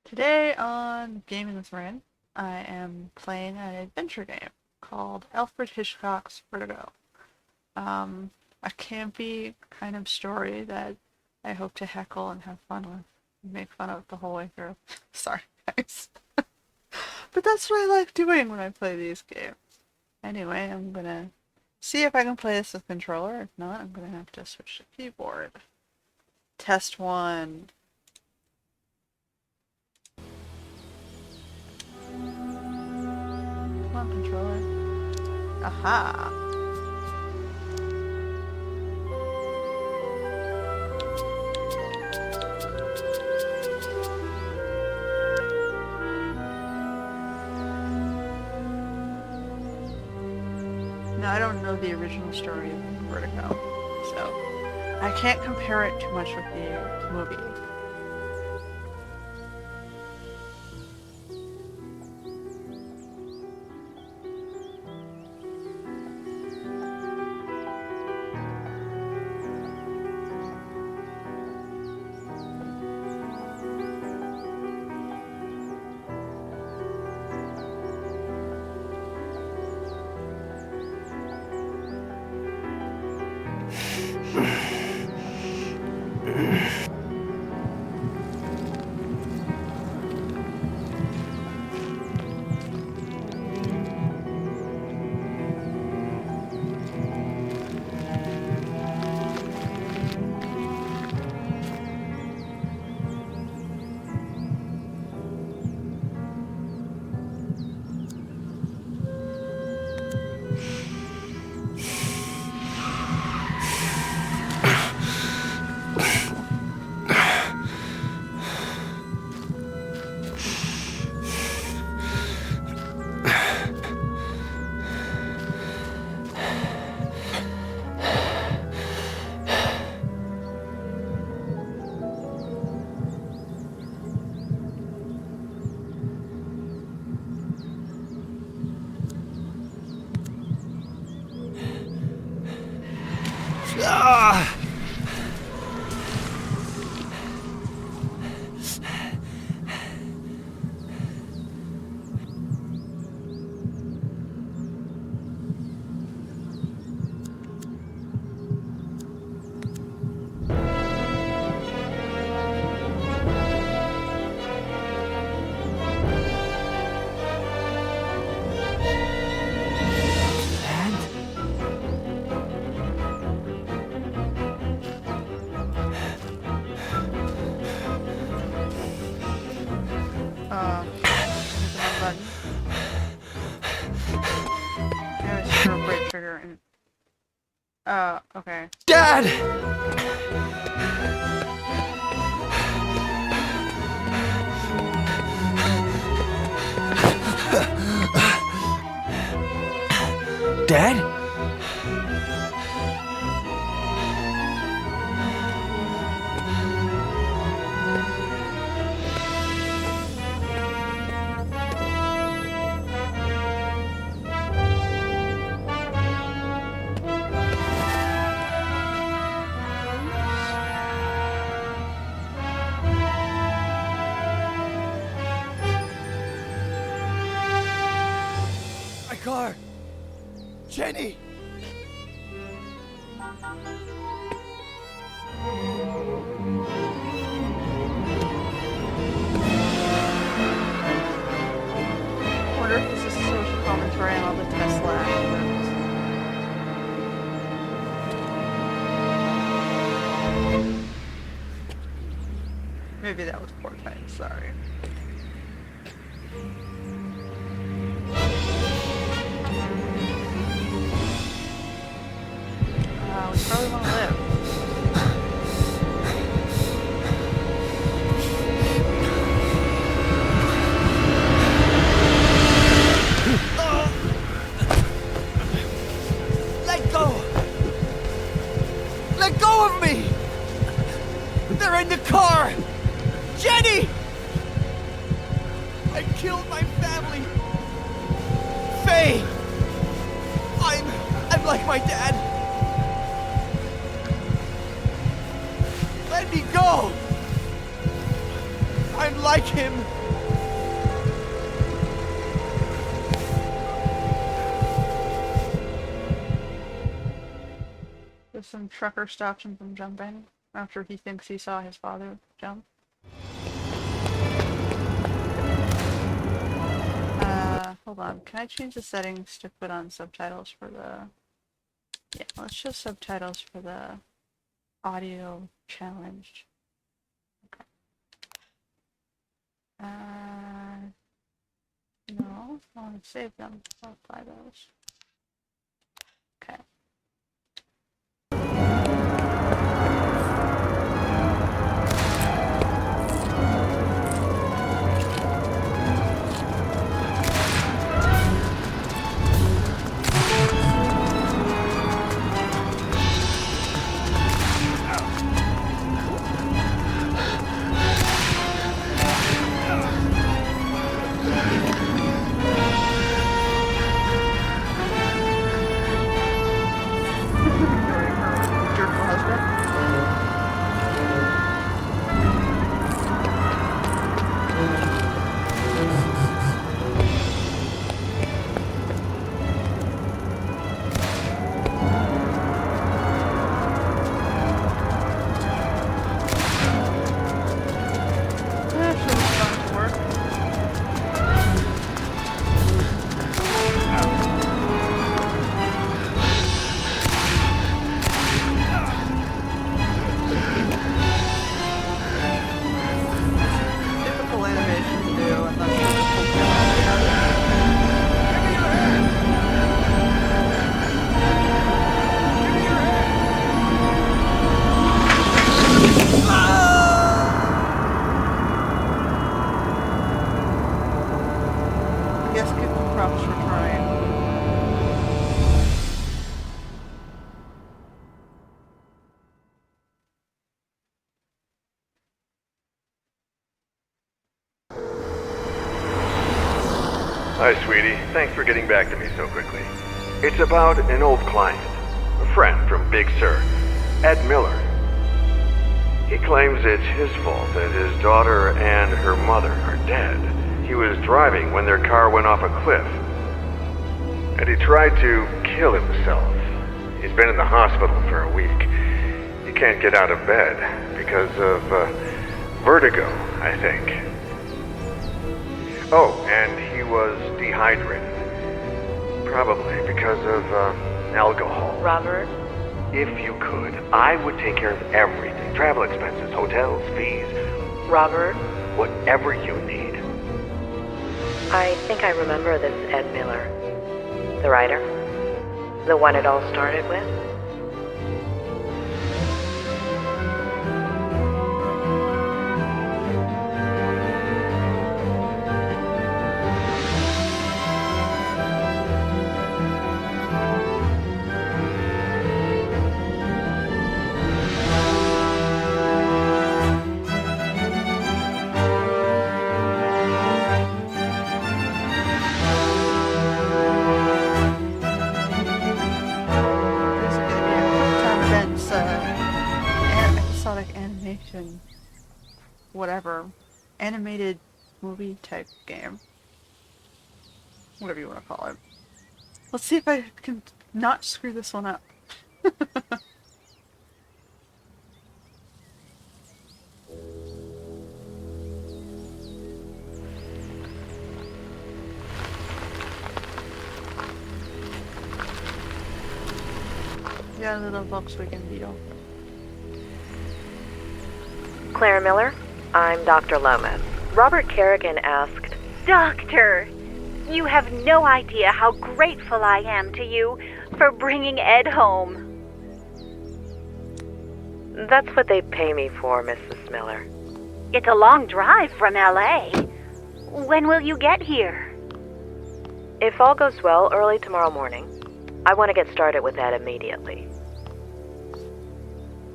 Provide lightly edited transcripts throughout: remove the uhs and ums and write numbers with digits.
Today on Gaming with Ren, I am playing an adventure game called Alfred Hitchcock's Vertigo. A campy kind of story that I hope to heckle and have fun with, and make fun of the whole way through. Sorry, guys. But that's what I like doing when I play these games. Anyway, I'm gonna see if I can play this with controller. If not, I'm gonna have to switch to keyboard. Test one. Come on, controller. Aha! Now, I don't know the original story of Vertigo, so I can't compare it too much with the movie. Ah! Hit the wrong button. Yeah, I screw up right trigger and. Okay. Dad! Dad? My car! Jenny! I wonder if this is a social commentary on all the Tesla accidents. Maybe that was poor time, sorry. We probably want to live. Let go! Let go of me! They're in the car! Jenny! I killed my family! Faye! I'm like my dad! Let me go! I'm like him! some trucker stops him from jumping after he thinks he saw his father jump. Hold on. Can I change the settings to put on subtitles for the... Yeah, let's show subtitles for the audio challenge. Okay. No, I want to save them. I'll apply those. Okay. Hi, sweetie. Thanks for getting back to me so quickly. It's about an old client, a friend from Big Sur, Ed Miller. He claims it's his fault that his daughter and her mother are dead. He was driving when their car went off a cliff, and he tried to kill himself. He's been in the hospital for a week. He can't get out of bed because of vertigo, I think. Oh, and he was dehydrated. Probably because of alcohol. Robert? If you could, I would take care of everything. Travel expenses, hotels, fees. Robert? Whatever you need. I think I remember this Ed Miller. The writer? The one it all started with? Whatever, animated movie type game. Whatever you want to call it. Let's see if I can not screw this one up. Yeah, little Volkswagen Beetle. Claire Miller? I'm Dr. Lomas. Robert Kerrigan asked... Doctor, you have no idea how grateful I am to you for bringing Ed home. That's what they pay me for, Mrs. Miller. It's a long drive from L.A. When will you get here? If all goes well, early tomorrow morning. I want to get started with that immediately.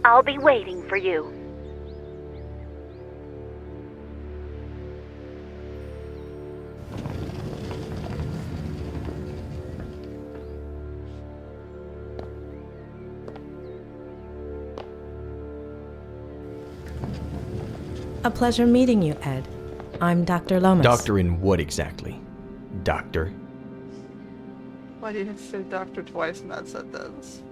I'll be waiting for you. A pleasure meeting you, Ed. I'm Dr. Lomas. Doctor in what exactly? Doctor? Why do you have to say doctor twice in that sentence?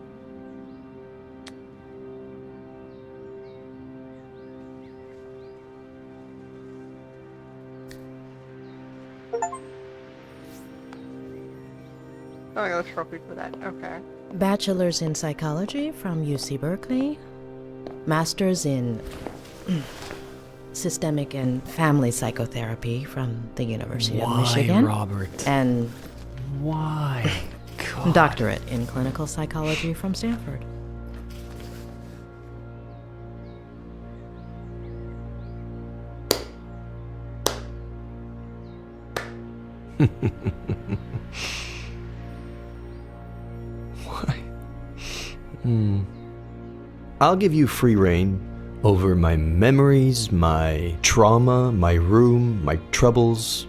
Oh, I got a trophy for that. Okay. Bachelor's in psychology from UC Berkeley. Master's in systemic and family psychotherapy from the University of Michigan. Robert? And Why? God. doctorate in clinical psychology from Stanford. Why? I'll give you free rein over my memories, my trauma, my room, my troubles.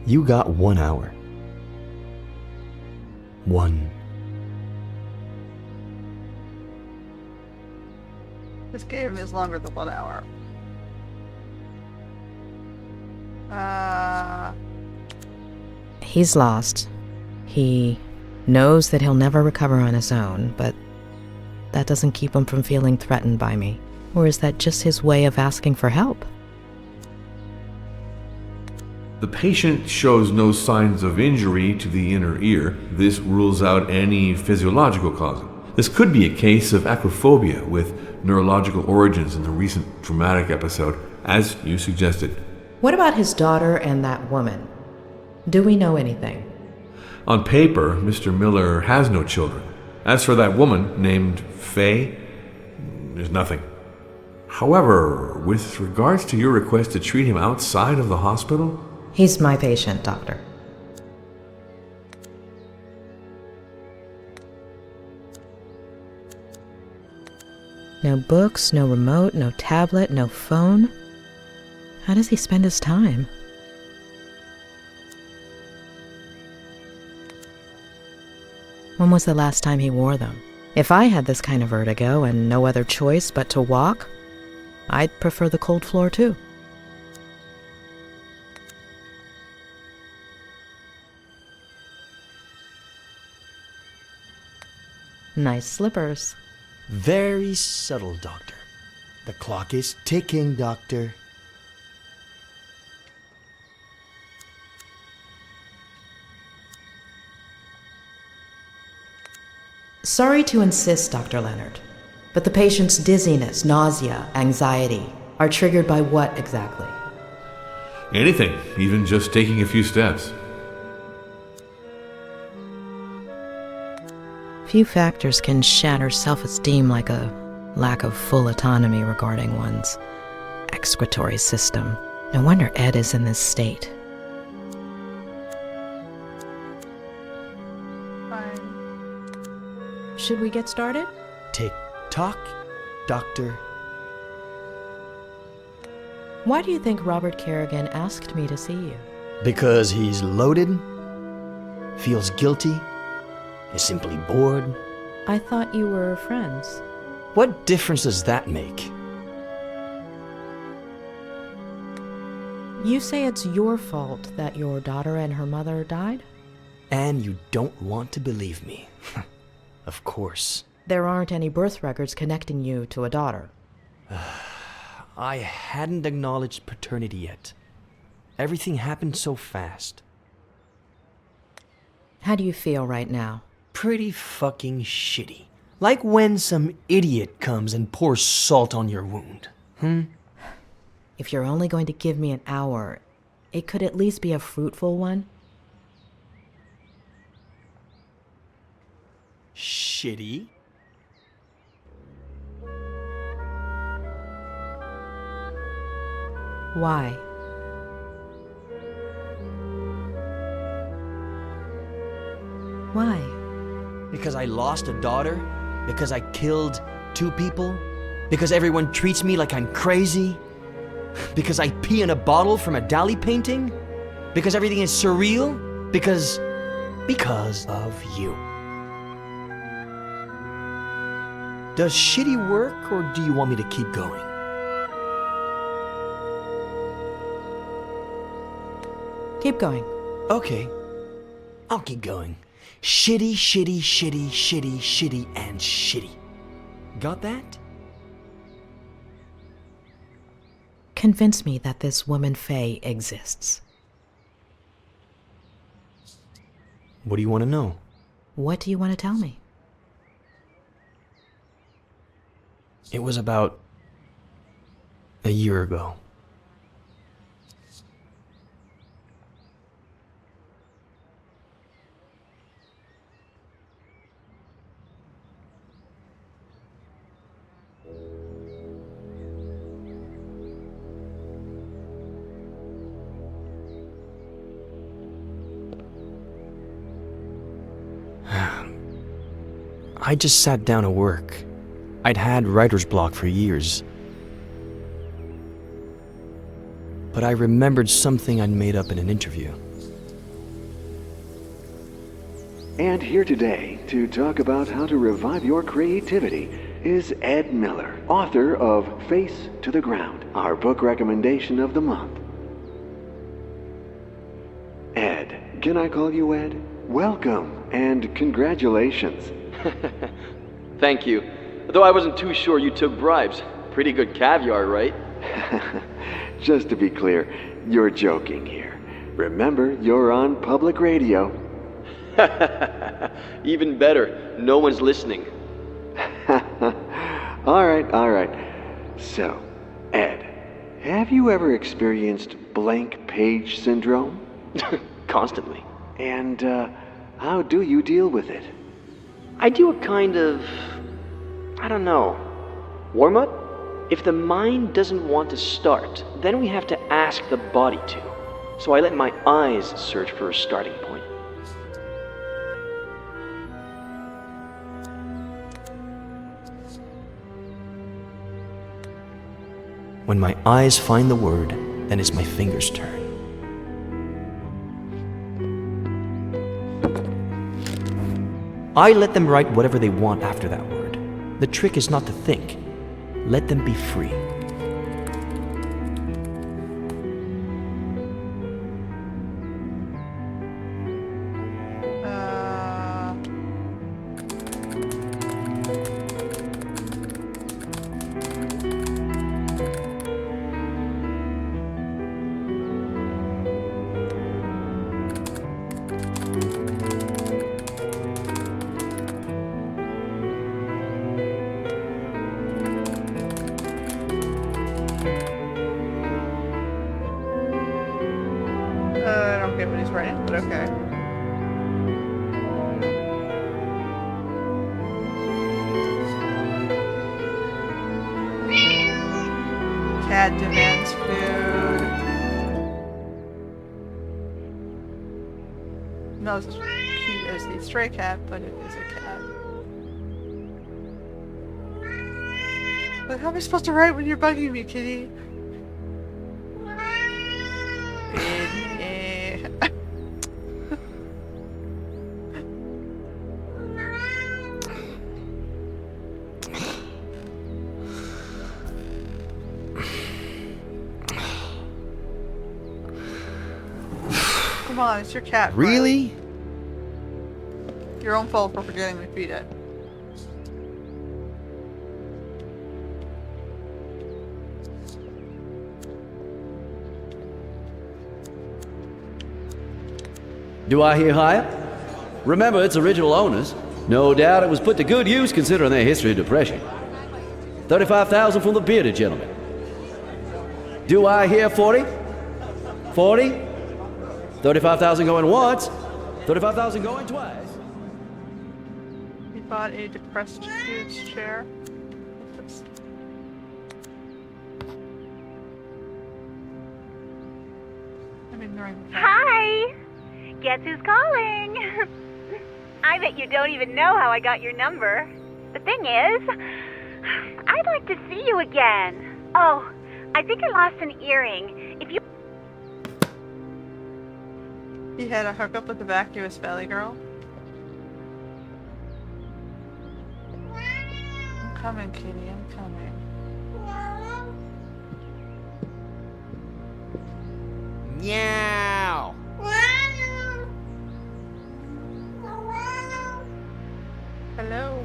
You got 1 hour. 1. This game is longer than 1 hour. He's lost. He knows that he'll never recover on his own, but that doesn't keep him from feeling threatened by me. Or is that just his way of asking for help? The patient shows no signs of injury to the inner ear. This rules out any physiological cause. This could be a case of acrophobia with neurological origins in the recent traumatic episode, as you suggested. What about his daughter and that woman? Do we know anything? On paper, Mr. Miller has no children. As for that woman named Faye, there's nothing. However, with regards to your request to treat him outside of the hospital, He's my patient, doctor. No books, no remote, no tablet, no phone. How does he spend his time? When was the last time he wore them? If I had this kind of vertigo and no other choice but to walk, I'd prefer the cold floor too. Nice slippers. Very subtle, Doctor. The clock is ticking, Doctor. Sorry to insist, Dr. Leonard, but the patient's dizziness, nausea, anxiety are triggered by what exactly? anything, even just taking a few steps. Few factors can shatter self-esteem like a lack of full autonomy regarding one's excretory system. No wonder Ed is in this state. Fine. Should we get started? Tick tock, Doctor. Why do you think Robert Kerrigan asked me to see you? Because he's loaded, feels guilty, is simply bored. I thought you were friends. What difference does that make? You say it's your fault that your daughter and her mother died? And you don't want to believe me. Of course. There aren't any birth records connecting you to a daughter. I hadn't acknowledged paternity yet. Everything happened so fast. How do you feel right now? Pretty fucking shitty. Like when some idiot comes and pours salt on your wound. If you're only going to give me an hour, it could at least be a fruitful one. Shitty? Why? Why? Because I lost a daughter? Because I killed 2 people? Because everyone treats me like I'm crazy? Because I pee in a bottle from a Dali painting? Because everything is surreal? Because of you. Does shitty work, or do you want me to keep going? Keep going. Okay, I'll keep going. Shitty, shitty, shitty, shitty, shitty, and shitty. Got that? Convince me that this woman Faye exists. What do you want to know? What do you want to tell me? It was about a year ago. I just sat down to work. I'd had writer's block for years. But I remembered something I'd made up in an interview. And here today to talk about how to revive your creativity is Ed Miller, author of Face to the Ground, our book recommendation of the month. Ed, can I call you Ed? Welcome and congratulations. Thank you. Though I wasn't too sure you took bribes. Pretty good caviar, right? Just to be clear, you're joking here. Remember, you're on public radio. Even better, no one's listening. All right. So, Ed, have you ever experienced blank page syndrome? Constantly. And how do you deal with it? I do a kind of, warm-up? If the mind doesn't want to start, then we have to ask the body to. So I let my eyes search for a starting point. When my eyes find the word, then it's my fingers' turn. I let them write whatever they want after that word. The trick is not to think. Let them be free. I don't get what he's writing, but okay. Cat demands food. Not as cute as the stray cat, but it is a cat. But how am I supposed to write when you're bugging me, kitty? Come on, it's your cat. Really? Friend. Your own fault for forgetting to feed it. Do I hear higher? Remember, it's original owners. No doubt it was put to good use considering their history of depression. 35,000 from the bearded gentleman. Do I hear 40? 40? 35,000 going once, 35,000 going twice. He bought a depressed dude's chair. I'm ignoring the fact. Hi! Guess who's calling? I bet you don't even know how I got your number. The thing is, I'd like to see you again. Oh, I think I lost an earring. If you... He had a hookup with the vacuous belly girl. I'm coming, kitty, I'm coming. Meow. Hello.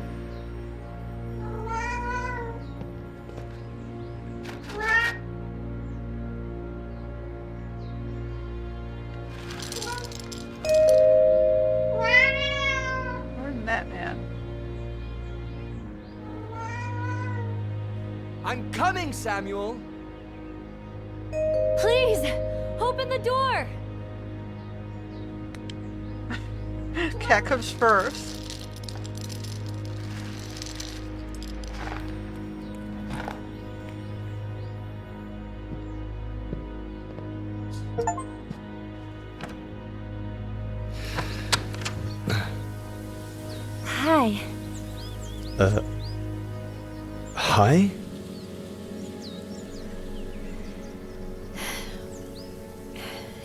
I'm coming, Samuel! Please, open the door! Cat comes first. Hi. Hi?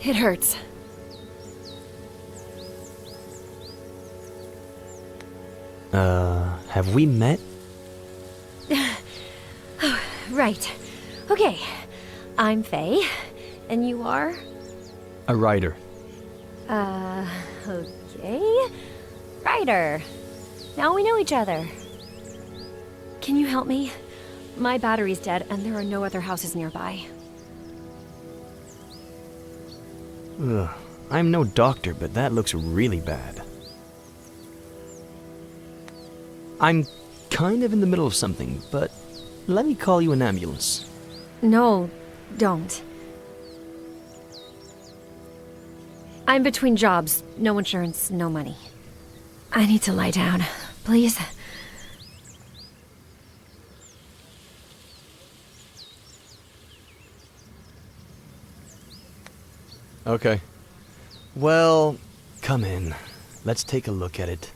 It hurts. Have we met? Right. Okay. I'm Faye. And you are? A writer. Okay. Ryder. Now we know each other. Can you help me? My battery's dead and there are no other houses nearby. Ugh. I'm no doctor, but that looks really bad. I'm kind of in the middle of something, but let me call you an ambulance. No, don't. I'm between jobs. No insurance, no money. I need to lie down, please. Okay. Well, come in. Let's take a look at it.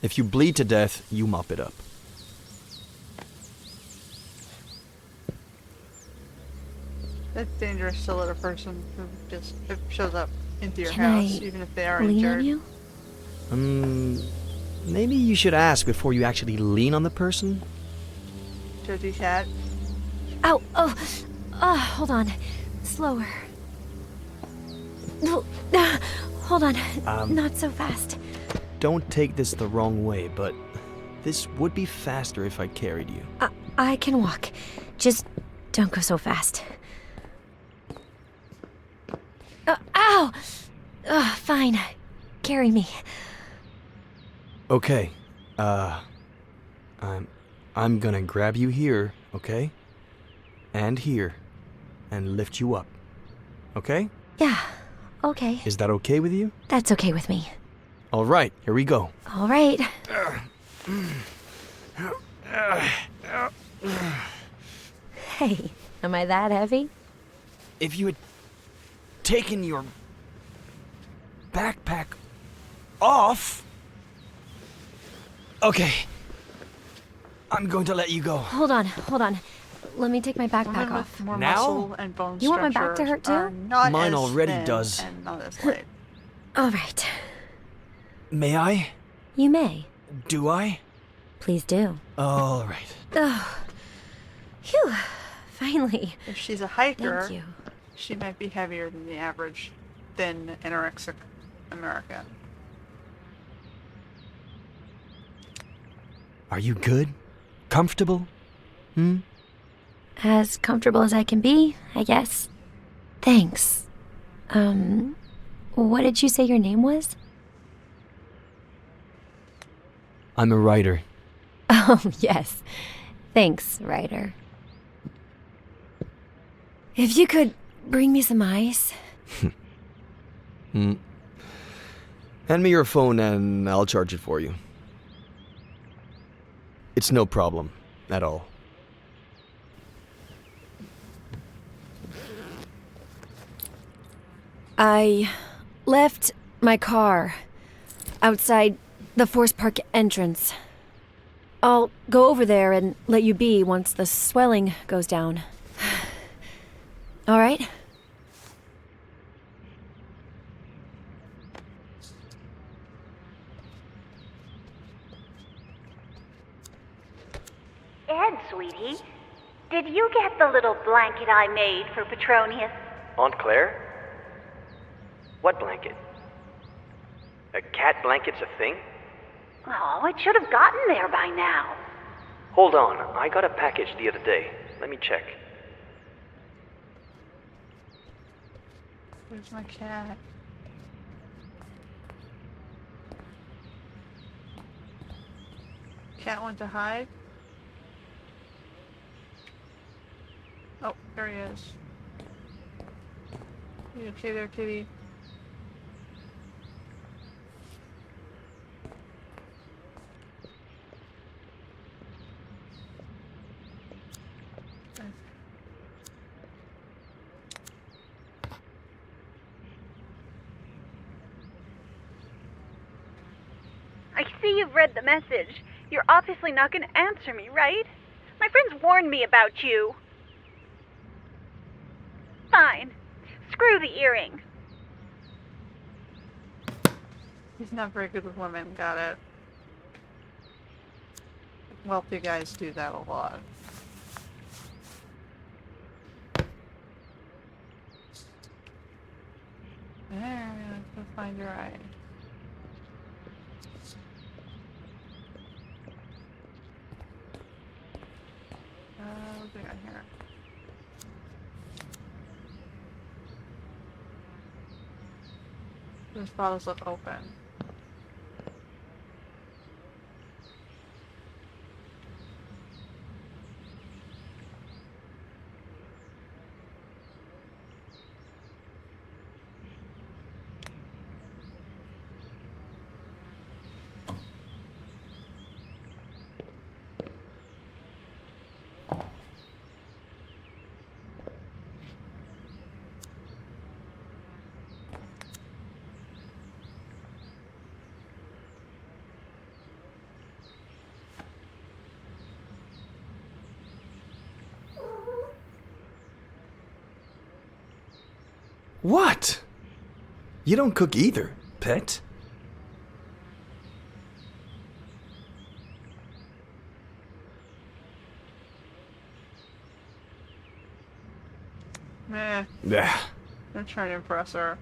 If you bleed to death, you mop it up. It's dangerous to let a person who just shows up into your Can house, I even if they are lean injured. on you? Maybe you should ask before you actually lean on the person? Judgy cat. Ow! Hold on. Slower. Hold on. Not so fast. Don't take this the wrong way, but this would be faster if I carried you. I can walk. Just don't go so fast. Ow! Fine. Carry me. Okay. I'm gonna grab you here, okay? And here. And lift you up. Okay? Yeah. Okay. Is that okay with you? That's okay with me. All right, here we go. All right. Hey, am I that heavy? If you had taken your backpack off... Okay. I'm going to let you go. Hold on. Let me take my backpack Women off. with more Now? muscle and bone You want my back to structure hurt too? are not Mine as already thin does. And not as light. All right. May I? You may. Do I? Please do. All right. Oh. Phew. Finally. If she's a hiker, Thank you. she might be heavier than the average thin anorexic American. Are you good? Comfortable? As comfortable as I can be, I guess. Thanks. What did you say your name was? I'm a writer. Oh, yes. Thanks, Ryder. If you could bring me some ice. Hand me your phone and I'll charge it for you. It's no problem at all. I left my car outside the Forest Park entrance. I'll go over there and let you be once the swelling goes down. All right? Ed, sweetie, did you get the little blanket I made for Petronius? Aunt Claire? What blanket? A cat blanket's a thing? Oh, it should have gotten there by now. Hold on, I got a package the other day. Let me check. Where's my cat? Cat went to hide? Oh, there he is. You okay there, kitty? I see you've read the message. You're obviously not going to answer me, right? My friends warned me about you. Fine. Screw the earring. He's not very good with women, got it. Wealthy guys do that a lot. There, let's go find your eye. What do we got here? Those bottles look open. What? You don't cook either, pet. Meh. Yeah. I'm trying to impress her.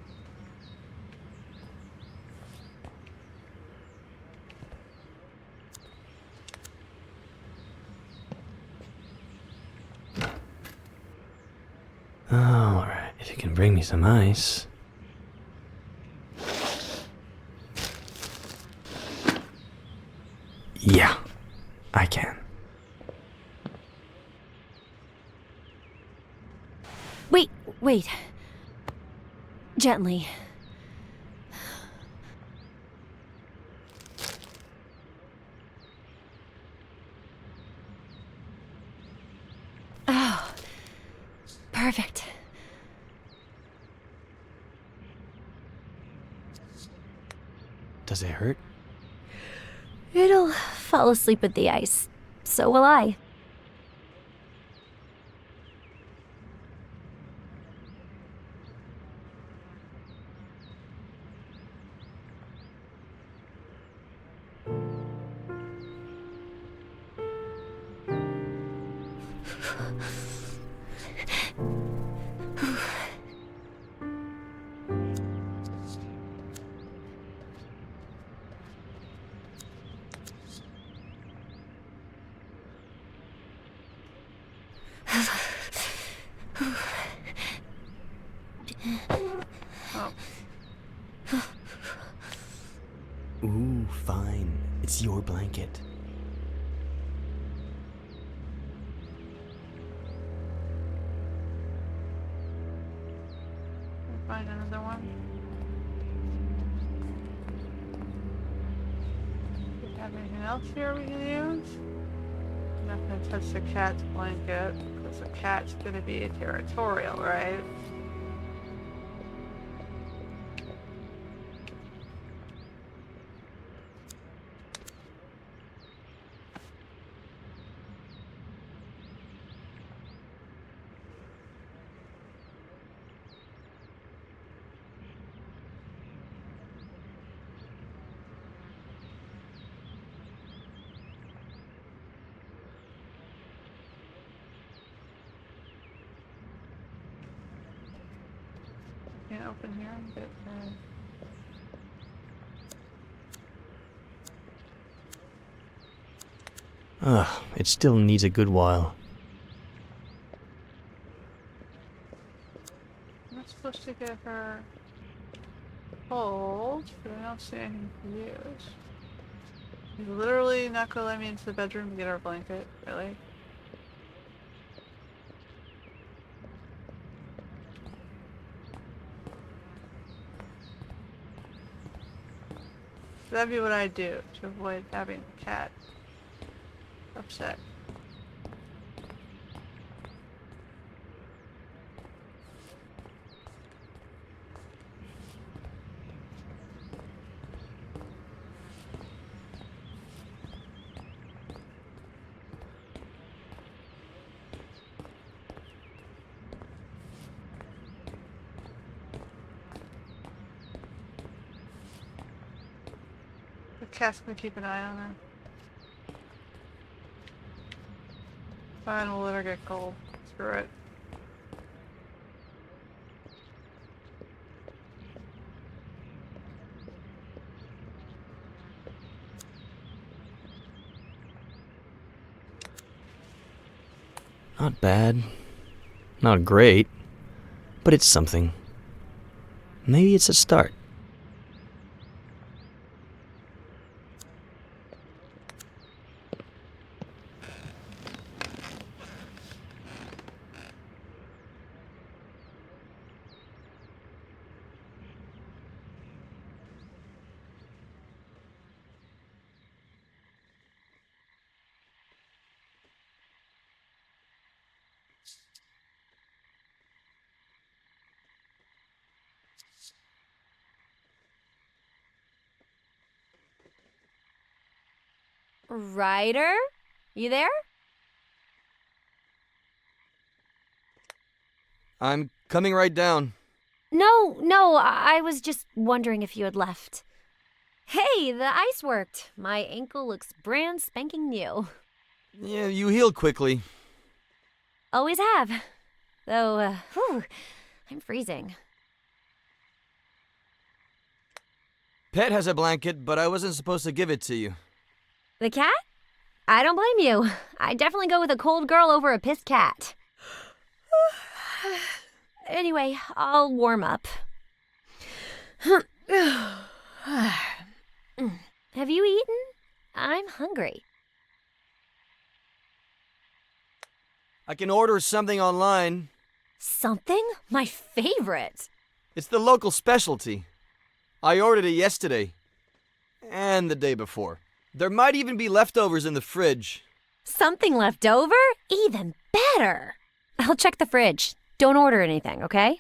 Alright, if you can bring me some ice. Yeah, I can. Wait. Gently. Oh, perfect. Does it hurt? It'll fall asleep with the ice. So will I. Ooh, fine. It's your blanket. Find another one. Do we have anything else here we can use? I'm not gonna touch the cat's blanket because the cat's gonna be territorial, right? Can't open here and get Ugh, it still needs a good while. I'm not supposed to get her cold, but I don't see anything to use. She's literally not gonna let me into the bedroom to get her blanket, really? So that'd be what I do to avoid having the cat upset. The cat's gonna keep an eye on her. Fine, we'll let her get cold. Screw it. Not bad. Not great. But it's something. Maybe it's a start. Ryder? You there? I'm coming right down. No, I was just wondering if you had left. Hey, the ice worked. My ankle looks brand spanking new. Yeah, you healed quickly. Always have. Though, I'm freezing. Pet has a blanket, but I wasn't supposed to give it to you. The cat? I don't blame you. I'd definitely go with a cold girl over a pissed cat. Anyway, I'll warm up. Have you eaten? I'm hungry. I can order something online. Something? My favorite. It's the local specialty. I ordered it yesterday. And the day before. There might even be leftovers in the fridge. Something left over? Even better. I'll check the fridge. Don't order anything, okay?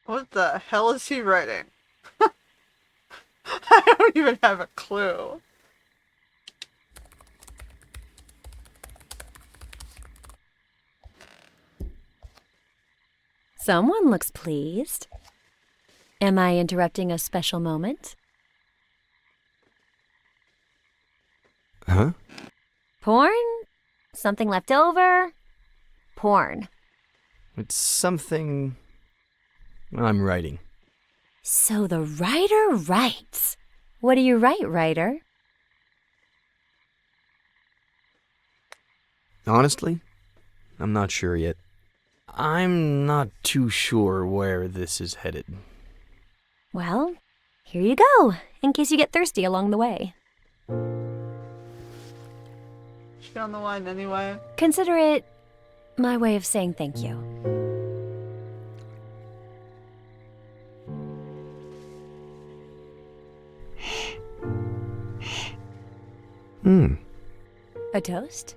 What the hell is he writing? I don't even have a clue. Someone looks pleased. Am I interrupting a special moment? Huh? Porn? Something left over? Porn. It's something I'm writing. So the writer writes. What do you write, writer? Honestly, I'm not sure yet. I'm not too sure where this is headed. Well, here you go, in case you get thirsty along the way. She on the wine anyway. Consider it my way of saying thank you. A toast?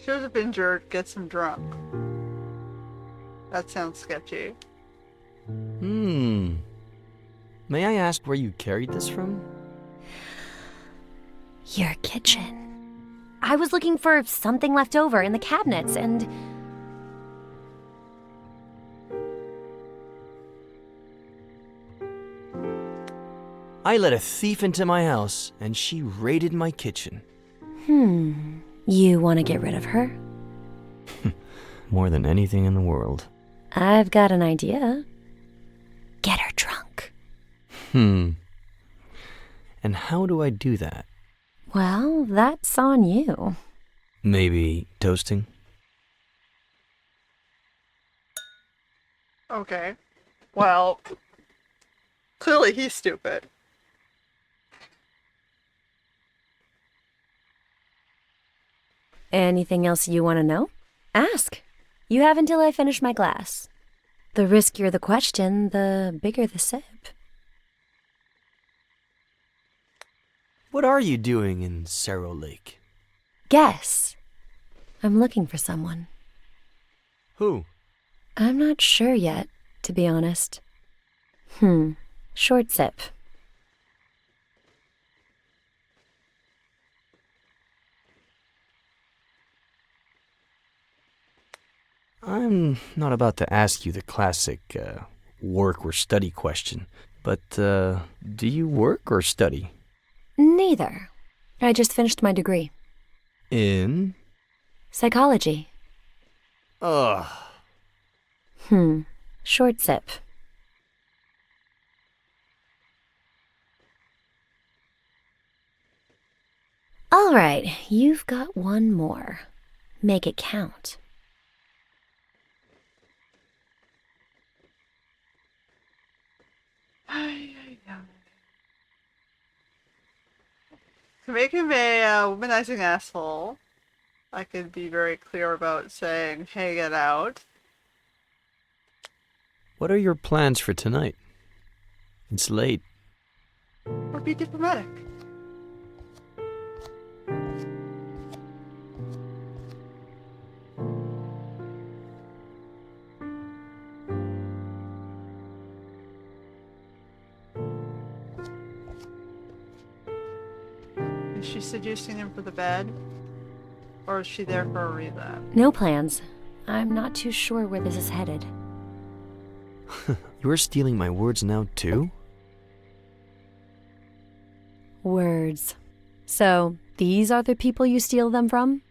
shows up injured, gets him drunk. That sounds sketchy. May I ask where you carried this from? Your kitchen. I was looking for something left over in the cabinets and... I let a thief into my house, and she raided my kitchen. You want to get rid of her? More than anything in the world. I've got an idea. Get her drunk. And how do I do that? Well, that's on you. Maybe toasting? Okay. Well, clearly he's stupid. Anything else you want to know? Ask. You have until I finish my glass. The riskier the question, the bigger the sip. What are you doing in Cerro Lake? Guess. I'm looking for someone. Who? I'm not sure yet, to be honest. Short sip. I'm not about to ask you the classic work or study question, but do you work or study? Neither. I just finished my degree. In? Psychology. Ugh. Short sip. All right, you've got one more. Make it count. To make him a womanizing asshole, I could be very clear about saying, hey, get out. What are your plans for tonight? It's late. Or be diplomatic. Is she seducing him for the bed? Or is she there for a reason? No plans. I'm not too sure where this is headed. You're stealing my words now, too? Words. So, these are the people you steal them from?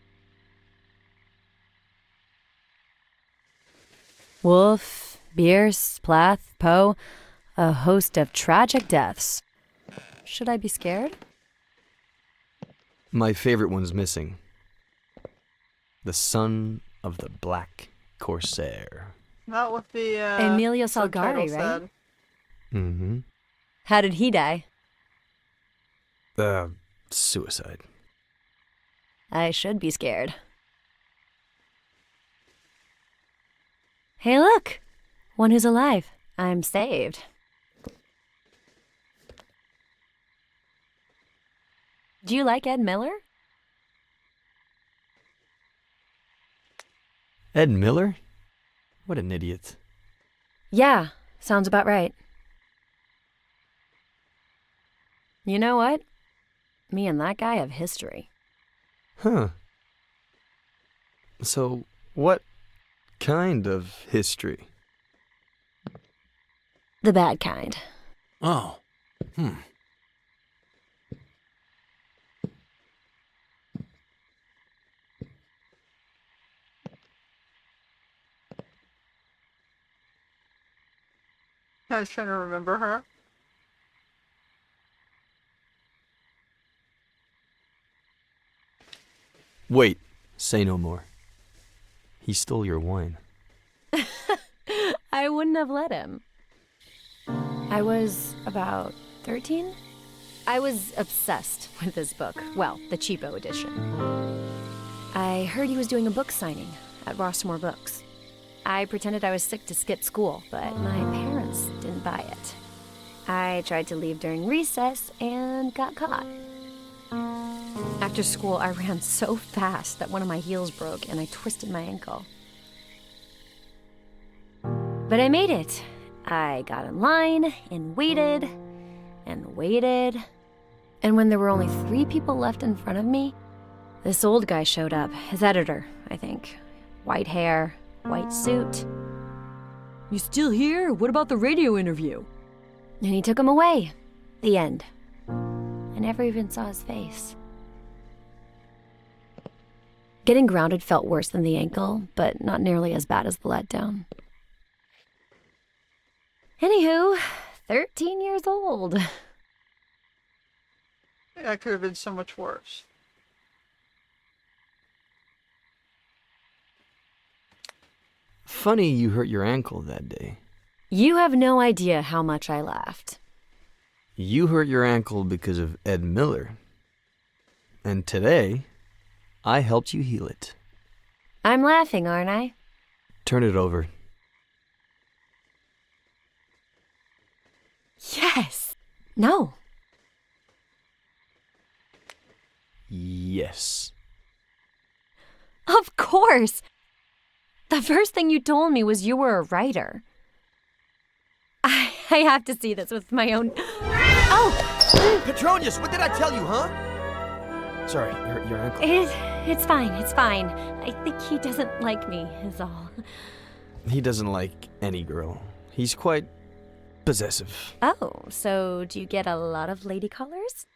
Wolf, Bierce, Plath, Poe, a host of tragic deaths. Should I be scared? My favorite one's missing. The son of the Black Corsair. Not with the, Emilio subtitle Salgari, right? said. Mm-hmm. How did he die? Suicide. I should be scared. Hey, look! One who's alive. I'm saved. Do you like Ed Miller? Ed Miller? What an idiot. Yeah, sounds about right. You know what? Me and that guy have history. Huh. So, what kind of history? The bad kind. Oh. I was trying to remember her. Wait, say no more. He stole your wine. I wouldn't have let him. I was about 13? I was obsessed with this book. Well, the cheapo edition. I heard he was doing a book signing at Rossmore Books. I pretended I was sick to skip school, but my parents didn't buy it. I tried to leave during recess and got caught. After school, I ran so fast that one of my heels broke and I twisted my ankle. But I made it. I got in line and waited and waited. And when there were only 3 people left in front of me, this old guy showed up. His editor, I think. White hair, white suit. You still here? What about the radio interview? And he took him away. The end. I never even saw his face. Getting grounded felt worse than the ankle, but not nearly as bad as the letdown. Anywho, 13 years old. That could have been so much worse. Funny you hurt your ankle that day. You have no idea how much I laughed. You hurt your ankle because of Ed Miller. And today, I helped you heal it. I'm laughing, aren't I? Turn it over. Yes. No. Yes. Of course. The first thing you told me was you were a writer. I have to see this with my own... Oh! Petronius, what did I tell you, huh? Sorry, your ankle. It's fine, it's fine. I think he doesn't like me, is all. He doesn't like any girl. He's quite possessive. Oh, so do you get a lot of lady callers?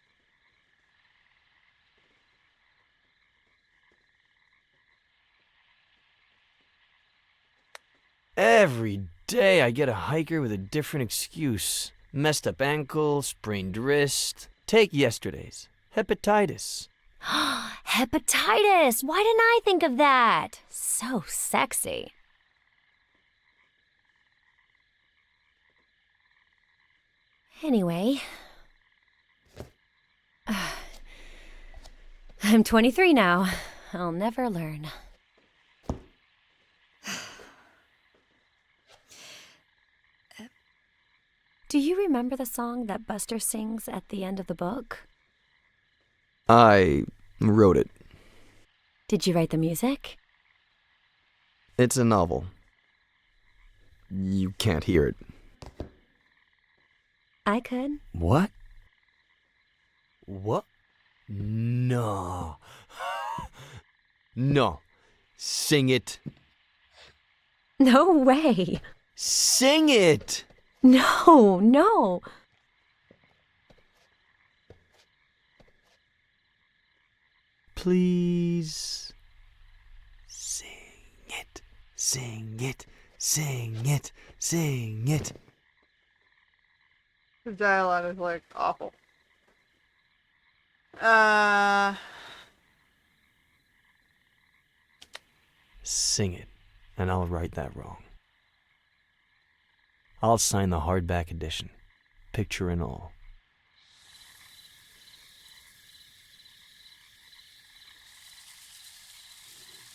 Every day I get a hiker with a different excuse. Messed up ankle, sprained wrist. Take yesterday's. Hepatitis. Hepatitis! Why didn't I think of that? So sexy. Anyway. I'm 23 now. I'll never learn. Do you remember the song that Buster sings at the end of the book? I wrote it. Did you write the music? It's a novel. You can't hear it. I could. What? What? No. No. Sing it. No way. Sing it! No. Please. Sing it. Sing it. Sing it. Sing it. The dialogue is like awful. Sing it, and I'll write that wrong. I'll sign the hardback edition, picture and all.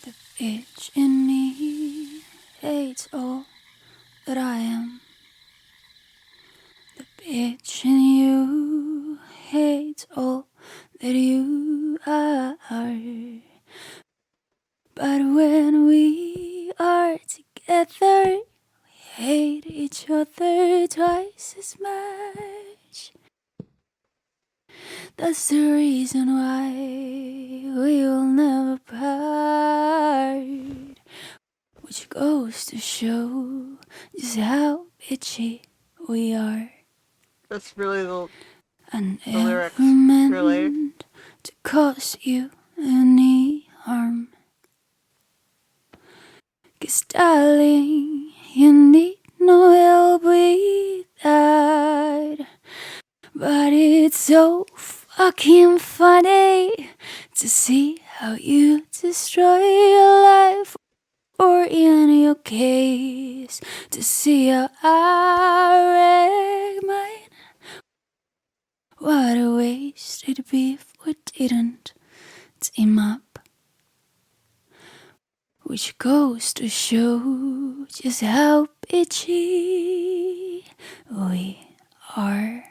The bitch in me hates all that I am. The bitch in you hates all that you are. But when we are together, we hate each other twice as much. That's the reason why we will never part. Which goes to show just how bitchy we are. That's really the lyrics, lyrics, really. To cause you any harm. 'Cause darling, you need no help with that. But it's so fucking funny to see how you destroy your life. Or in your case, to see how I wreck mine. What a waste it'd be if we didn't team up. Which goes to show just how bitchy we are.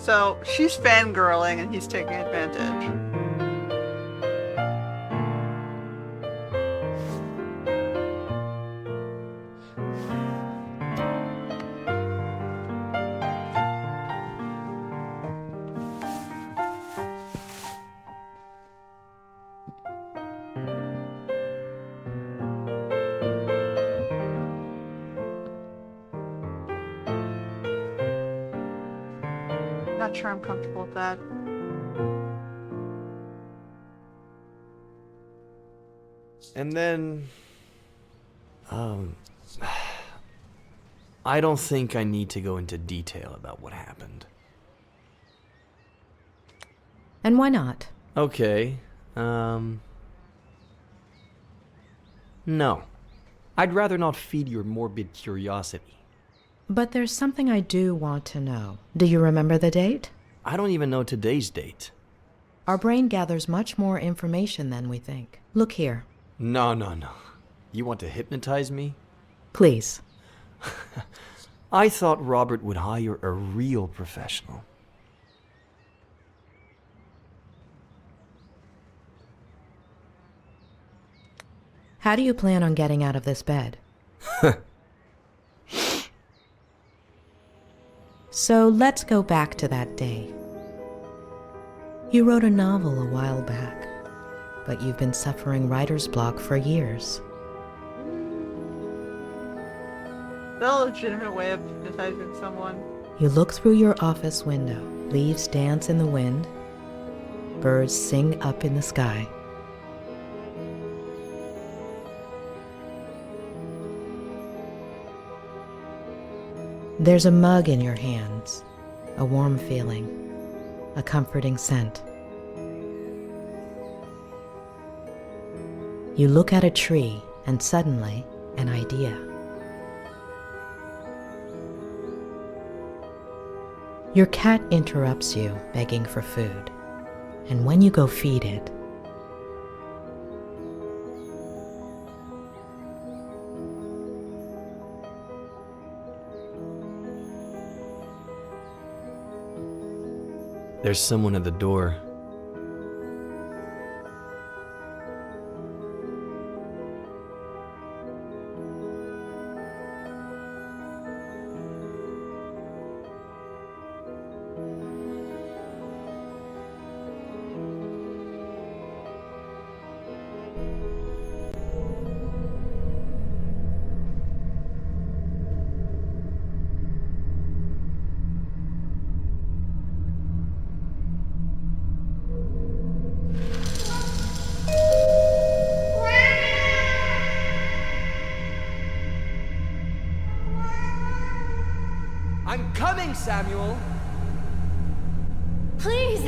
So she's fangirling and he's taking advantage. Not sure I'm comfortable with that. And then... I don't think I need to go into detail about what happened. And why not? Okay, no. I'd rather not feed your morbid curiosity. But there's something I do want to know. Do you remember the date? I don't even know today's date. Our brain gathers much more information than we think. Look here. No. You want to hypnotize me? Please. I thought Robert would hire a real professional. How do you plan on getting out of this bed? So let's go back to that day. You wrote a novel a while back, but you've been suffering writer's block for years. Is that a legitimate way of hypnotizing someone? You look through your office window. Leaves dance in the wind. Birds sing up in the sky. There's a mug in your hands, a warm feeling, a comforting scent. You look at a tree and suddenly an idea. Your cat interrupts you, begging for food, and when you go feed it, there's someone at the door. I'm coming, Samuel! Please,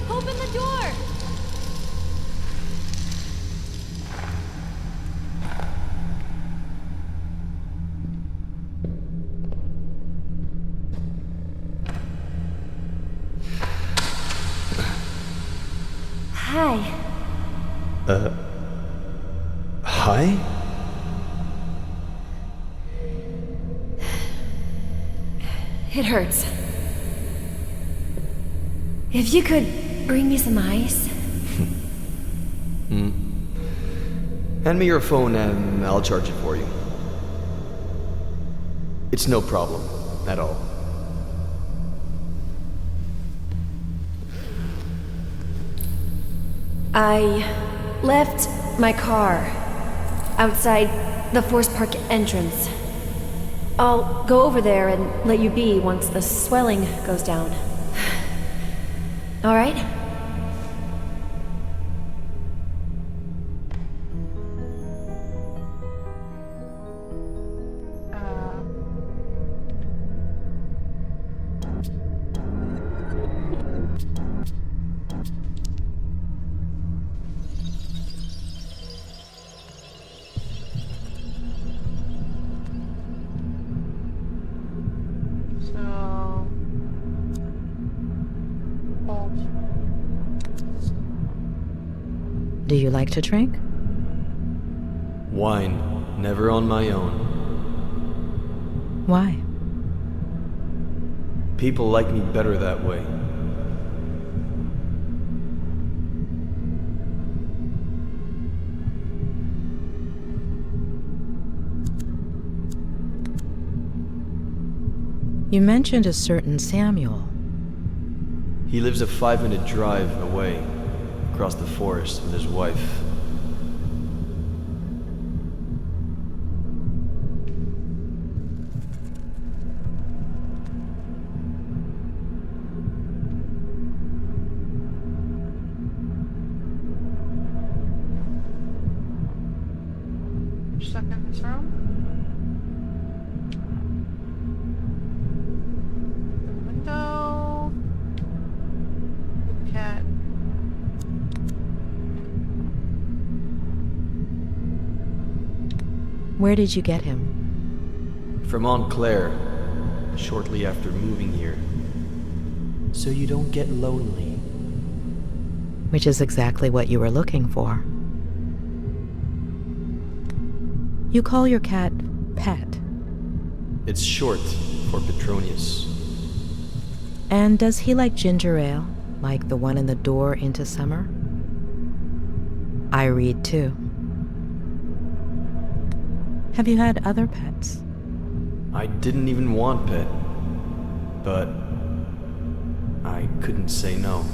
open the door! Hi. Hi? It hurts. If you could bring me some ice. Hand me your phone and I'll charge it for you. It's no problem at all. I left my car outside the Forest Park entrance. I'll go over there and let you be once the swelling goes down. All right? Do you like to drink? Wine, never on my own. Why? People like me better that way. You mentioned a certain Samuel. He lives a 5-minute drive away, across the forest with his wife. You're stuck in this room? The window. The cat. Where did you get him? From Aunt Claire, shortly after moving here. So you don't get lonely. Which is exactly what you were looking for. You call your cat Pet. It's short for Petronius. And does he like ginger ale, like the one in the door into summer? I read too. Have you had other pets? I didn't even want Pet, but I couldn't say no.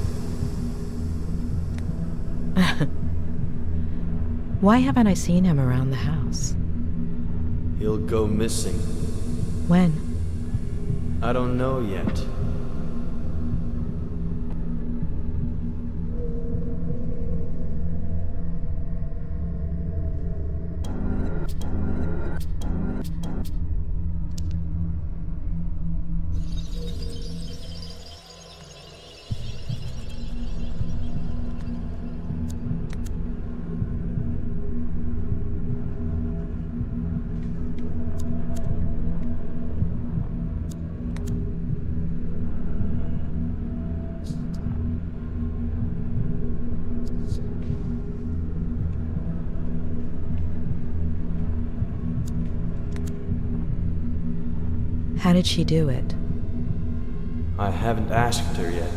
Why haven't I seen him around the house? He'll go missing. When? I don't know yet. How did she do it? I haven't asked her yet.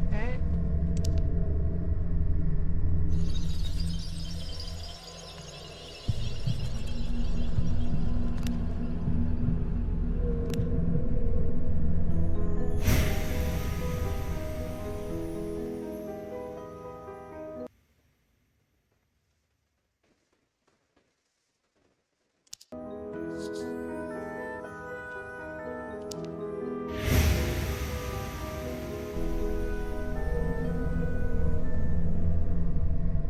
Okay.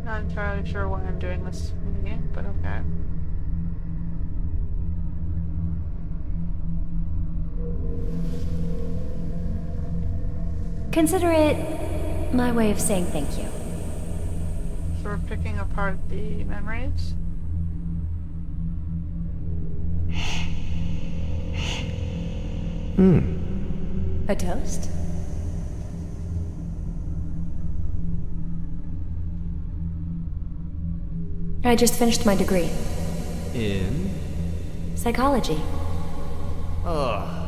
Not entirely sure why I'm doing this again, but okay. Consider it my way of saying thank you. So we're picking apart the memories. A toast? I just finished my degree. In? Psychology. Ugh.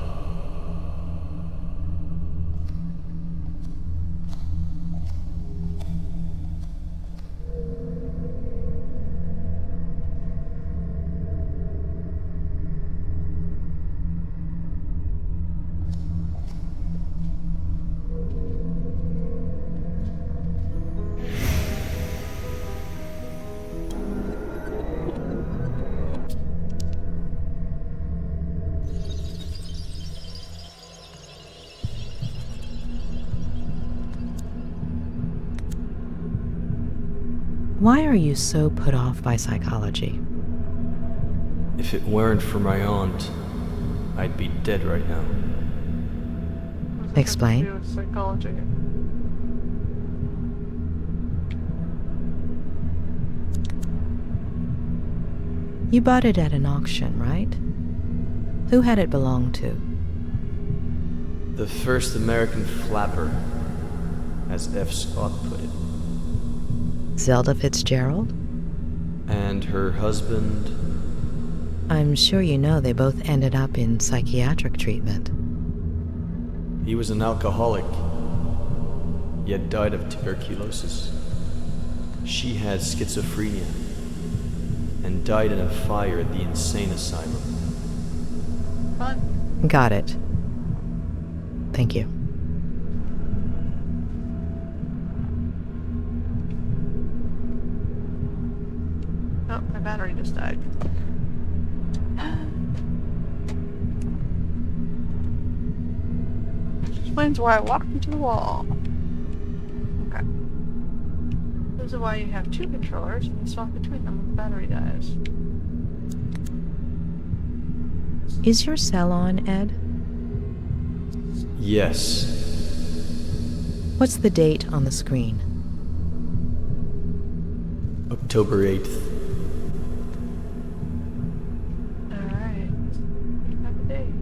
Why are you so put off by psychology? If it weren't for my aunt, I'd be dead right now. What does it Explain. have to do with psychology? You bought it at an auction, right? Who had it belong to? The first American flapper, as F. Scott put it. Zelda Fitzgerald? And her husband. I'm sure you know they both ended up in psychiatric treatment. He was an alcoholic, yet died of tuberculosis. She had schizophrenia. and died in a fire at the insane asylum. Fun. Got it. Thank you. Oh, my battery just died. Which explains why I walked into the wall. Okay. This is why you have two controllers and you swap between them when the battery dies. Is your cell on, Ed? Yes. What's the date on the screen? October 8th. Alright. Have a date.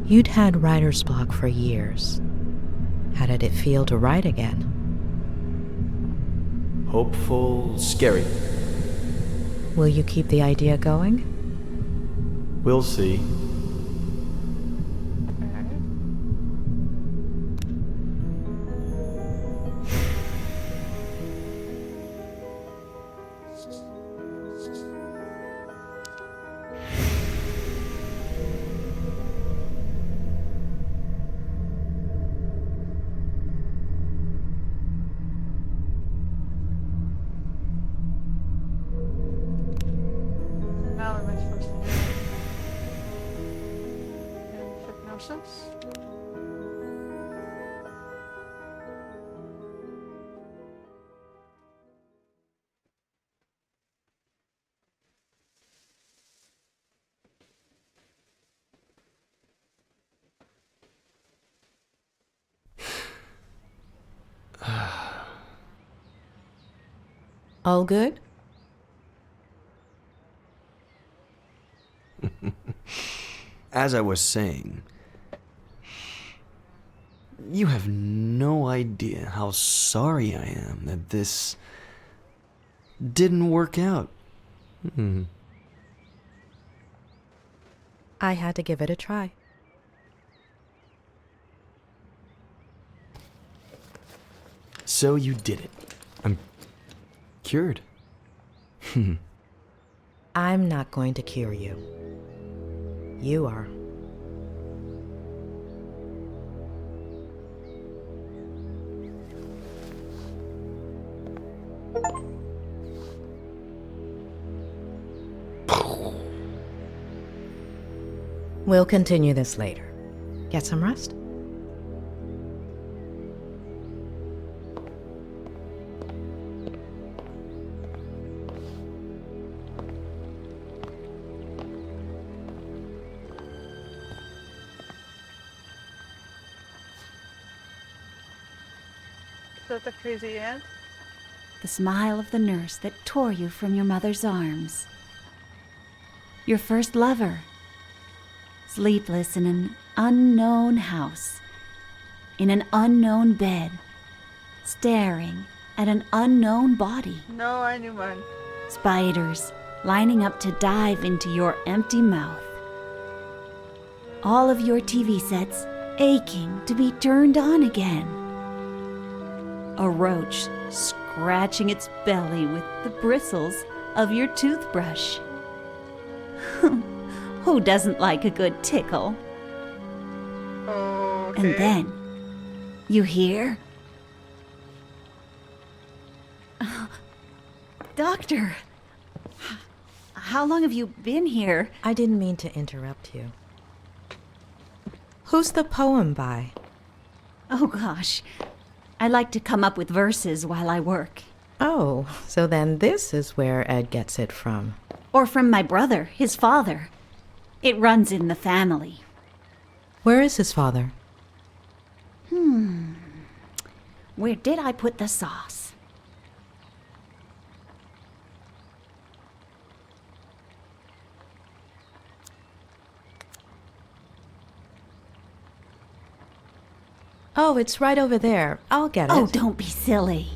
You'd had writer's block for years. How did it feel to write again? Hopeful, scary. Will you keep the idea going? We'll see. Now what am I supposed to do? And hypnosis? All good? As I was saying, you have no idea how sorry I am that this didn't work out. I had to give it a try. So you did it. I'm cured. I'm not going to cure you. You are. We'll continue this later. Get some rest. Is that the crazy aunt? The smile of the nurse that tore you from your mother's arms. Your first lover. Sleepless in an unknown house. In an unknown bed. Staring at an unknown body. No, I knew mine. Spiders lining up to dive into your empty mouth. All of your TV sets aching to be turned on again. A roach scratching its belly with the bristles of your toothbrush. Who doesn't like a good tickle? Okay. And then, you hear? Doctor, how long have you been here? I didn't mean to interrupt you. Who's the poem by? Oh gosh, I like to come up with verses while I work. Oh, so then this is where Ed gets it from. Or from my brother, his father. It runs in the family. Where is his father? Where did I put the sauce? Oh, it's right over there. I'll get it. Oh, don't be silly.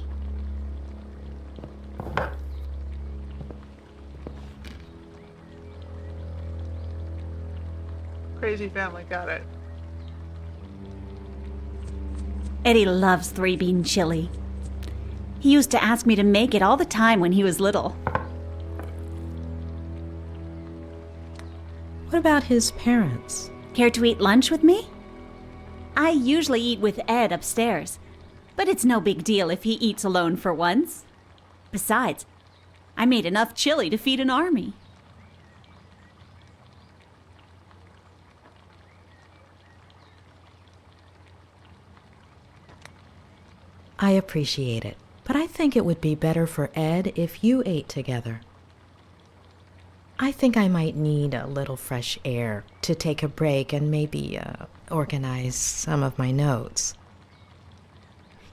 Crazy family, got it. Eddie loves three-bean chili. He used to ask me to make it all the time when he was little. What about his parents? Care to eat lunch with me? I usually eat with Ed upstairs, but it's no big deal if he eats alone for once. Besides, I made enough chili to feed an army. I appreciate it, but I think it would be better for Ed if you ate together. I think I might need a little fresh air to take a break and maybe organize some of my notes.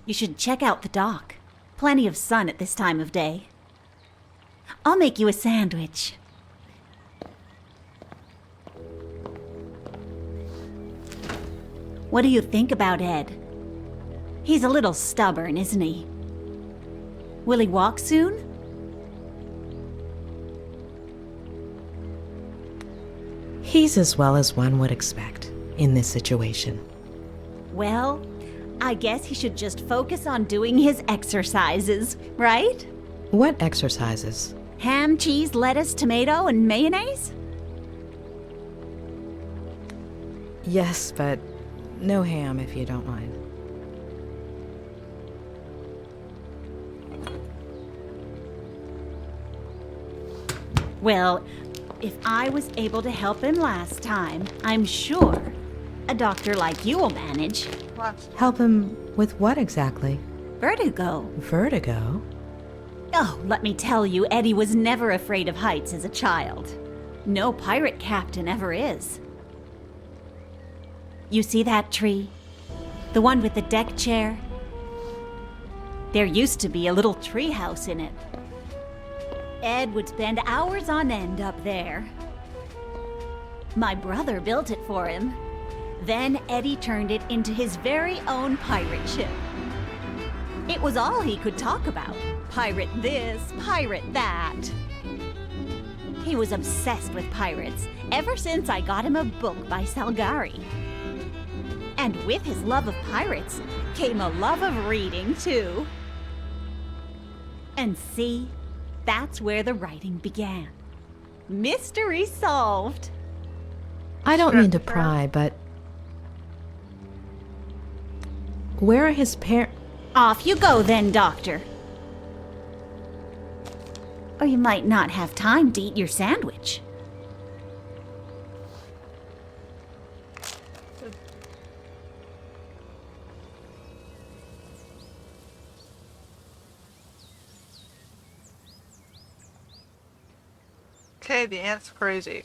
You should check out the dock. Plenty of sun at this time of day. I'll make you a sandwich. What do you think about Ed? He's a little stubborn, isn't he? Will he walk soon? He's as well as one would expect in this situation. Well, I guess he should just focus on doing his exercises, right? What exercises? Ham, cheese, lettuce, tomato, and mayonnaise? Yes, but no ham if you don't mind. Well, if I was able to help him last time, I'm sure a doctor like you will manage. What? Help him with what exactly? Vertigo. Vertigo? Oh, let me tell you, Eddie was never afraid of heights as a child. No pirate captain ever is. You see that tree? The one with the deck chair? There used to be a little tree house in it. Ed would spend hours on end up there. My brother built it for him. Then Eddie turned it into his very own pirate ship. It was all he could talk about. Pirate this, pirate that. He was obsessed with pirates ever since I got him a book by Salgari. And with his love of pirates came a love of reading, too. And see, that's where the writing began. Mystery solved. I don't mean to pry, but where are his parents? Off you go then, Doctor. Or you might not have time to eat your sandwich. Okay, the ant's crazy.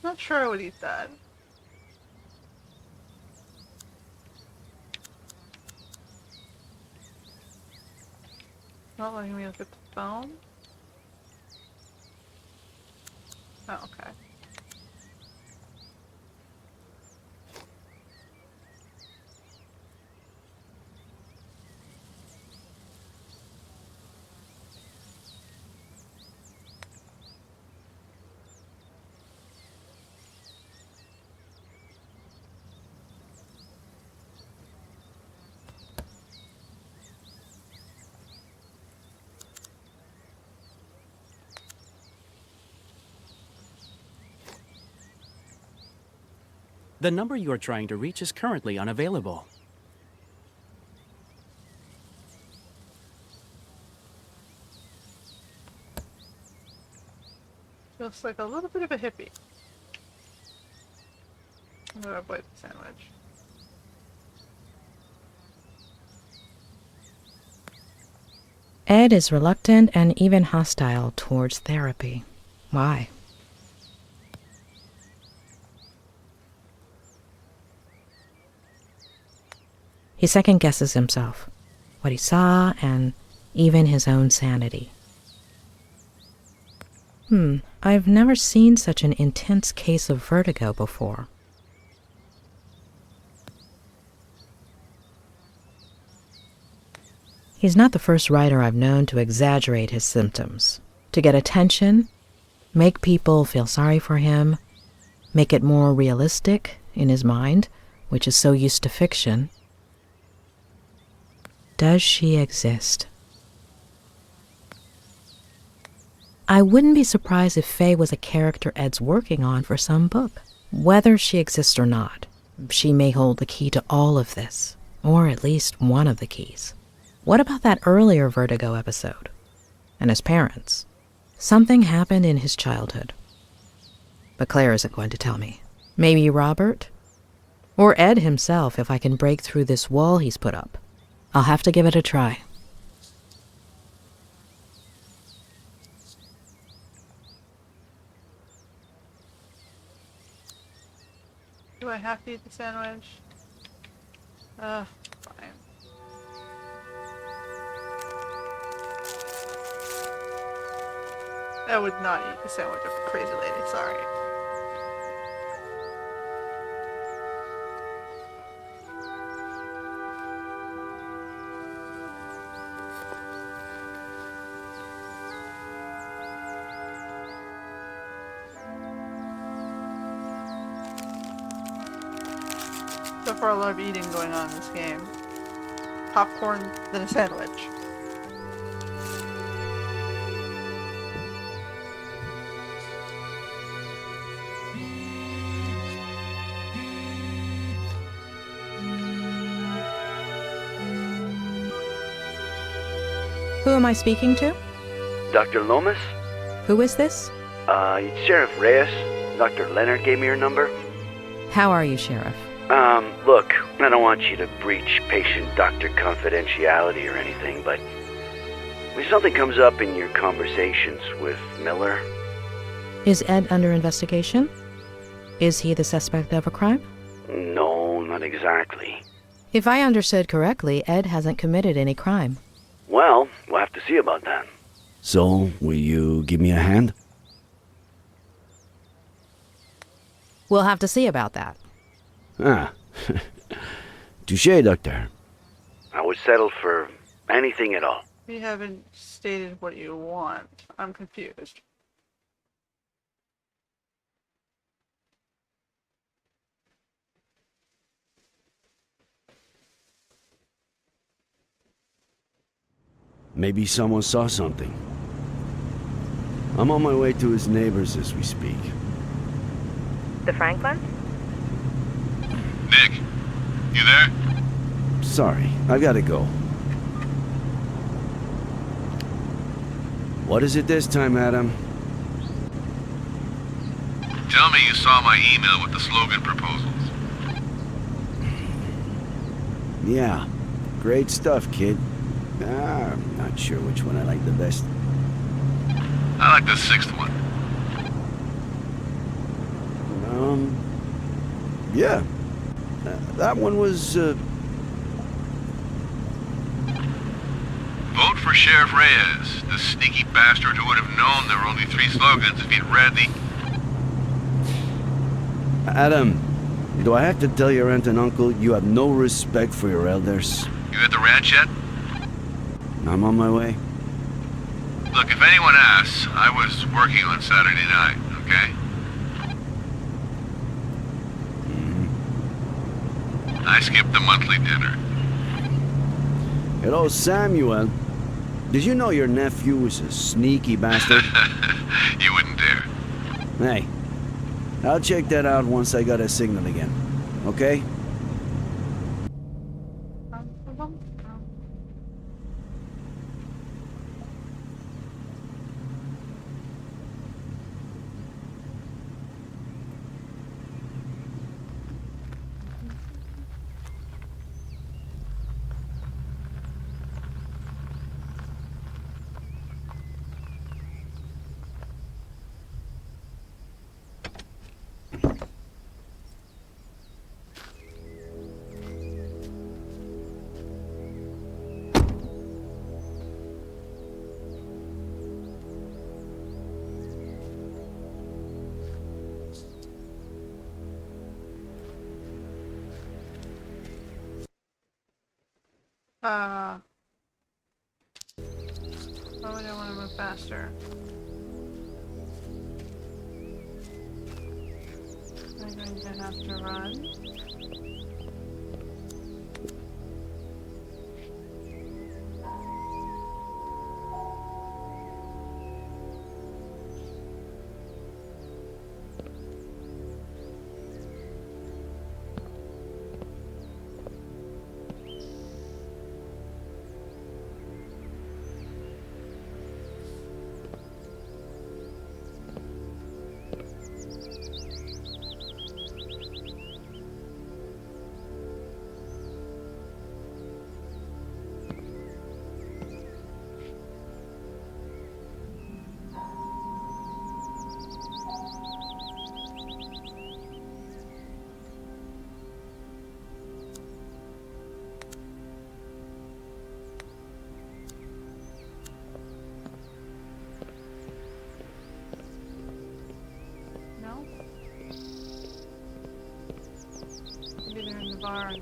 Not sure I would eat that. Not letting me look at the phone. Oh, okay. The number you are trying to reach is currently unavailable. Looks like a little bit of a hippie. I'm gonna avoid the sandwich. Ed is reluctant and even hostile towards therapy. Why? He second-guesses himself, what he saw, and even his own sanity. I've never seen such an intense case of vertigo before. He's not the first writer I've known to exaggerate his symptoms, to get attention, make people feel sorry for him, make it more realistic in his mind, which is so used to fiction. Does she exist? I wouldn't be surprised if Faye was a character Ed's working on for some book. Whether she exists or not, she may hold the key to all of this, or at least one of the keys. What about that earlier Vertigo episode? And his parents? Something happened in his childhood. But Claire isn't going to tell me. Maybe Robert? Or Ed himself, if I can break through this wall he's put up. I'll have to give it a try. Do I have to eat the sandwich? Fine. I would not eat the sandwich of a crazy lady, sorry. So far, a lot of eating going on in this game. Popcorn, then a sandwich. Who am I speaking to? Dr. Lomas? Who is this? Sheriff Reyes. Dr. Leonard gave me your number. How are you, Sheriff? Look, I don't want you to breach patient-doctor confidentiality or anything, but if something comes up in your conversations with Miller... Is Ed under investigation? Is he the suspect of a crime? No, not exactly. If I understood correctly, Ed hasn't committed any crime. Well, we'll have to see about that. So, will you give me a hand? We'll have to see about that. Ah. Touché, Doctor. I would settle for anything at all. You haven't stated what you want. I'm confused. Maybe someone saw something. I'm on my way to his neighbors as we speak. The Franklin? Nick, you there? Sorry, I gotta go. What is it this time, Adam? Tell me you saw my email with the slogan proposals. Yeah, great stuff, kid. I'm not sure which one I like the best. I like the sixth one. Yeah. That one was, Vote for Sheriff Reyes, the sneaky bastard who would have known there were only 3 slogans if he'd read the... Adam, do I have to tell your aunt and uncle you have no respect for your elders? You at the ranch yet? I'm on my way. Look, if anyone asks, I was working on Saturday night, okay? I skipped the monthly dinner. Hello, Samuel. Did you know your nephew was a sneaky bastard? You wouldn't dare. Hey, I'll check that out once I got a signal again. okay? Why would I want to move faster? I'm going to have to run. Maybe they're in the barn.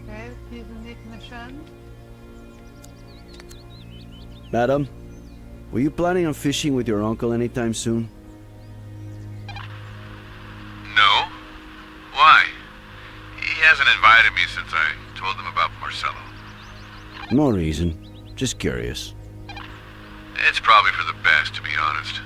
Okay, he's in the ignition. Madam, were you planning on fishing with your uncle anytime soon? No. Why? He hasn't invited me since I told him about Marcello. No reason. Just curious. It's probably for the best, to be honest.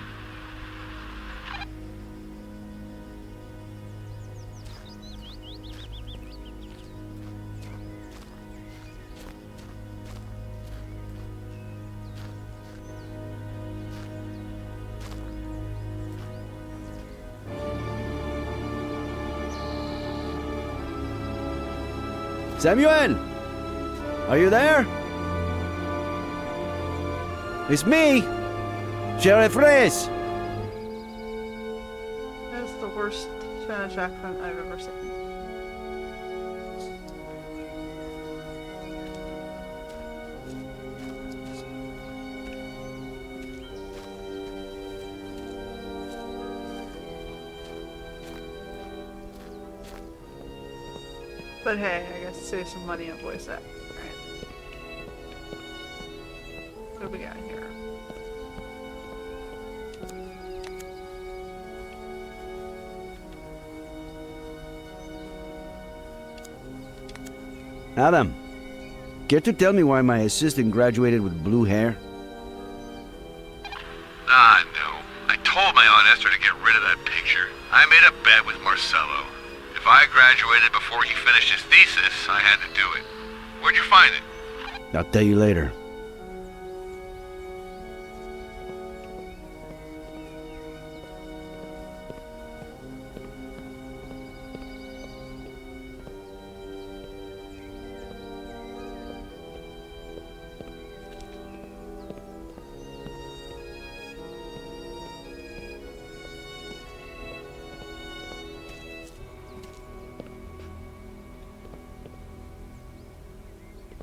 Samuel! Are you there? It's me! Sheriff Reyes! That's the worst Spanish accent I've ever seen. But hey, I guess save some money on voice act. Right. What do we got here? Adam, care to tell me why my assistant graduated with blue hair? Ah, no. I told my Aunt Esther to get rid of that picture. I made a bet with Marcello. If I graduated before he finished his thesis, I had to do it. Where'd you find it? I'll tell you later.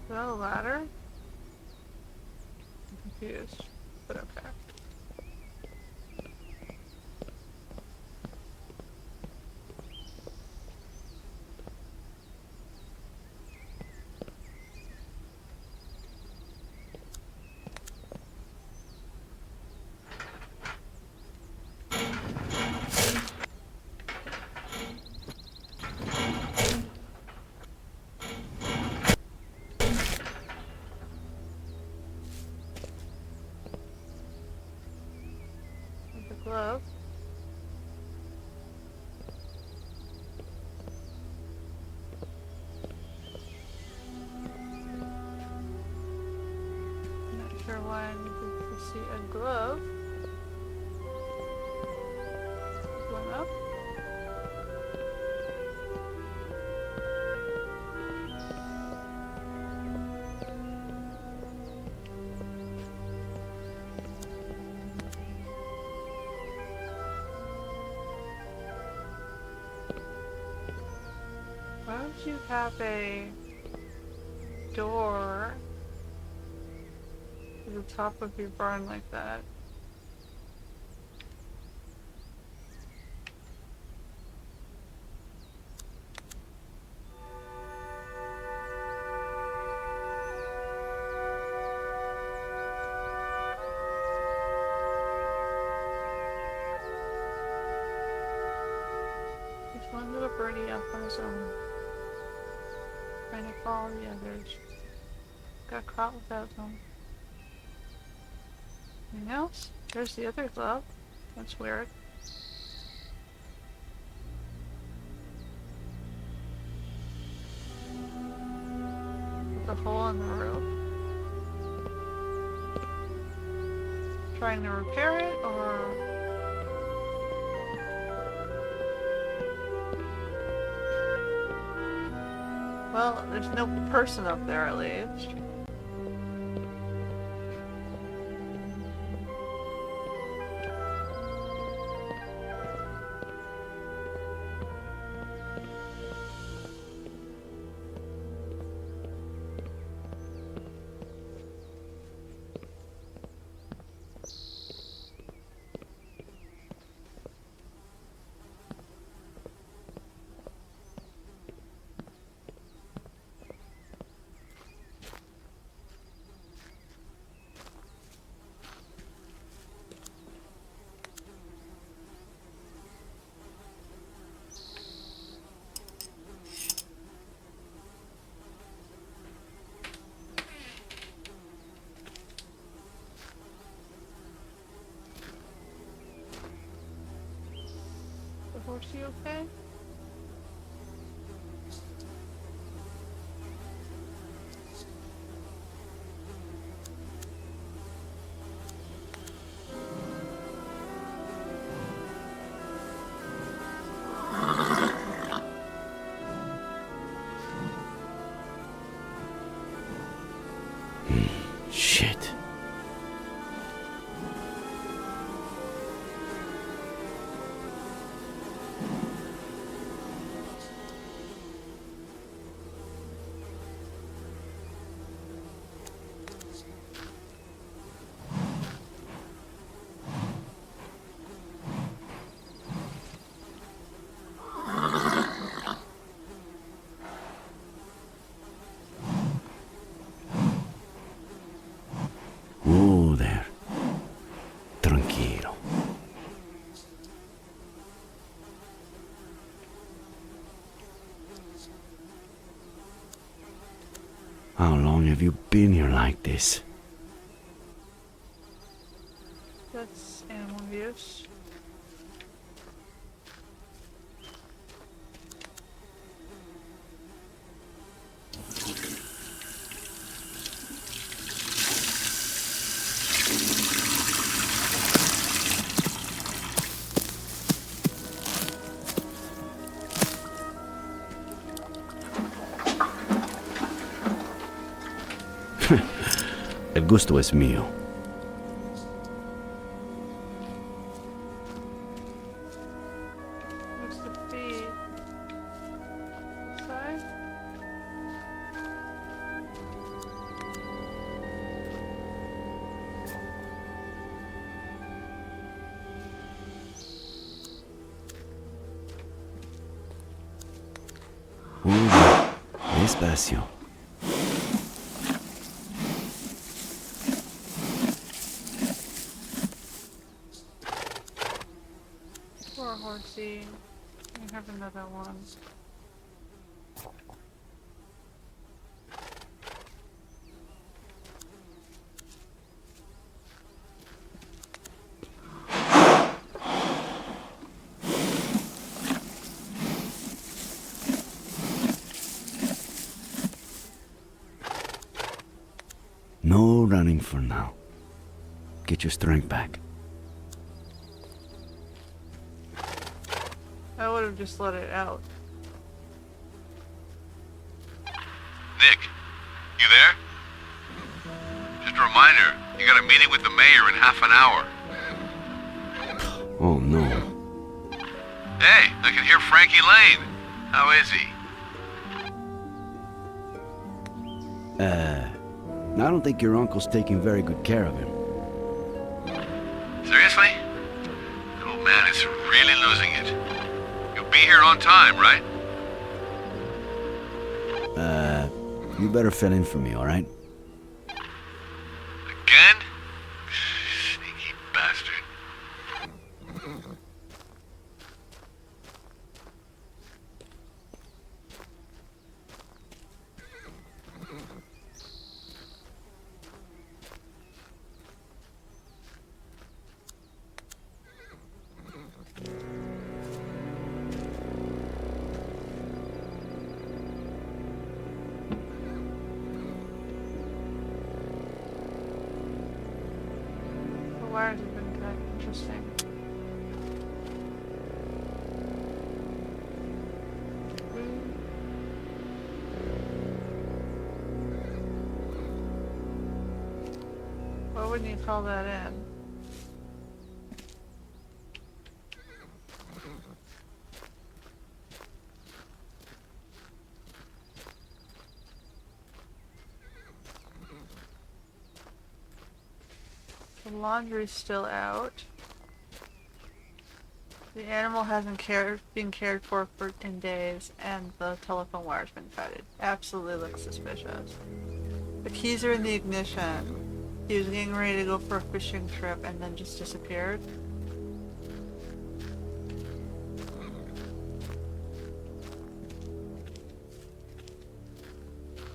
Is that a ladder? I'm confused, but okay. glove. Not sure why I needed to see a glove. Going up. Why would you have a door to the top of your barn like that? There's one little birdie up on his own, trying to follow the others. Got caught without them. Anything else? There's the other glove. That's weird. With a hole in the roof. Trying to repair it, or... Well, there's no person up there at least. The horsey okay? Shit. There. Tranquilo. How long have you been here like this? That's animal abuse. El gusto es mío. Where's the feed? Side? Despacio. Poor horsey. We have another one. No running for now. Get your strength back. I would have just let it out. Nick, you there? Just a reminder, you got a meeting with the mayor in half an hour. Oh, no. Hey, I can hear Frankie Lane. How is he? I don't think your uncle's taking very good care of him. Seriously? The old man is really losing it. You'll be here on time, right? You better fill in for me, all right? Again? Sneaky bastard. The wires have been kind of interesting. What wouldn't you call that in? The laundry's still out. The animal hasn't been cared for in days, and the telephone wire's been cut. It absolutely looks suspicious. The keys are in the ignition. He was getting ready to go for a fishing trip and then just disappeared.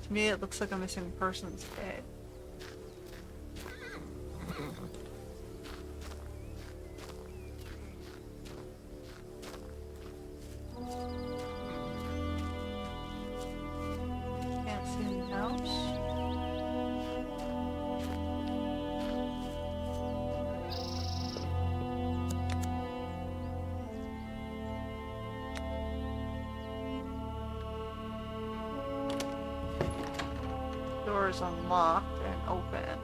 To me, it looks like a missing persons case. Can't see the house. Door is unlocked and open.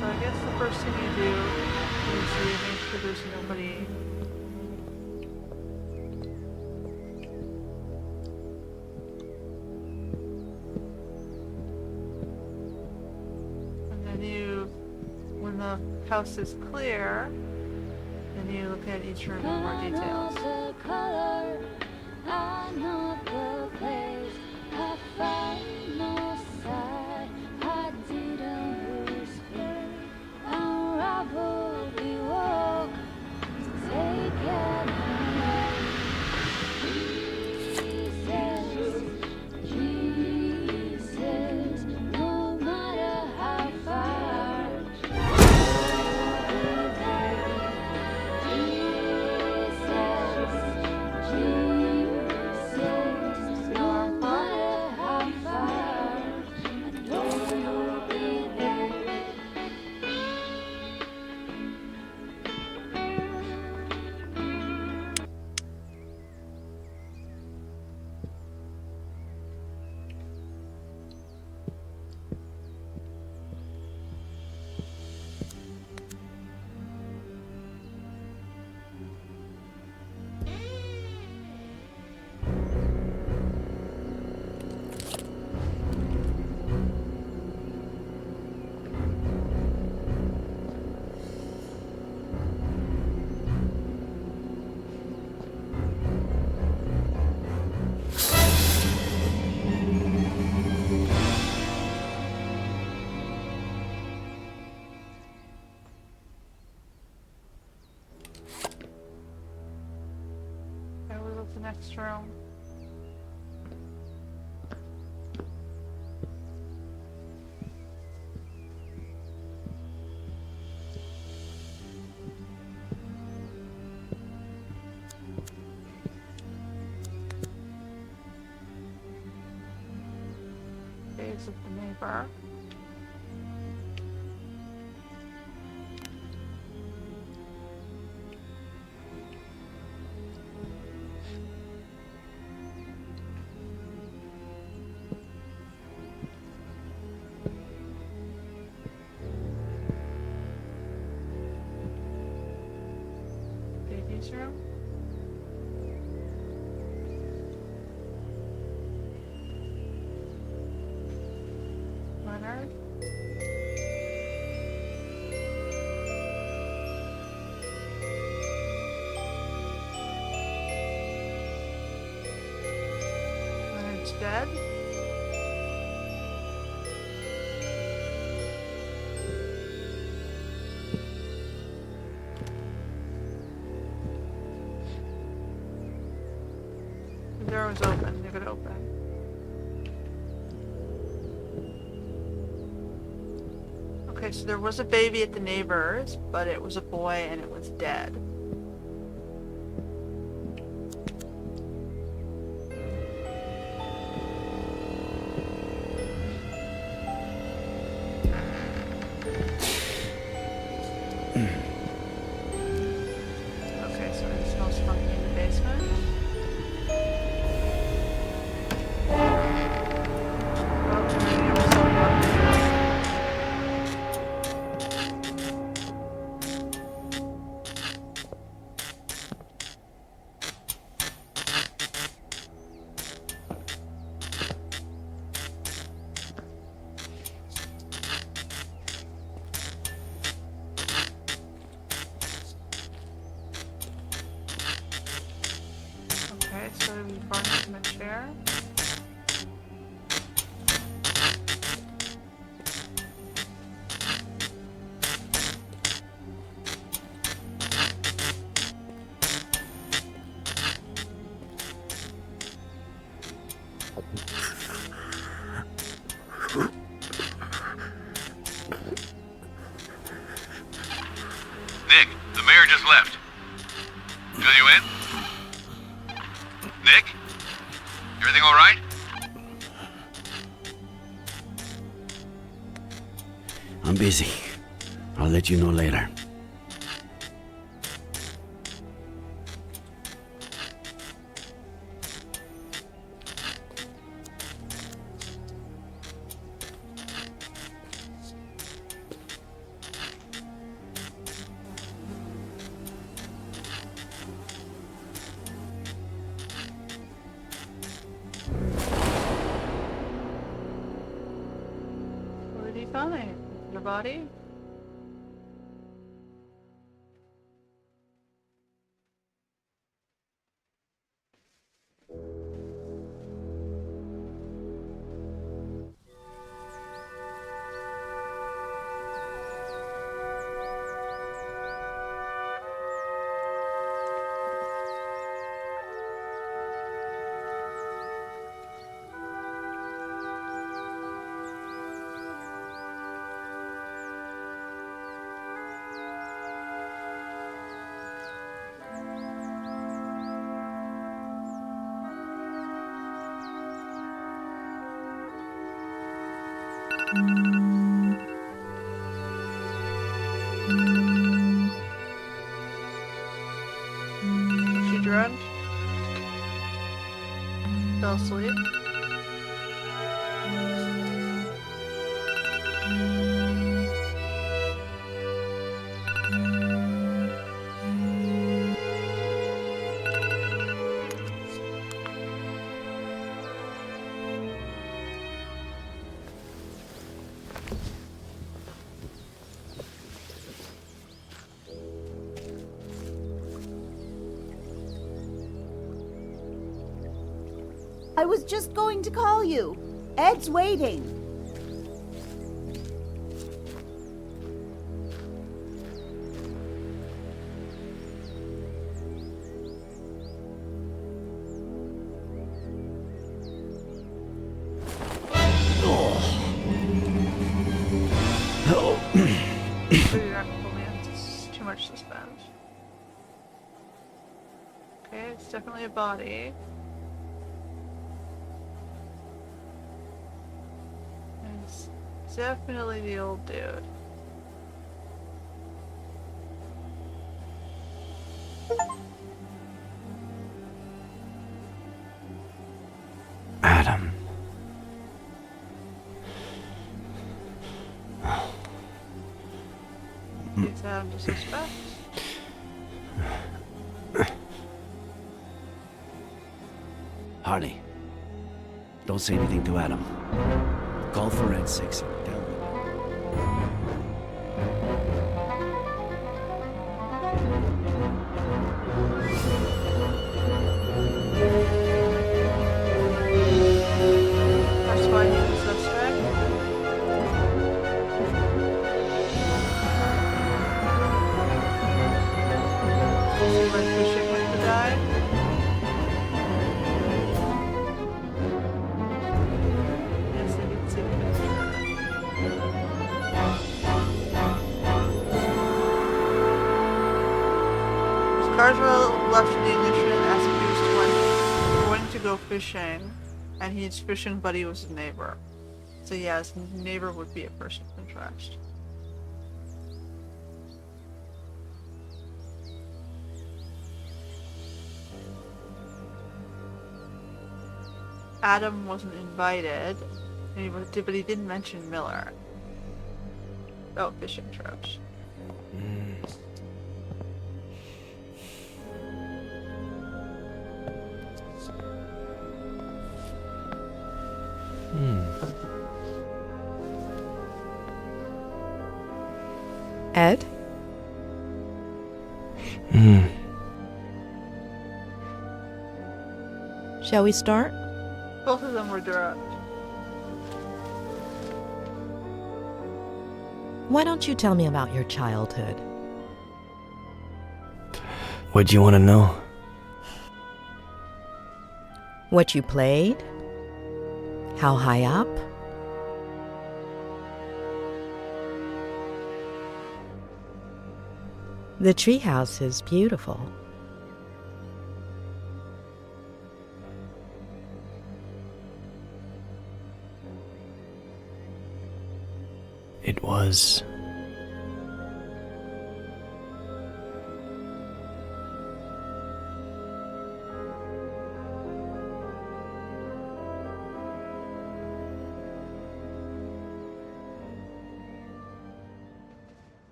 So I guess the first thing you do is you make sure there's nobody. And then you, when the house is clear, then you look at each room for more details. we look the next room. Gaze of the neighbor. Baby's room. Leonard. Leonard's dead. The door was open. Leave it open. Okay, so there was a baby at the neighbor's, but it was a boy and it was dead. Okay, so it smells funky in the basement. Oh, maybe it was someone upstairs. Okay, so we burned it in the chair. Nick, the mayor just left. Fill you in? Nick? Everything all right? I'm busy. I'll let you know later. What did he find? Your body? She drugged? Fell asleep? I was just going to call you. Ed's waiting. So you're not gonna put me into too much suspense. Okay, it's definitely a body. It's definitely the old dude. Adam. He's Adam to suspect. Harley, don't say anything to Adam. Call forensics and tell them. That's why he's a suspect. Is he went fishing with the guy? Yes, I did see the picture. Carswell left the ignition as if he was going to go fishing, and his fishing buddy was his neighbor. So yeah, his neighbor would be a person of interest. Adam wasn't invited, but he didn't mention Miller. Oh, fishing trips. Ed? Shall we start? Both of them were direct. Why don't you tell me about your childhood? What'd you want to know? What you played? How high up? The treehouse is beautiful. It was.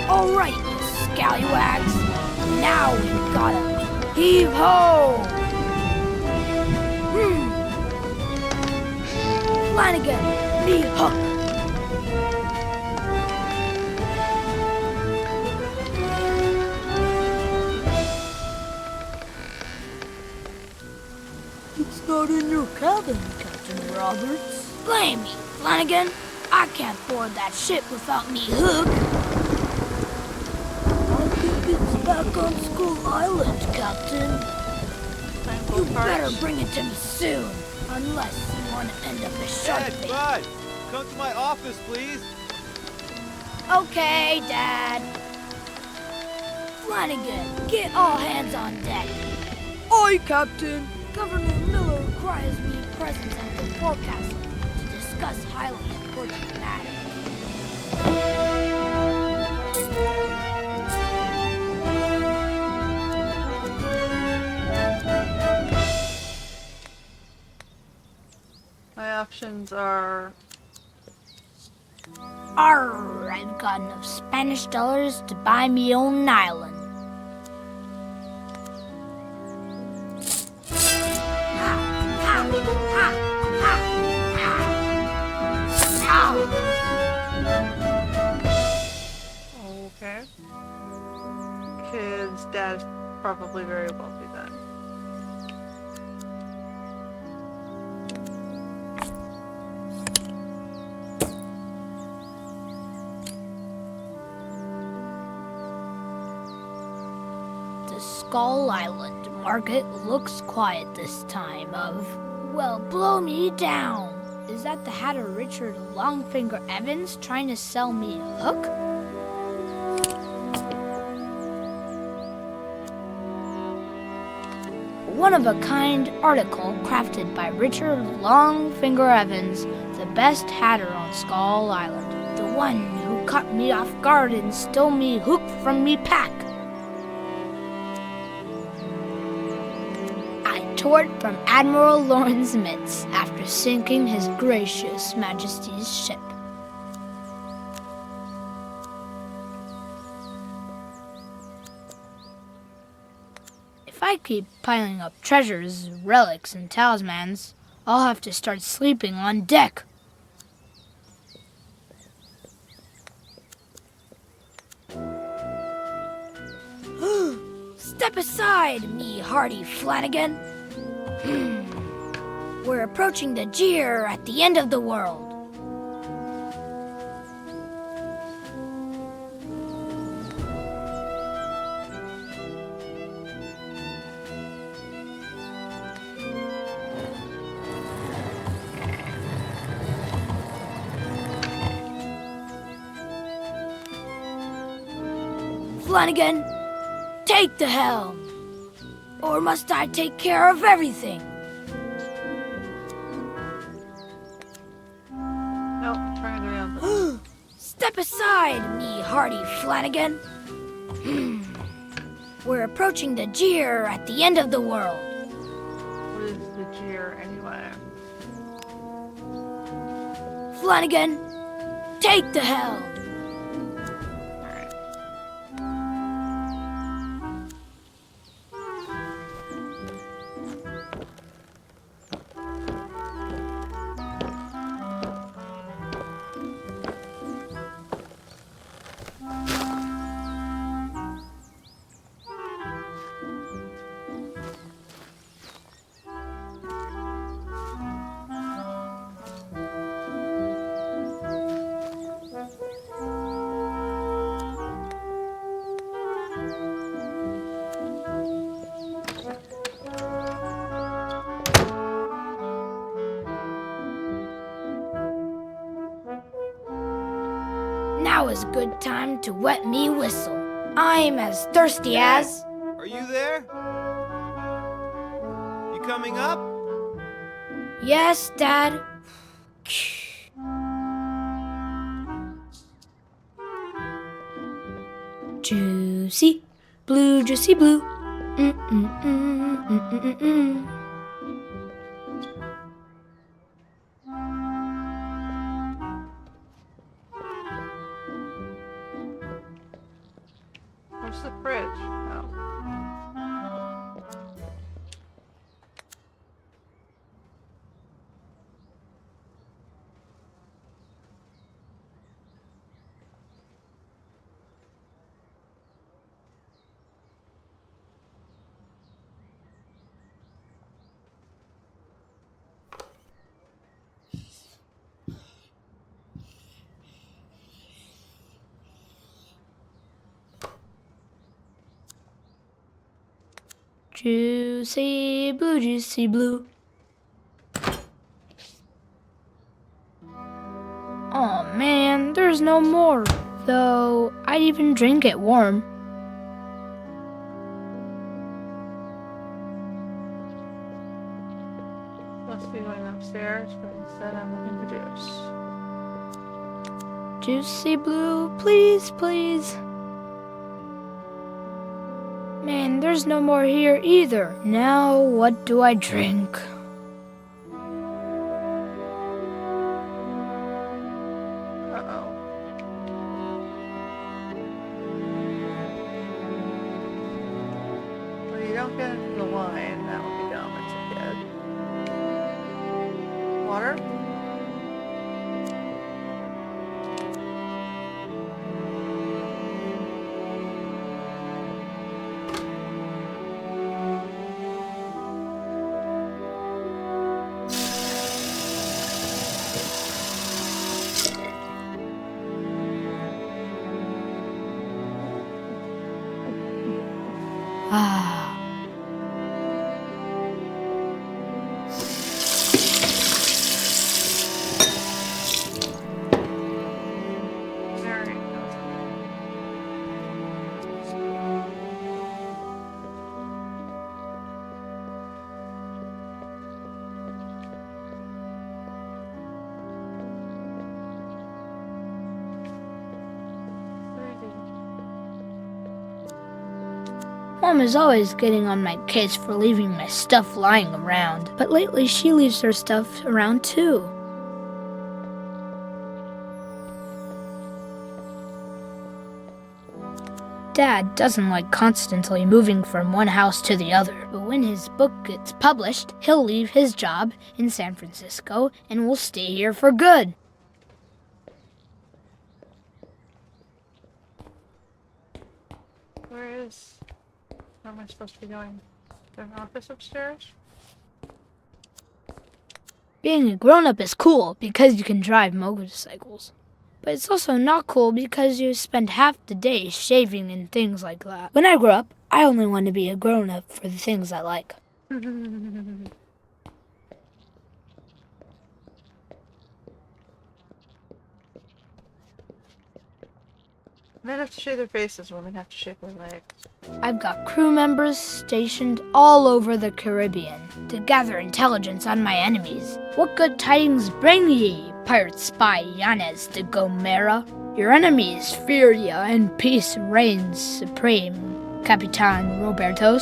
Alright, you scallywags. Now we've got him. Heave ho! Flanagan, knee hook. It's not in your cabin, Captain Roberts. Blame me, Flanagan. I can't board that ship without me hook. I think it's back on Skull Island, Captain. You better bring it to me soon, unless you want to end up as shark bait. Bud, come to my office, please. Okay, Dad. Flanagan, get all hands on deck. Aye, Captain. Governor Miller requires me present at the forecastle to discuss highly important matters. My options are Arr, I've got enough Spanish dollars to buy me own island. Okay. Kid's dad's probably very wealthy then. The Skull Island market looks quiet this time of, well, blow me down. Is that the hatter Richard Longfinger Evans trying to sell me a hook? One-of-a-kind article crafted by Richard Longfinger Evans, the best hatter on Skull Island. The one who caught me off guard and stole me hook from me pack. I tore it from Admiral Lawrence Mitz after sinking His Gracious Majesty's ship. If I keep piling up treasures, relics, and talismans, I'll have to start sleeping on deck. Step aside, me hardy Flanagan. We're approaching the jeer at the end of the world. Flanagan, take the helm. Or must I take care of everything? No, I'm trying to go down. Step aside, me hardy Flanagan. We're approaching the jeer at the end of the world. What is the jeer anyway? Flanagan, take the helm. Now is a good time to wet me whistle. I'm as thirsty as... Are you there? You coming up? Yes, Dad. Juicy blue, juicy blue. Where's the fridge? Oh. Juicy blue, juicy blue. Aw, man, there's no more. Though, I'd even drink it warm. Must be going upstairs, but instead I'm looking for juice. Juicy blue, please, please. Man, there's no more here either. Now, what do I drink? Uh-oh. water? Ah. Very Mom is always getting on my case for leaving my stuff lying around, but lately she leaves her stuff around too. Dad doesn't like constantly moving from one house to the other, but when his book gets published, he'll leave his job in San Francisco and will stay here for good. Where am I supposed to be going? There's an office upstairs? Being a grown-up is cool because you can drive motorcycles. But it's also not cool because you spend half the day shaving and things like that. When I grow up, I only want to be a grown-up for the things I like. Men have to shave their faces, women have to shave their legs. I've got crew members stationed all over the Caribbean to gather intelligence on my enemies. What good tidings bring ye, pirate spy Yanez de Gomera? Your enemies fear ya, and peace reigns supreme, Capitan Robertos.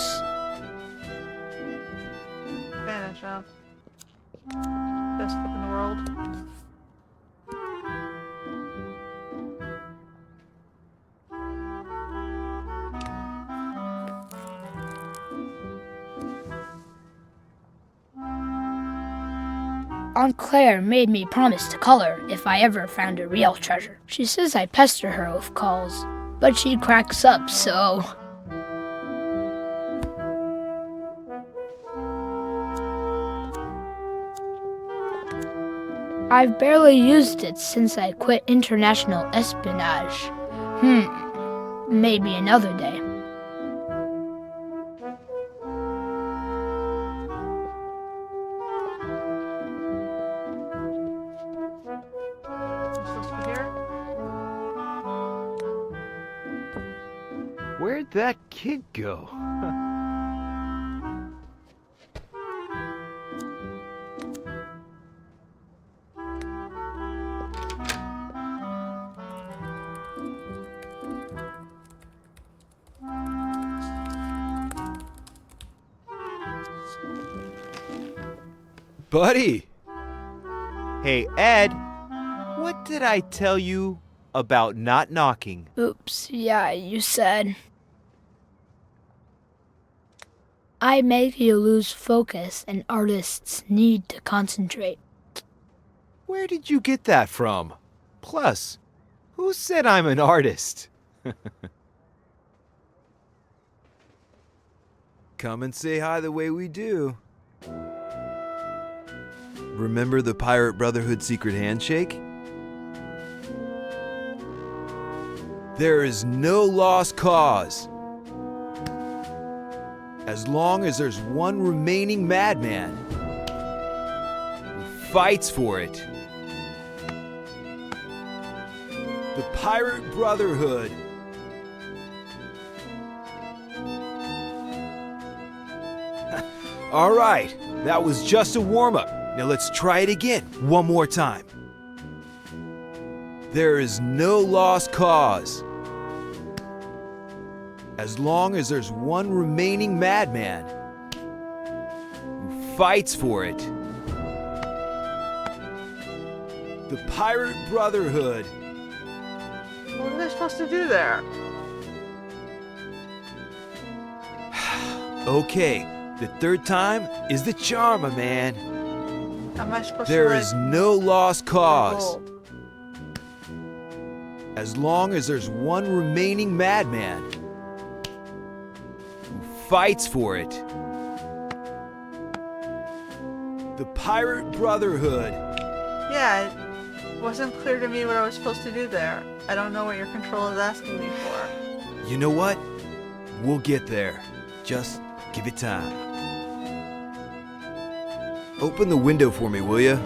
Spanish, huh? Best book in the world. Aunt Claire made me promise to call her if I ever found a real treasure. She says I pester her with calls, but she cracks up, so... I've barely used it since I quit international espionage. Maybe another day. Where'd that kid go? Buddy! Hey, Ed, what did I tell you about not knocking? Oops, yeah, you said. I make you lose focus, and artists need to concentrate. Where did you get that from? Plus, who said I'm an artist? Come and say hi the way we do. Remember the Pirate Brotherhood secret handshake? There is no lost cause. As long as there's one remaining madman who fights for it. The Pirate Brotherhood. All right, that was just a warm-up. Now let's try it again, one more time. There is no lost cause. As long as there's one remaining madman who fights for it. The Pirate Brotherhood. What are they supposed to do there? Okay, the third time is the charm, man. Am I supposed There to, is no lost cause. gold? As long as there's one remaining madman who fights for it. The Pirate Brotherhood. Yeah, it wasn't clear to me what I was supposed to do there. I don't know what your control is asking me for. You know what? We'll get there. Just give it time. Open the window for me, will ya?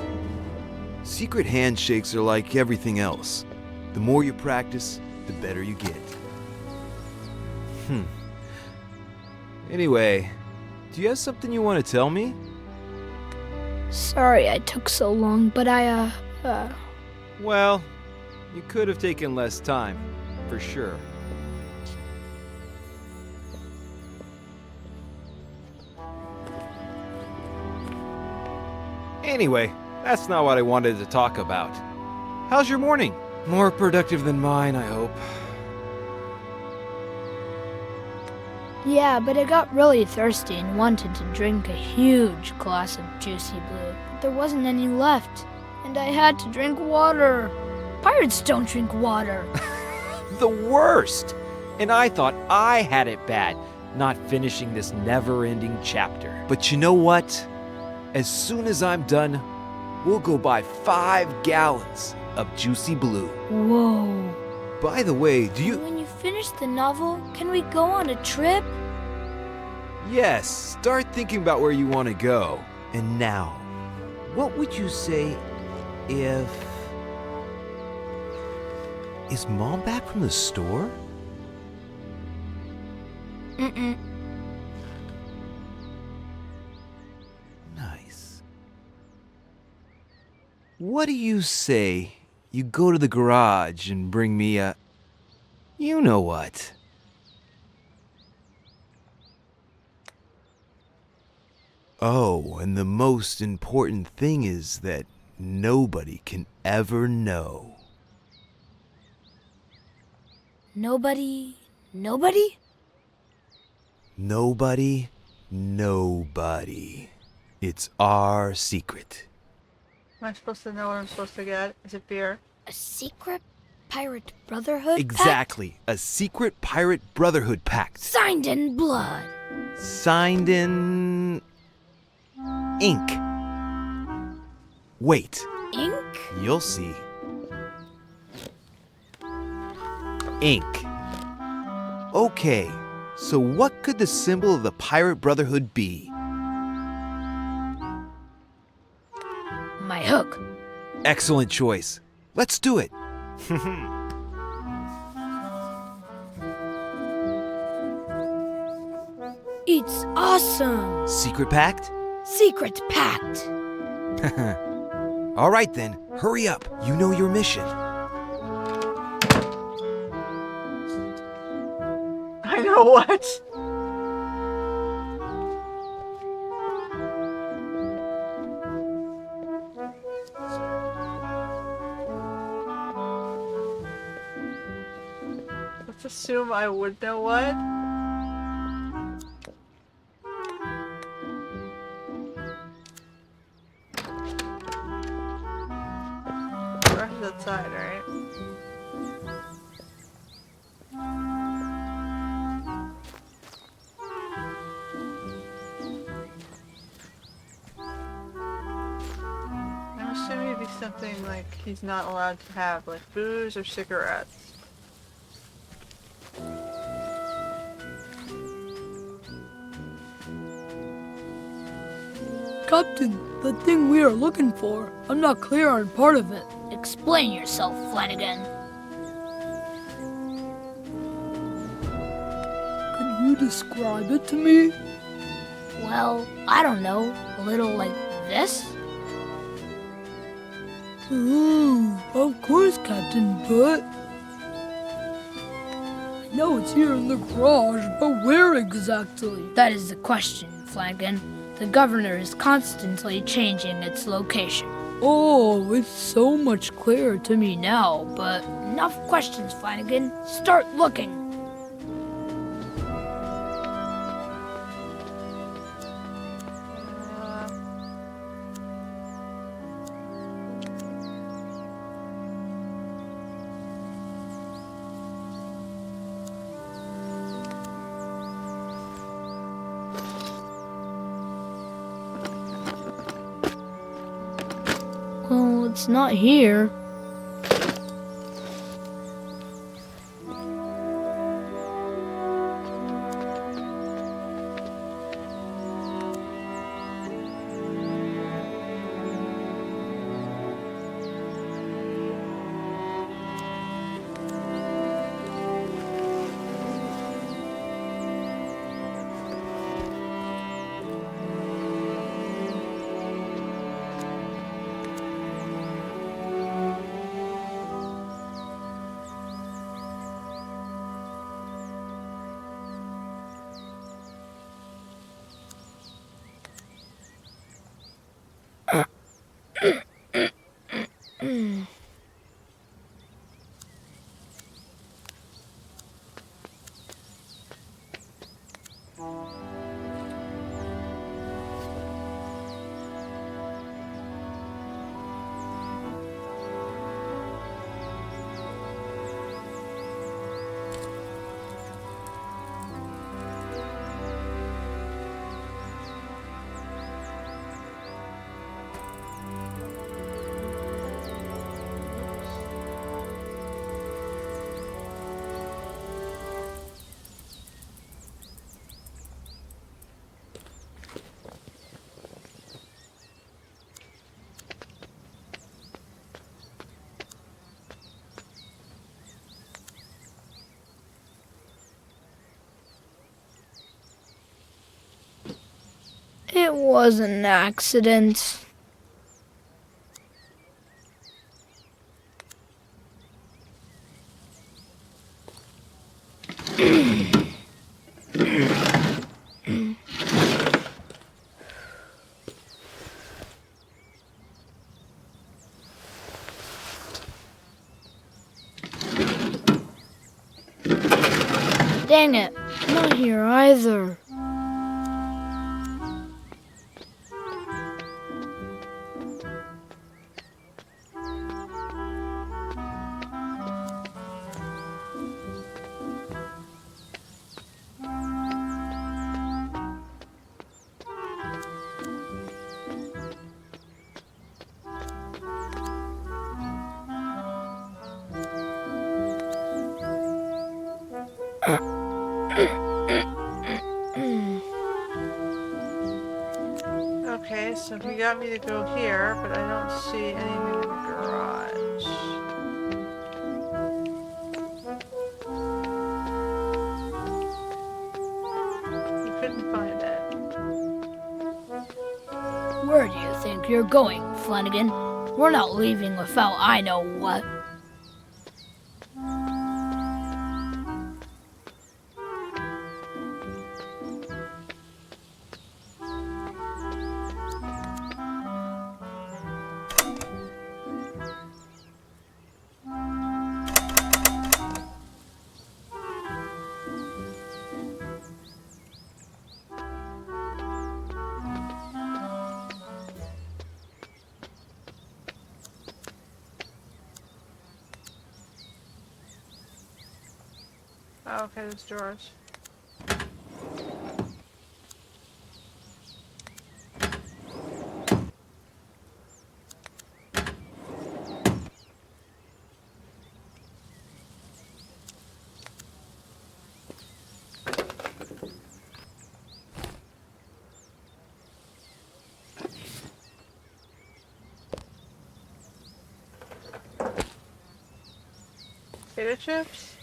Secret handshakes are like everything else. The more you practice, the better you get. Anyway, do you have something you want to tell me? Sorry I took so long, but Well, you could have taken less time, for sure. Anyway, that's not what I wanted to talk about. How's your morning? More productive than mine, I hope. Yeah, but I got really thirsty and wanted to drink a huge glass of juicy blue. But there wasn't any left, and I had to drink water. Pirates don't drink water. The worst! And I thought I had it bad, not finishing this never-ending chapter. But you know what? As soon as I'm done, we'll go buy 5 gallons of juicy blue. Whoa. By the way, do you... When you finish the novel, can we go on a trip? Yes, start thinking about where you want to go. And now, what would you say if... Is Mom back from the store? Mm-mm. Nice. What do you say you go to the garage and bring me a... You know what? Oh, and the most important thing is that nobody can ever know. Nobody? Nobody. It's our secret. Am I supposed to know what I'm supposed to get? Is it beer? A secret pirate brotherhood Exactly. A secret pirate brotherhood pact. Signed in blood. Signed in... ink. Wait. Ink? You'll see. Ink. Okay, so what could the symbol of the Pirate Brotherhood be? My hook. Excellent choice. Let's do it. It's awesome. Secret pact? Secret pact. All right then, hurry up. You know your mission. I know what? Let's assume I would know what. Brush that side, right? I'm assuming it'd be something like he's not allowed to have, like booze or cigarettes. Captain, the thing we are looking for, I'm not clear on part of it. Explain yourself, Flanagan. Could you describe it to me? Well, I don't know. A little like this? Of course, Captain, but... I know it's here in the garage, but where exactly? That is the question, Flanagan. The governor is constantly changing its location. Oh, it's so much clearer to me now, but... Enough questions, Flanagan. Start looking. Well, it's not here. It was an accident. Dang it, not here either. Okay, so he got me to go here, but I don't see anything in the garage. He couldn't find it. Where do you think you're going, Flanagan? We're not leaving without I know what. Oh, okay, there's drawers. Potato chips?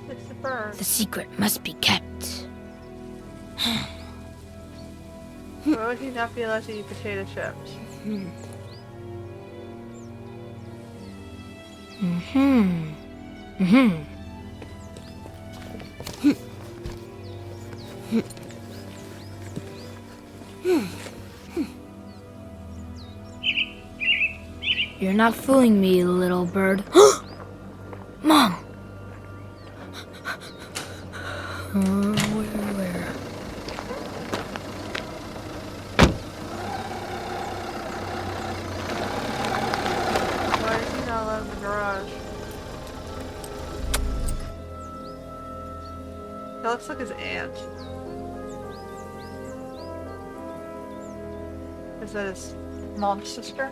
It's a bird. The secret must be kept. Why would he not be allowed to eat potato chips? You're not fooling me, little bird. Mom! Where? Why is he not allowed in the garage? That looks like his aunt. Is that his mom's sister?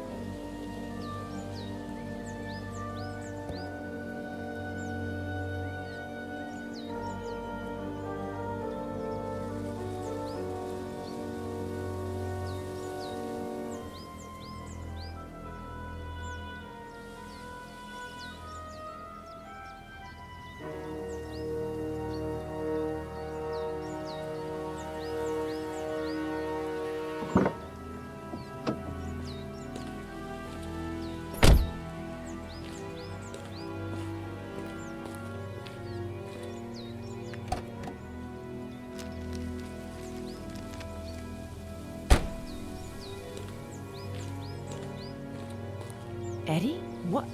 Eddie? What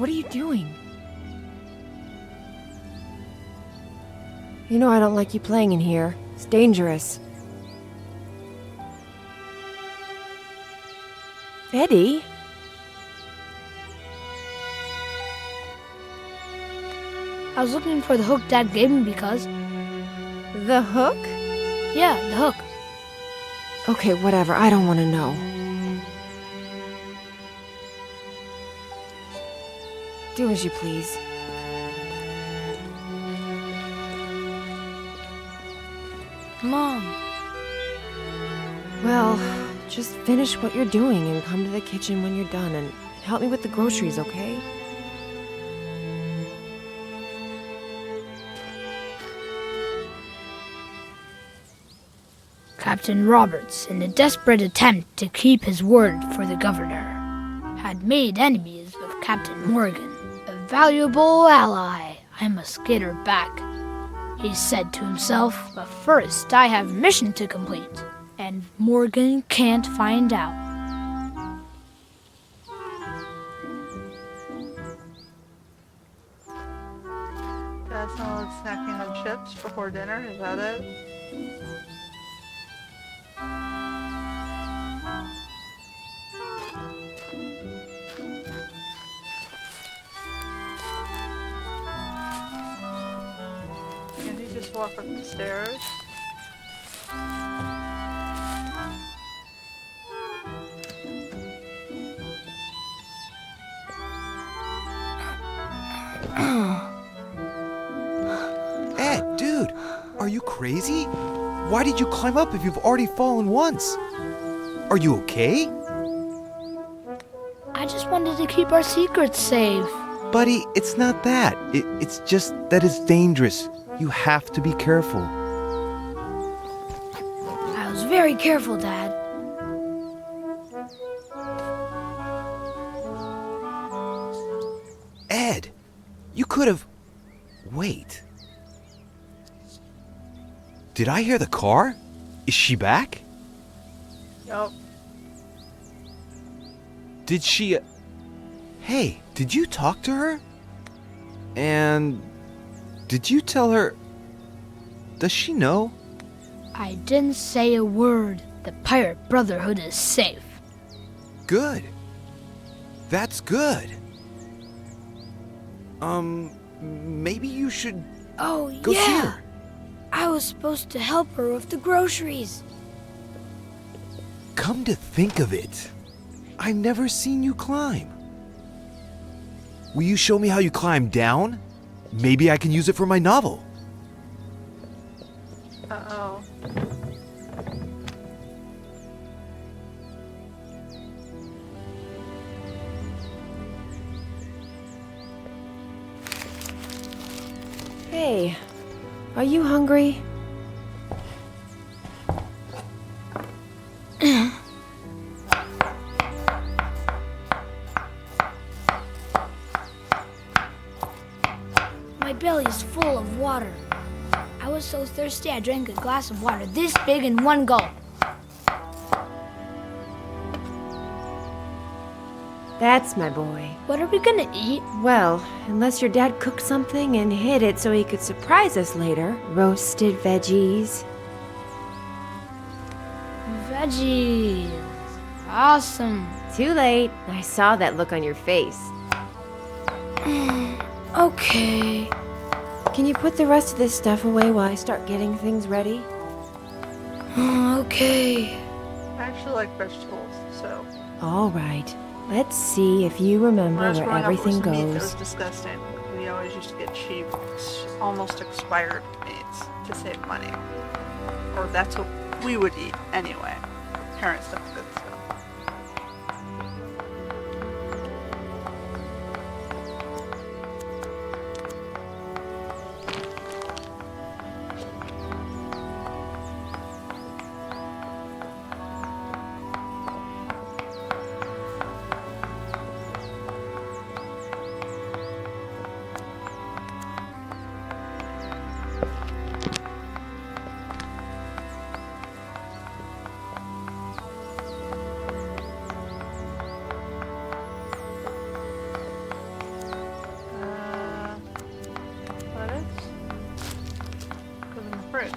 are you doing? You know I don't like you playing in here. It's dangerous. Eddie? I was looking for the hook Dad gave me because... The hook? Yeah, the hook. Okay, whatever. I don't want to know. Do as you please. Mom. Well, just finish what you're doing and come to the kitchen when you're done and help me with the groceries, okay? Captain Roberts, in a desperate attempt to keep his word for the governor, had made enemies of Captain Morgan, a valuable ally. I must get her back, he said to himself, but first I have a mission to complete, and Morgan can't find out. Guys not like snacking on chips before dinner, is that it? Can he just walk up the stairs? Ed, dude, are you crazy? Why did you climb up if you've already fallen once? Are you okay? I just wanted to keep our secrets safe. Buddy, it's not that. It's just that it's dangerous. You have to be careful. I was very careful, Dad. Ed, you could have... Wait. Did I hear the car? Is she back? Yup. Did she... Hey, did you talk to her? And... did you tell her... Does she know? I didn't say a word. The Pirate Brotherhood is safe. Good. That's good. Maybe you should... Oh, go yeah. see her. I was supposed to help her with the groceries. Come to think of it, I've never seen you climb. Will you show me how you climb down? Maybe I can use it for my novel. Uh-oh. Hey, are you hungry? My belly's full of water. I was so thirsty I drank a glass of water this big in one gulp. That's my boy. What are we gonna eat? Well, unless your dad cooked something and hid it so he could surprise us later. Roasted veggies. Veggies. Awesome. Too late. I saw that look on your face. Okay. Can you put the rest of this stuff away while I start getting things ready? Okay. I actually like vegetables, so. All right. Let's see if you remember When I was where growing up, it was everything meat that goes. was disgusting. We always used to get cheap, almost expired meats to save money. Or that's what we would eat anyway. Parents don't good stuff.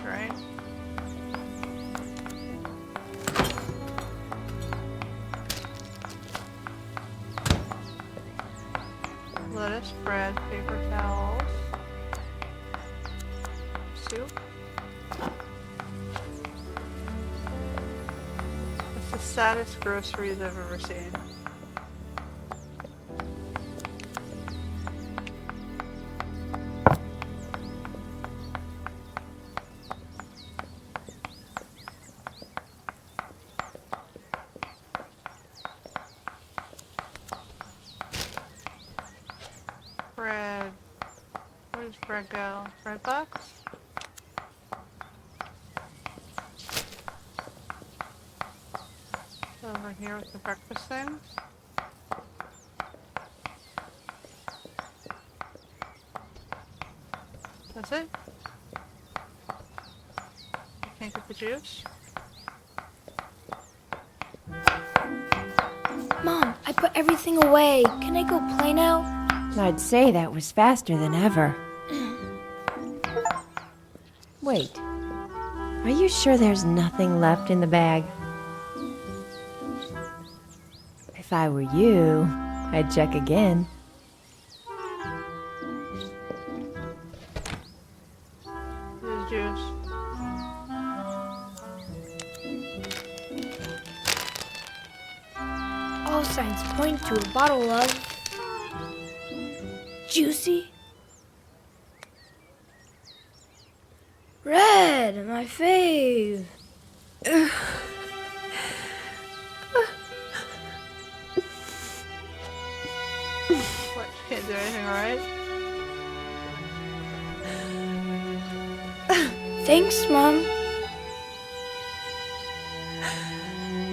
Right? Lettuce, bread, paper towels, soup. It's the saddest groceries I've ever seen. Bread. Where does bread go? Bread box? Over here with the breakfast things. That's it? You can't get the juice? Mom, I put everything away. Can I go play now? I'd say that was faster than ever. Wait. Are you sure there's nothing left in the bag? If I were you, I'd check again. There's juice. All signs point to a bottle of juicy red, my fave. What? You can't do anything, alright? Thanks, Mom.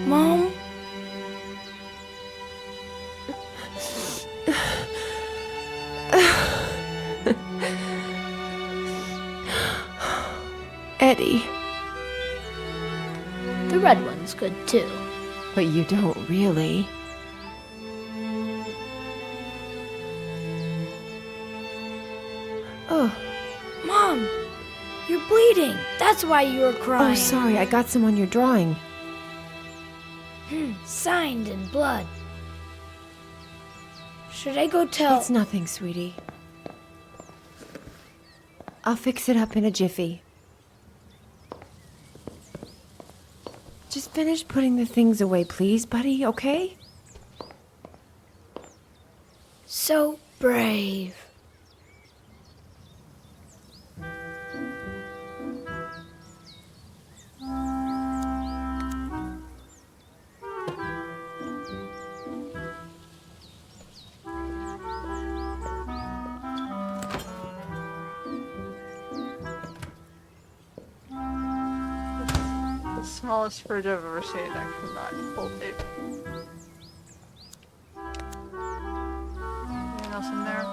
Mom? Eddie. The red one's good too. But you don't really. Oh. Mom! You're bleeding. That's why you were crying. Oh, sorry. I got some on your drawing. Signed in blood. Should I go tell... It's nothing, sweetie. I'll fix it up in a jiffy. Just finish putting the things away, please, buddy, okay? So brave. Smallest fridge I've ever seen. I could not hold it. Anything else in there?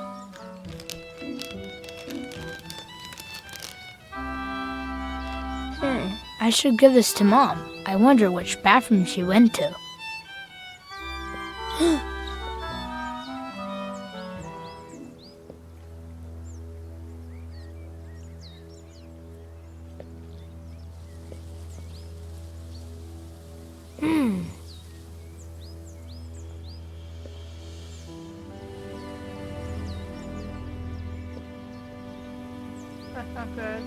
I should give this to Mom. I wonder which bathroom she went to. That's not good.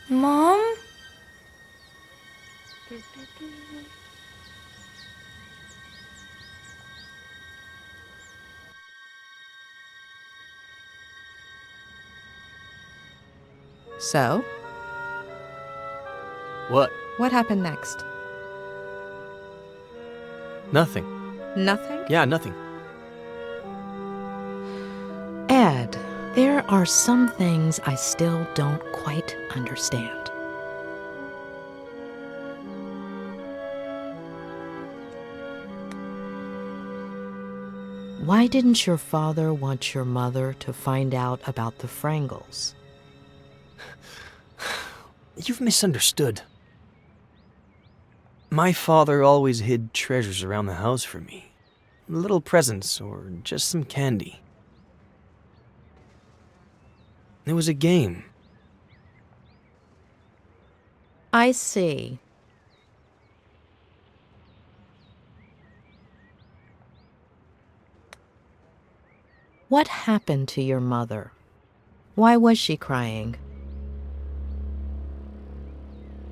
Mom? So? What? What happened next? Nothing. Nothing? Yeah, nothing. Ed, there are some things I still don't quite understand. Why didn't your father want your mother to find out about the Frangles? You've misunderstood. My father always hid treasures around the house for me. Little presents or just some candy. It was a game. I see. What happened to your mother? Why was she crying?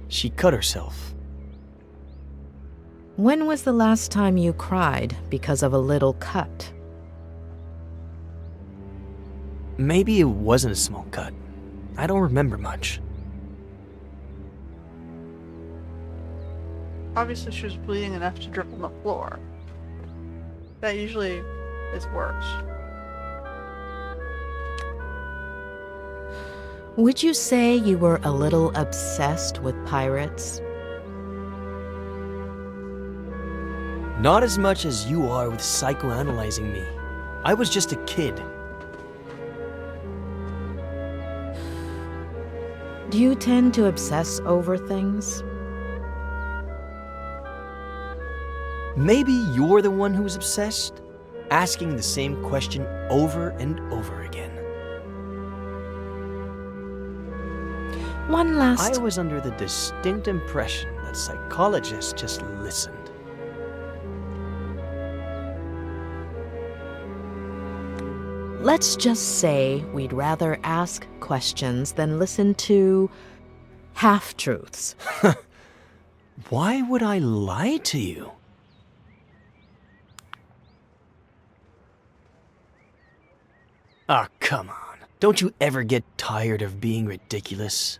She cut herself. When was the last time you cried because of a little cut? Maybe it wasn't a small cut. I don't remember much. Obviously she was bleeding enough to drip on the floor. That usually is worse. Would you say you were a little obsessed with pirates? Not as much as you are with psychoanalyzing me. I was just a kid. Do you tend to obsess over things? Maybe you're the one who's obsessed, asking the same question over and over again. One last... I was under the distinct impression that psychologists just listened. Let's just say we'd rather ask questions than listen to half-truths. Why would I lie to you? Ah, come on. Don't you ever get tired of being ridiculous?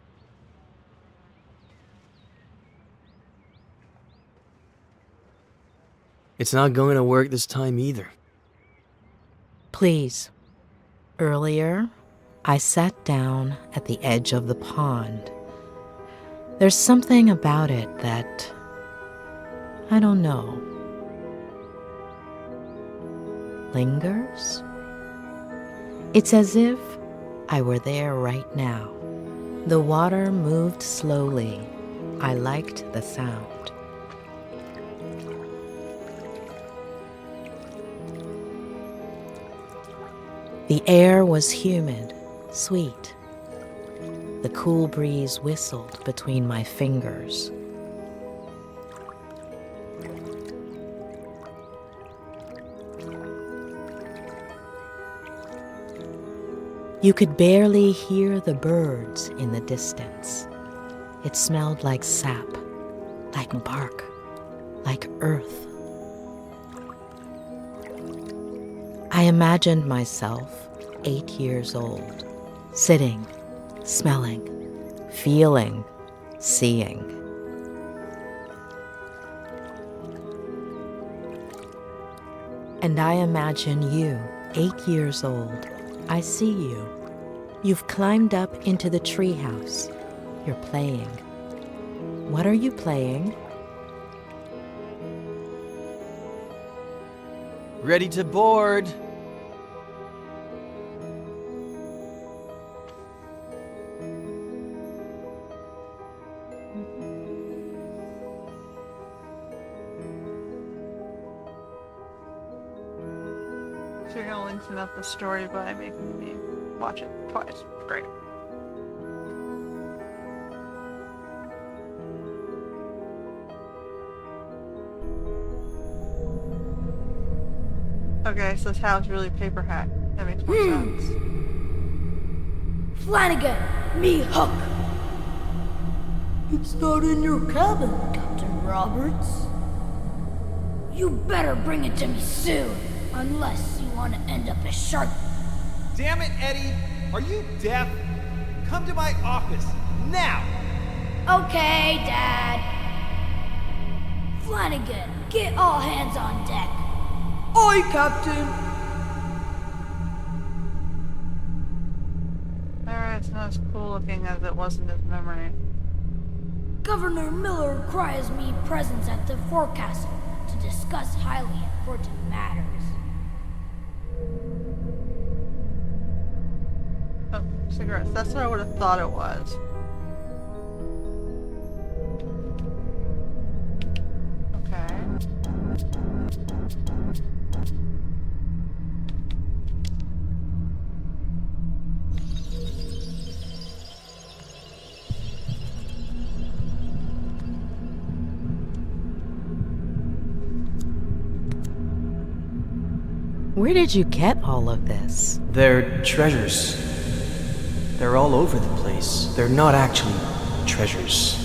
It's not going to work this time either. Please. Earlier, I sat down at the edge of the pond. There's something about it that... I don't know. Lingers? It's as if I were there right now. The water moved slowly. I liked the sound. The air was humid, sweet. The cool breeze whistled between my fingers. You could barely hear the birds in the distance. It smelled like sap, like bark, like earth. I imagined myself 8 years old, sitting, smelling, feeling, seeing. And I imagine you, 8 years old. I see you. You've climbed up into the treehouse. You're playing. What are you playing? Ready to board. So you're gonna lengthen up the story by making me watch it twice. Great. Okay, so this house really paper hat. That makes more sense. Flanagan, me Hook. It's not in your cabin, Captain Roberts. You better bring it to me soon, unless you want to end up as shark. Damn it, Eddie! Are you deaf? Come to my office, now! Okay, Dad. Flanagan, get all hands on deck. Aye, Captain. Alright, it's not as cool looking as it was in his memory. Governor Miller requires me presence at the forecastle to discuss highly important matters. Oh, cigarettes. That's what I would have thought it was. Okay. Where did you get all of this? They're treasures. They're all over the place. They're not actually treasures,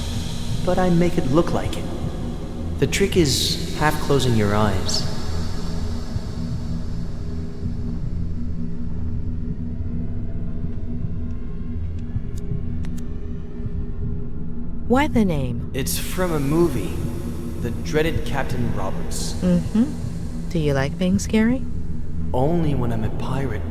but I make it look like it. The trick is half closing your eyes. Why the name? It's from a movie, The Dreaded Captain Roberts. Mm-hmm. Do you like being scary? Only when I'm a pirate.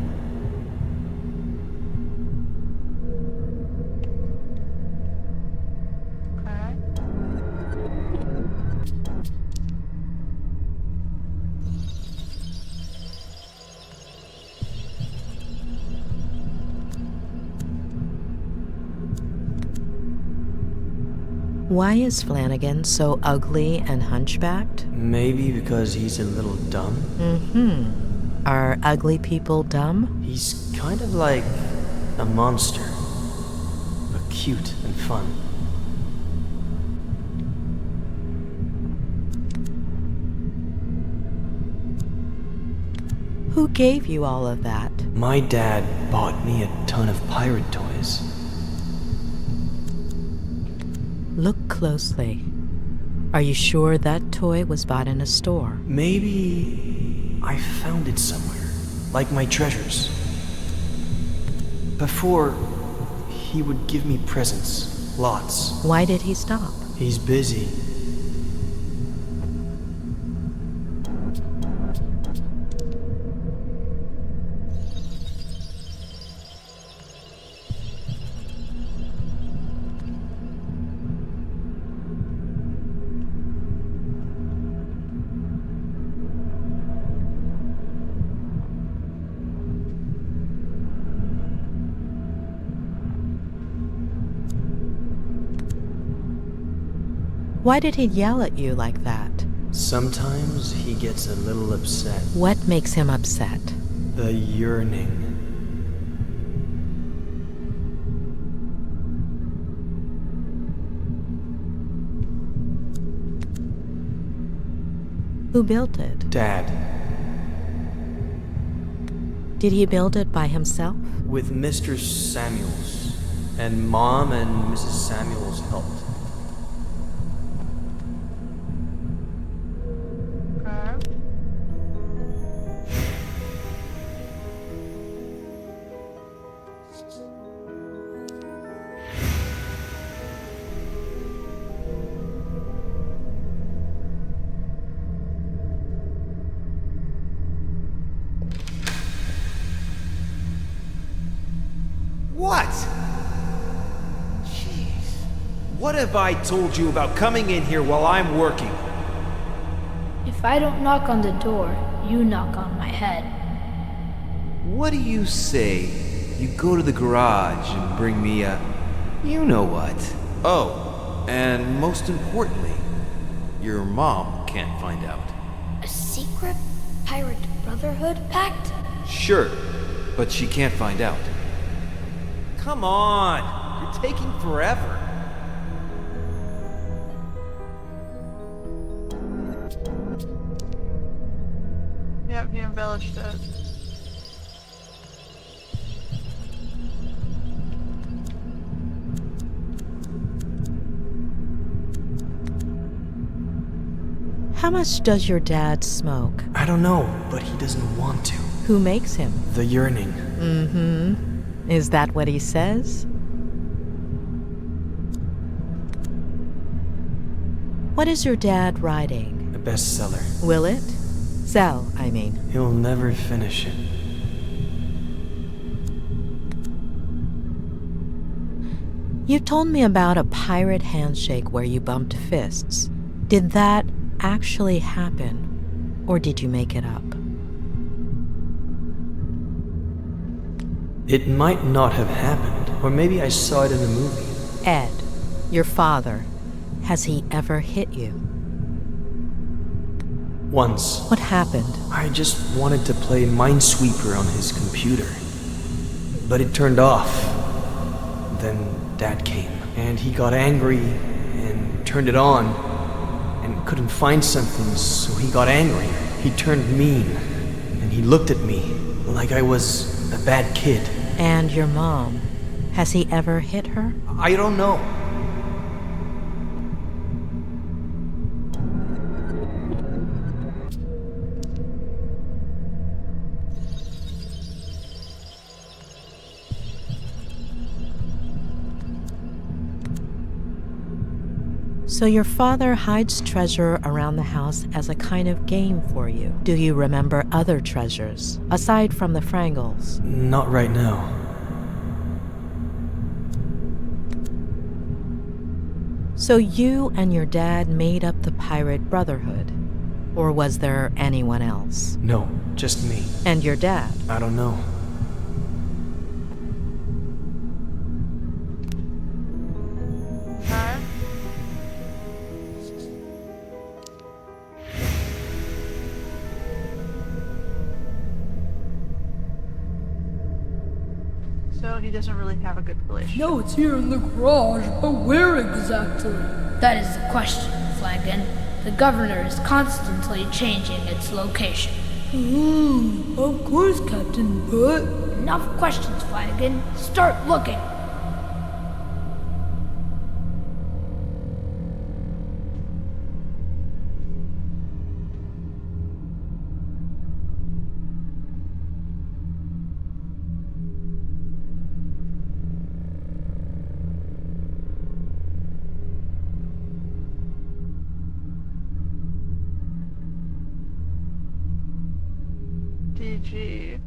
Why is Flanagan so ugly and hunchbacked? Maybe because he's a little dumb? Mm-hmm. Are ugly people dumb? He's kind of like a monster, but cute and fun. Who gave you all of that? My dad bought me a ton of pirate toys. Look closely. Are you sure that toy was bought in a store? Maybe I found it somewhere, like my treasures. Before, he would give me presents, lots. Why did he stop? He's busy. Why did he yell at you like that? Sometimes he gets a little upset. What makes him upset? The yearning. Who built it? Dad. Did he build it by himself? With Mr. Samuels. And Mom and Mrs. Samuels helped. What? Jeez. What have I told you about coming in here while I'm working? If I don't knock on the door, you knock on my head. What do you say you go to the garage and bring me a... you know what? Oh, and most importantly, your mom can't find out. A secret pirate brotherhood pact? Sure, but she can't find out. Come on! You're taking forever. Yep, he embellished it. How much does your dad smoke? I don't know, but he doesn't want to. Who makes him? The yearning. Mm-hmm. Is that what he says? What is your dad writing? A bestseller. Will it? Sell, I mean. He'll never finish it. You told me about a pirate handshake where you bumped fists. Did that actually happen, or did you make it up? It might not have happened, or maybe I saw it in a movie. Ed, your father, has he ever hit you? Once. What happened? I just wanted to play Minesweeper on his computer. But it turned off. Then Dad came, and he got angry and turned it on and couldn't find something, so he got angry. He turned mean, and he looked at me like I was a bad kid. And your mom, has he ever hit her? I don't know. So your father hides treasure around the house as a kind of game for you. Do you remember other treasures, aside from the Frangles? Not right now. So you and your dad made up the Pirate Brotherhood? Or was there anyone else? No, just me. And your dad? I don't know. So he doesn't really have a good relationship. No, it's here in the garage, but where exactly? That is the question, Flagon. The governor is constantly changing its location. Of course, Captain, but... Enough questions, Flagon. Start looking. DG.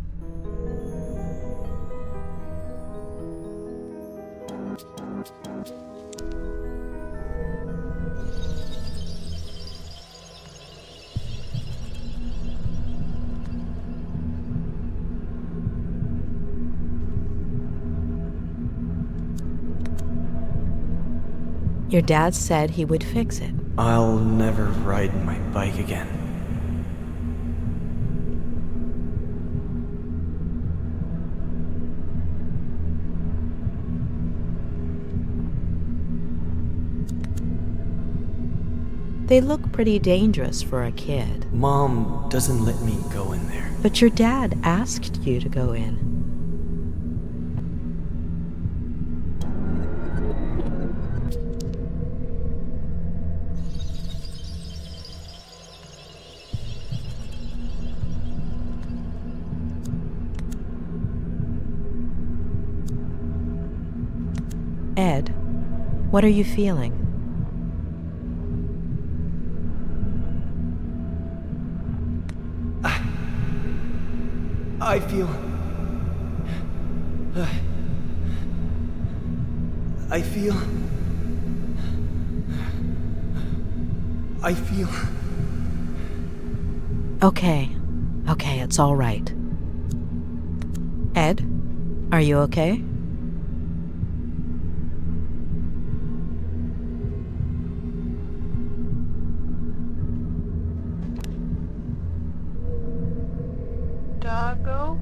Your dad said he would fix it. I'll never ride my bike again. They look pretty dangerous for a kid. Mom doesn't let me go in there. But your dad asked you to go in. Ed, what are you feeling? I feel... I feel... Okay, it's all right. Ed, are you okay? Doggo?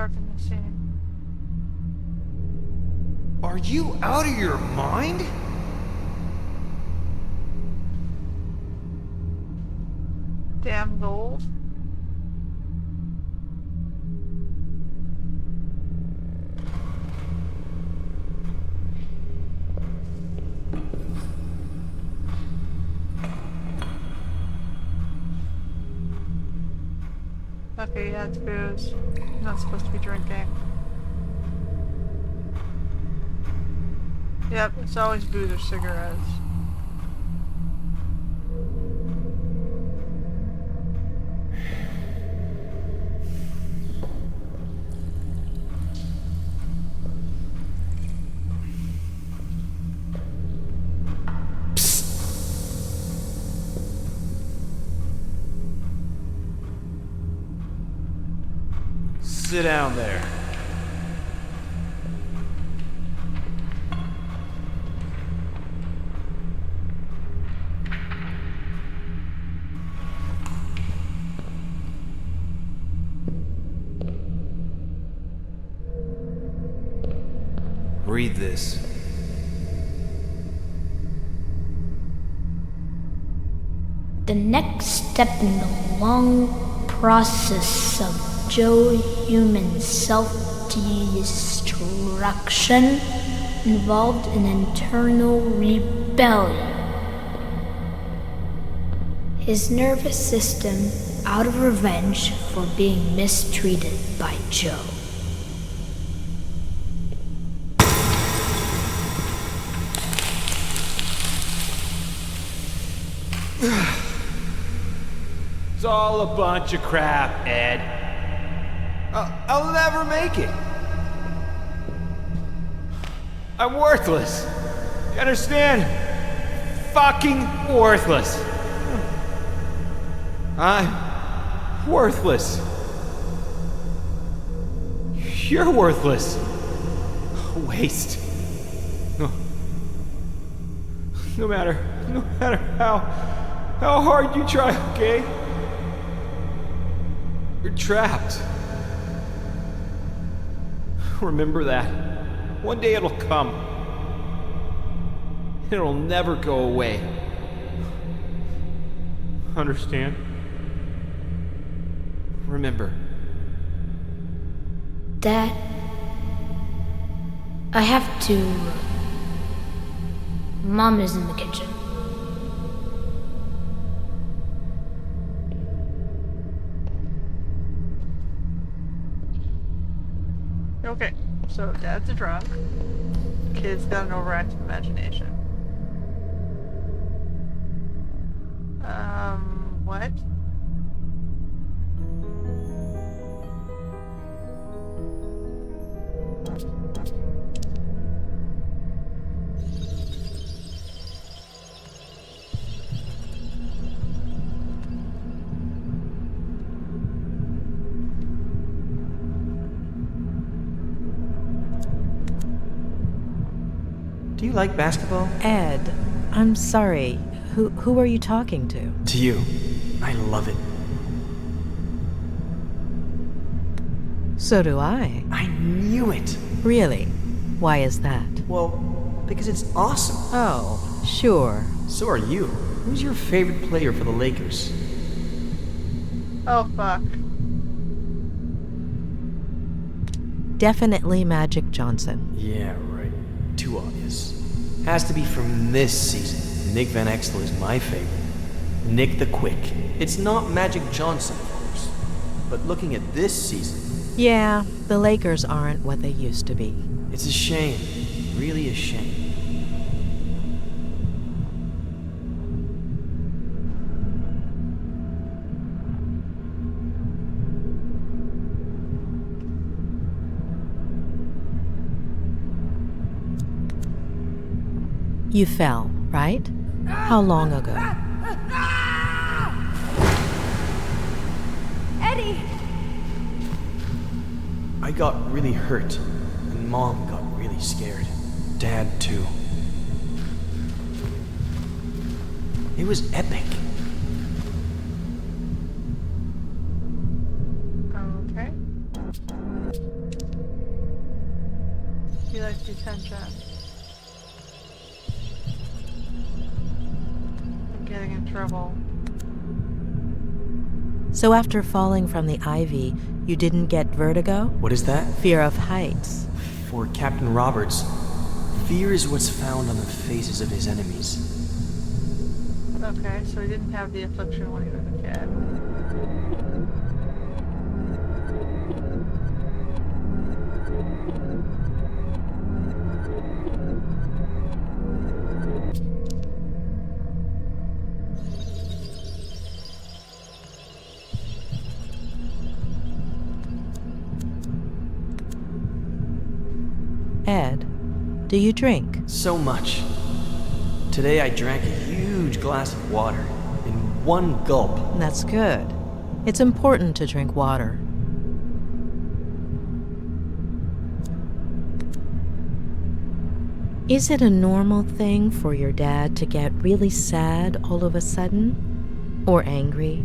dark in the scene. Are you out of your mind? Damn gold. Okay, yeah, it's booze. I'm not supposed to be drinking. Yep, it's always booze or cigarettes. Sit down there. Read this. The next step in the long process of Joe human self-destruction involved an internal rebellion. His nervous system out of revenge for being mistreated by Joe. It's all a bunch of crap, Ed. I'll never make it. I'm worthless. You understand? Fucking worthless. I'm worthless. You're worthless. A waste. No matter how hard you try, okay? You're trapped. Remember that. One day it'll come. It'll never go away. Understand? Remember. Dad, I have to. Mom is in the kitchen. Okay, so Dad's a drunk. Kid's got an overactive imagination. What? Do you like basketball? Ed, I'm sorry. Who are you talking to? To you. I love it. So do I. I knew it. Really? Why is that? Well, because it's awesome. Oh, sure. So are you. Who's your favorite player for the Lakers? Oh, fuck. Definitely Magic Johnson. Yeah, right. Too obvious. Has to be from this season. Nick Van Exel is my favorite. Nick the Quick. It's not Magic Johnson, of course. But looking at this season... Yeah, the Lakers aren't what they used to be. It's a shame. Really a shame. You fell, right? How long ago? Eddie! I got really hurt, and Mom got really scared. Dad, too. It was epic. Okay. Detention. I'm getting in trouble. So after falling from the ivy, you didn't get vertigo? What is that? Fear of heights. For Captain Roberts, fear is what's found on the faces of his enemies. Okay, so he didn't have the affliction when he was a kid. Ed, do you drink? So much. Today I drank a huge glass of water in one gulp. That's good. It's important to drink water. Is it a normal thing for your dad to get really sad all of a sudden? Or angry?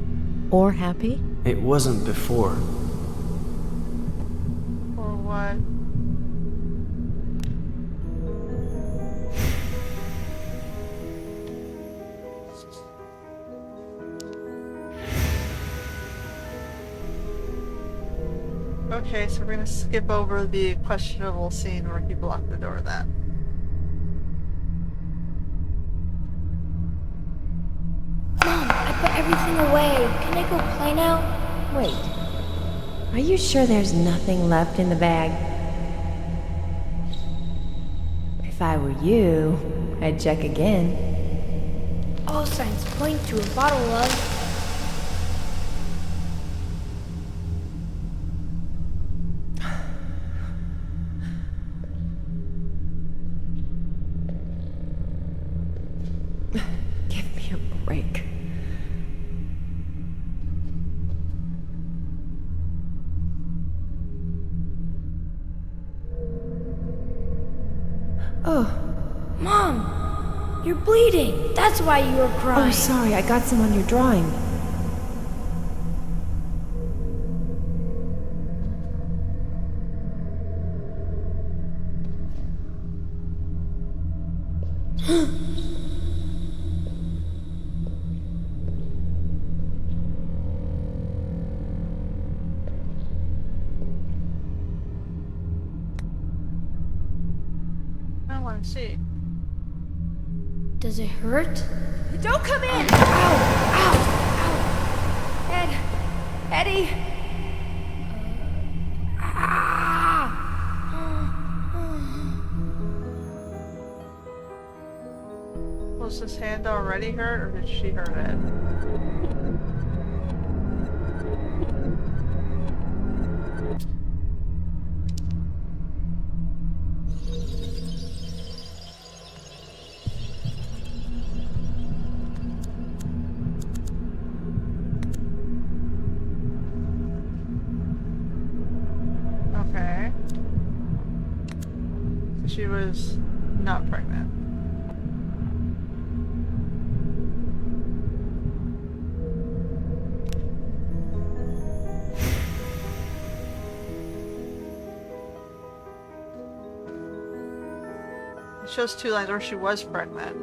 Or happy? It wasn't before. Or what? Okay, so we're gonna skip over the questionable scene where he blocked the door then. Mom, I put everything away. Can I go play now? Wait. Are you sure there's nothing left in the bag? If I were you, I'd check again. All signs point to a bottle of... Give me a break. Oh. Mom! You're bleeding! That's why you were crying! Oh, sorry, I got some on your drawing. I want to see. Does it hurt? Don't come in! Ow! Ow! Ed! Eddie! Was his hand already hurt, or did she hurt it? Okay. So she was not pregnant. It shows two lines where she was pregnant.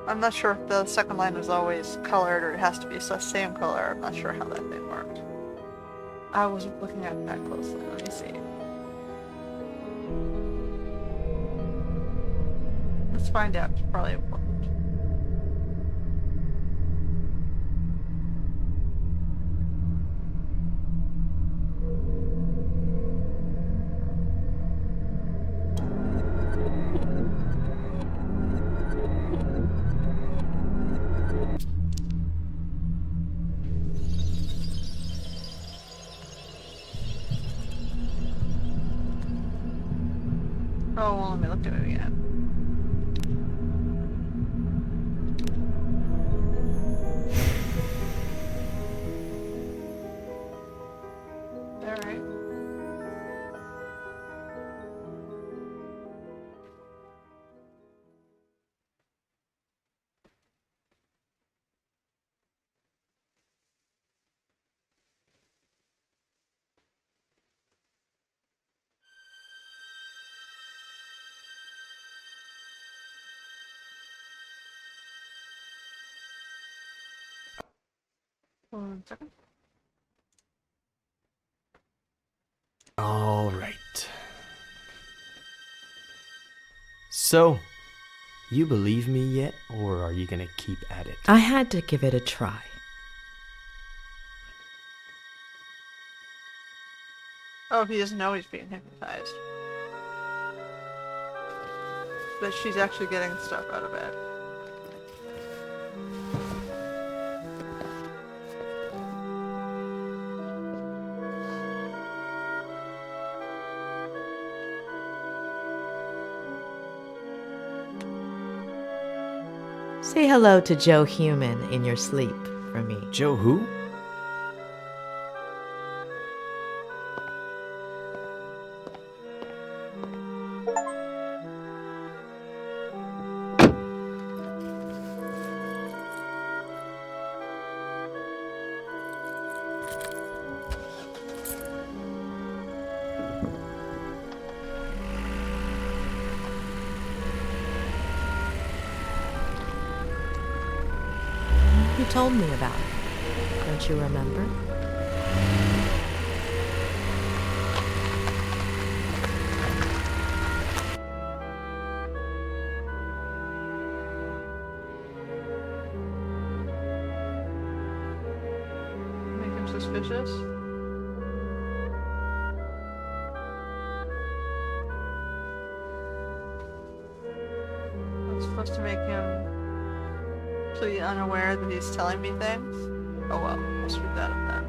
I'm not sure if the second line was always colored or it has to be the same color. I'm not sure how that thing worked. I wasn't looking at it that closely. Let me see. Let's find out. It's probably important. Oh, well, let me look at it again. Alright. 1 second. All right. So, you believe me yet, or are you gonna keep at it? I had to give it a try. Oh, he doesn't know he's being hypnotized. But she's actually getting stuff out of it. Say hello to Joe Human in your sleep for me. Joe who? You told me about it. Don't you remember? Make him suspicious. I'm supposed to make him completely unaware that he's telling me things. Oh well, I'll screw that up then.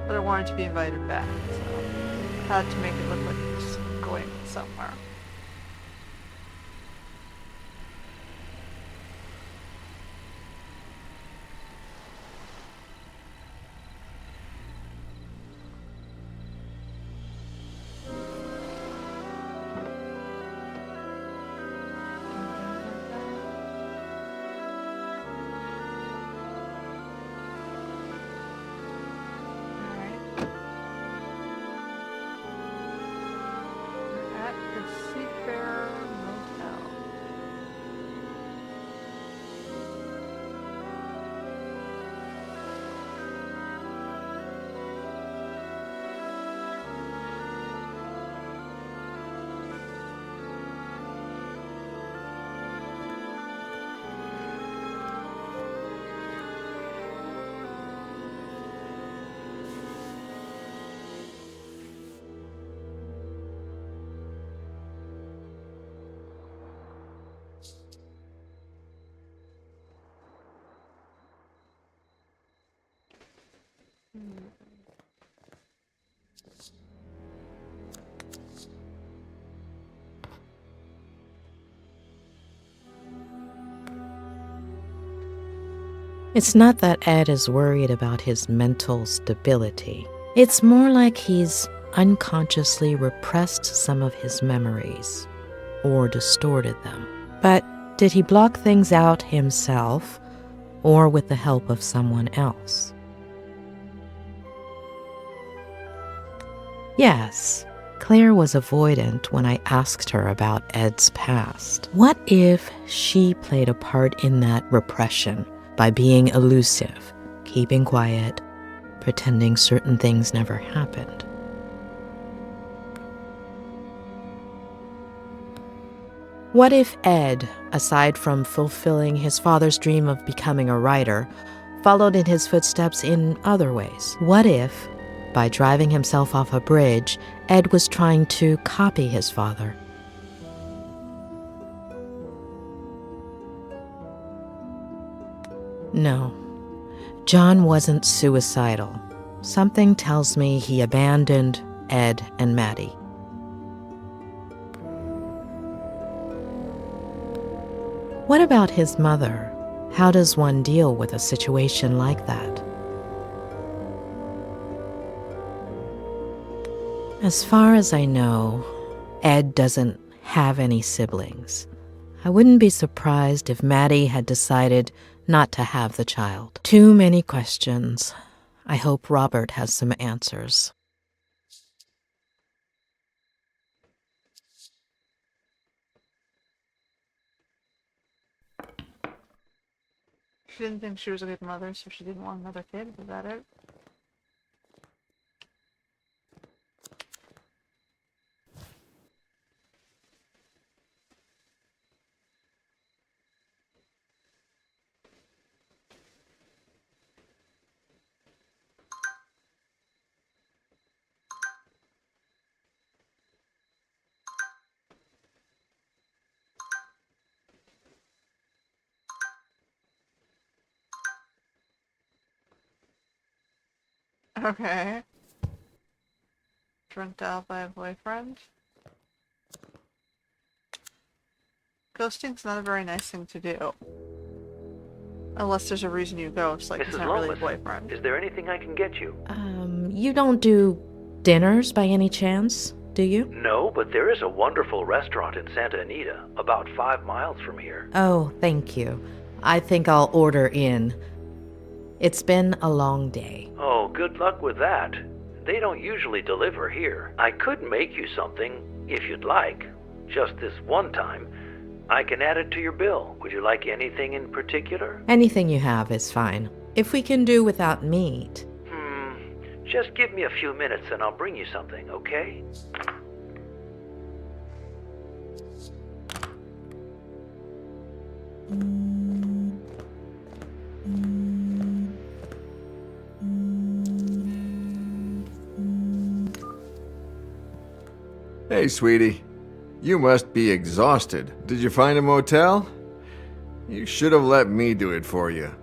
But I wanted to be invited back, so I had to make it look like he was going somewhere. It's not that Ed is worried about his mental stability. It's more like he's unconsciously repressed some of his memories or distorted them. But did he block things out himself or with the help of someone else? Yes, Claire was avoidant when I asked her about Ed's past. What if she played a part in that repression by being elusive, keeping quiet, pretending certain things never happened? What if Ed, aside from fulfilling his father's dream of becoming a writer, followed in his footsteps in other ways? What if, by driving himself off a bridge, Ed was trying to copy his father? No, John wasn't suicidal. Something tells me he abandoned Ed and Maddie. What about his mother? How does one deal with a situation like that? As far as I know, Ed doesn't have any siblings. I wouldn't be surprised if Maddie had decided not to have the child. Too many questions. I hope Robert has some answers. She didn't think she was a good mother, so she didn't want another kid. Is that it? Okay. Drunk out by a boyfriend. Ghosting's not a very nice thing to do. Unless there's a reason you ghost, like it's Mrs. not really a Lomas, boyfriend. is there anything I can get you? You don't do dinners by any chance, do you? No, but there is a wonderful restaurant in Santa Anita, about 5 miles from here. Oh, thank you. I think I'll order in. It's been a long day. Oh, good luck with that. They don't usually deliver here. I could make you something, if you'd like. Just this one time. I can add it to your bill. Would you like anything in particular? Anything you have is fine. If we can do without meat. Just give me a few minutes and I'll bring you something, okay? Hey, sweetie. You must be exhausted. Did you find a motel? You should have let me do it for you.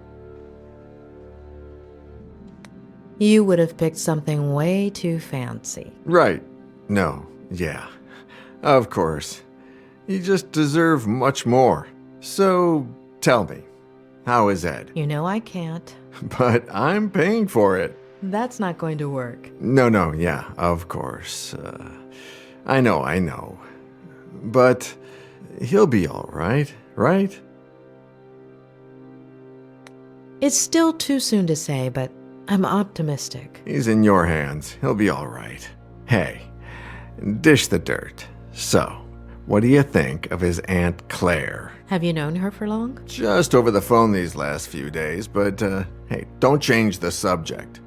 You would have picked something way too fancy. Right. No. Yeah. Of course. You just deserve much more. So, tell me, how is Ed? You know I can't. But I'm paying for it. That's not going to work. No, yeah, of course. I know. But he'll be all right, right? It's still too soon to say, but I'm optimistic. He's in your hands. He'll be all right. Hey, dish the dirt. So, what do you think of his Aunt Claire? Have you known her for long? Just over the phone these last few days, but hey, don't change the subject.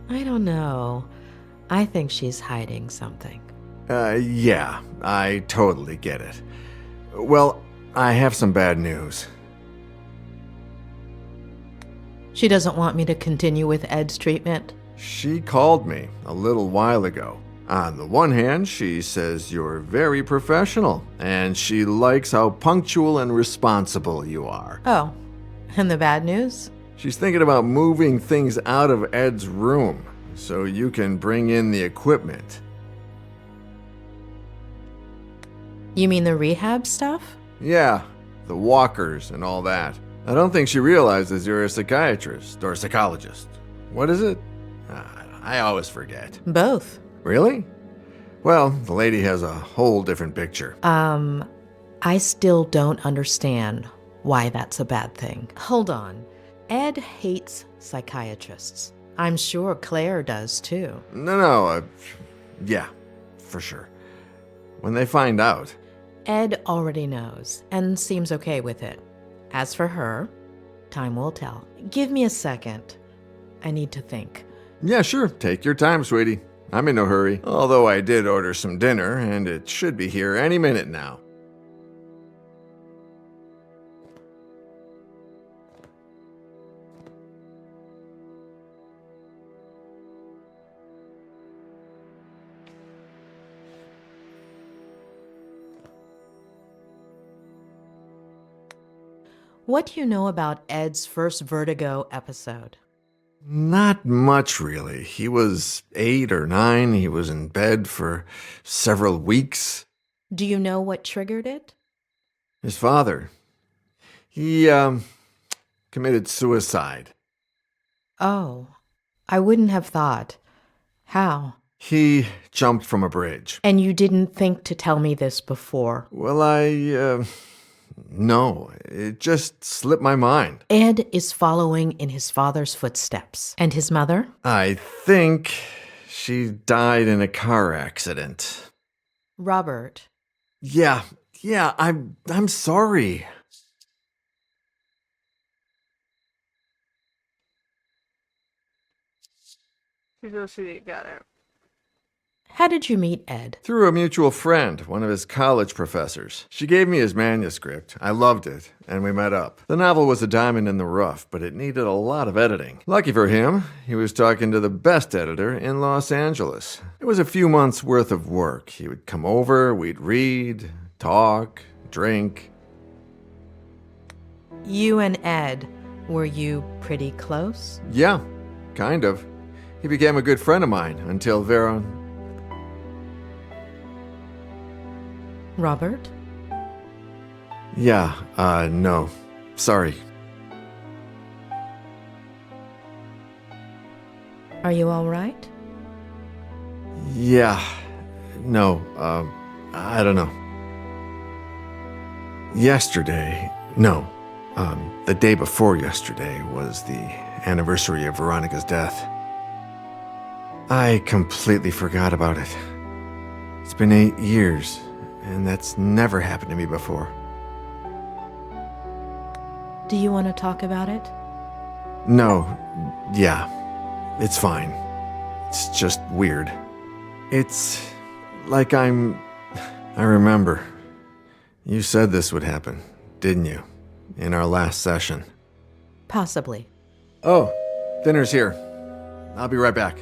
I don't know. I think she's hiding something. Yeah, I totally get it. Well, I have some bad news. She doesn't want me to continue with Ed's treatment? She called me a little while ago. On the one hand, she says you're very professional, and she likes how punctual and responsible you are. Oh, and the bad news? She's thinking about moving things out of Ed's room so you can bring in the equipment. You mean the rehab stuff? Yeah, the walkers and all that. I don't think she realizes you're a psychiatrist or psychologist. What is it? I always forget. Both. Really? Well, the lady has a whole different picture. I still don't understand why that's a bad thing. Hold on. Ed hates psychiatrists. I'm sure Claire does too. No, yeah, for sure. When they find out. Ed already knows and seems okay with it. As for her, time will tell. Give me a second. I need to think. Yeah, sure. Take your time, sweetie. I'm in no hurry. Although I did order some dinner, and it should be here any minute now. What do you know about Ed's first Vertigo episode? Not much, really. He was 8 or 9. He was in bed for several weeks. Do you know what triggered it? His father. He, committed suicide. Oh, I wouldn't have thought. How? He jumped from a bridge. And you didn't think to tell me this before? Well, no, it just slipped my mind. Ed is following in his father's footsteps. And his mother? I think she died in a car accident. Robert. Yeah, Yeah, I'm sorry. Got it. How did you meet Ed? Through a mutual friend, one of his college professors. She gave me his manuscript. I loved it, and we met up. The novel was a diamond in the rough, but it needed a lot of editing. Lucky for him, he was talking to the best editor in Los Angeles. It was a few months' worth of work. He would come over, we'd read, talk, drink. You and Ed, were you pretty close? Yeah, kind of. He became a good friend of mine until Robert? Yeah, no. Sorry. Are you all right? Yeah. No, I don't know. The day before yesterday was the anniversary of Veronica's death. I completely forgot about it. It's been 8 years, and that's never happened to me before. Do you want to talk about it? No, yeah, it's fine. It's just weird. It's like I remember. You said this would happen, didn't you? In our last session. Possibly. Oh, dinner's here. I'll be right back.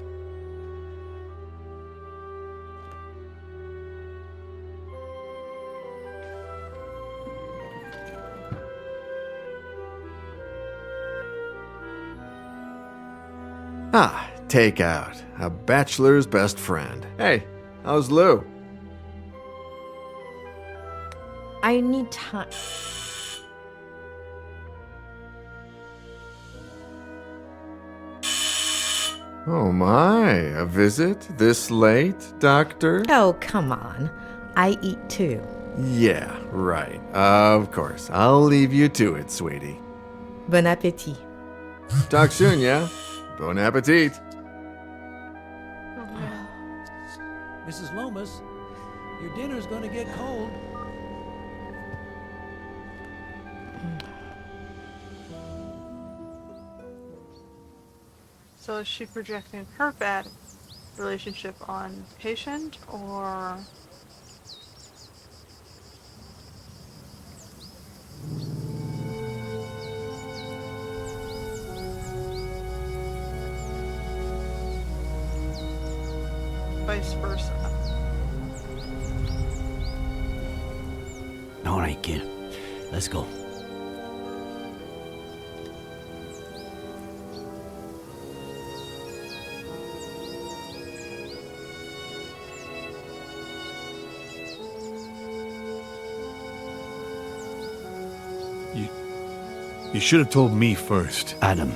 Ah, takeout. A bachelor's best friend. Hey, how's Lou? I need time. Oh my, a visit this late, Doctor? Oh, come on. I eat too. Yeah, right. Of course. I'll leave you to it, sweetie. Bon appétit. Talk soon, yeah? Bon appetit. Mrs. Lomas, your dinner's gonna get cold. So is she projecting her bad relationship on patient, or vice versa? All right, kid. Let's go. You should have told me first. Adam.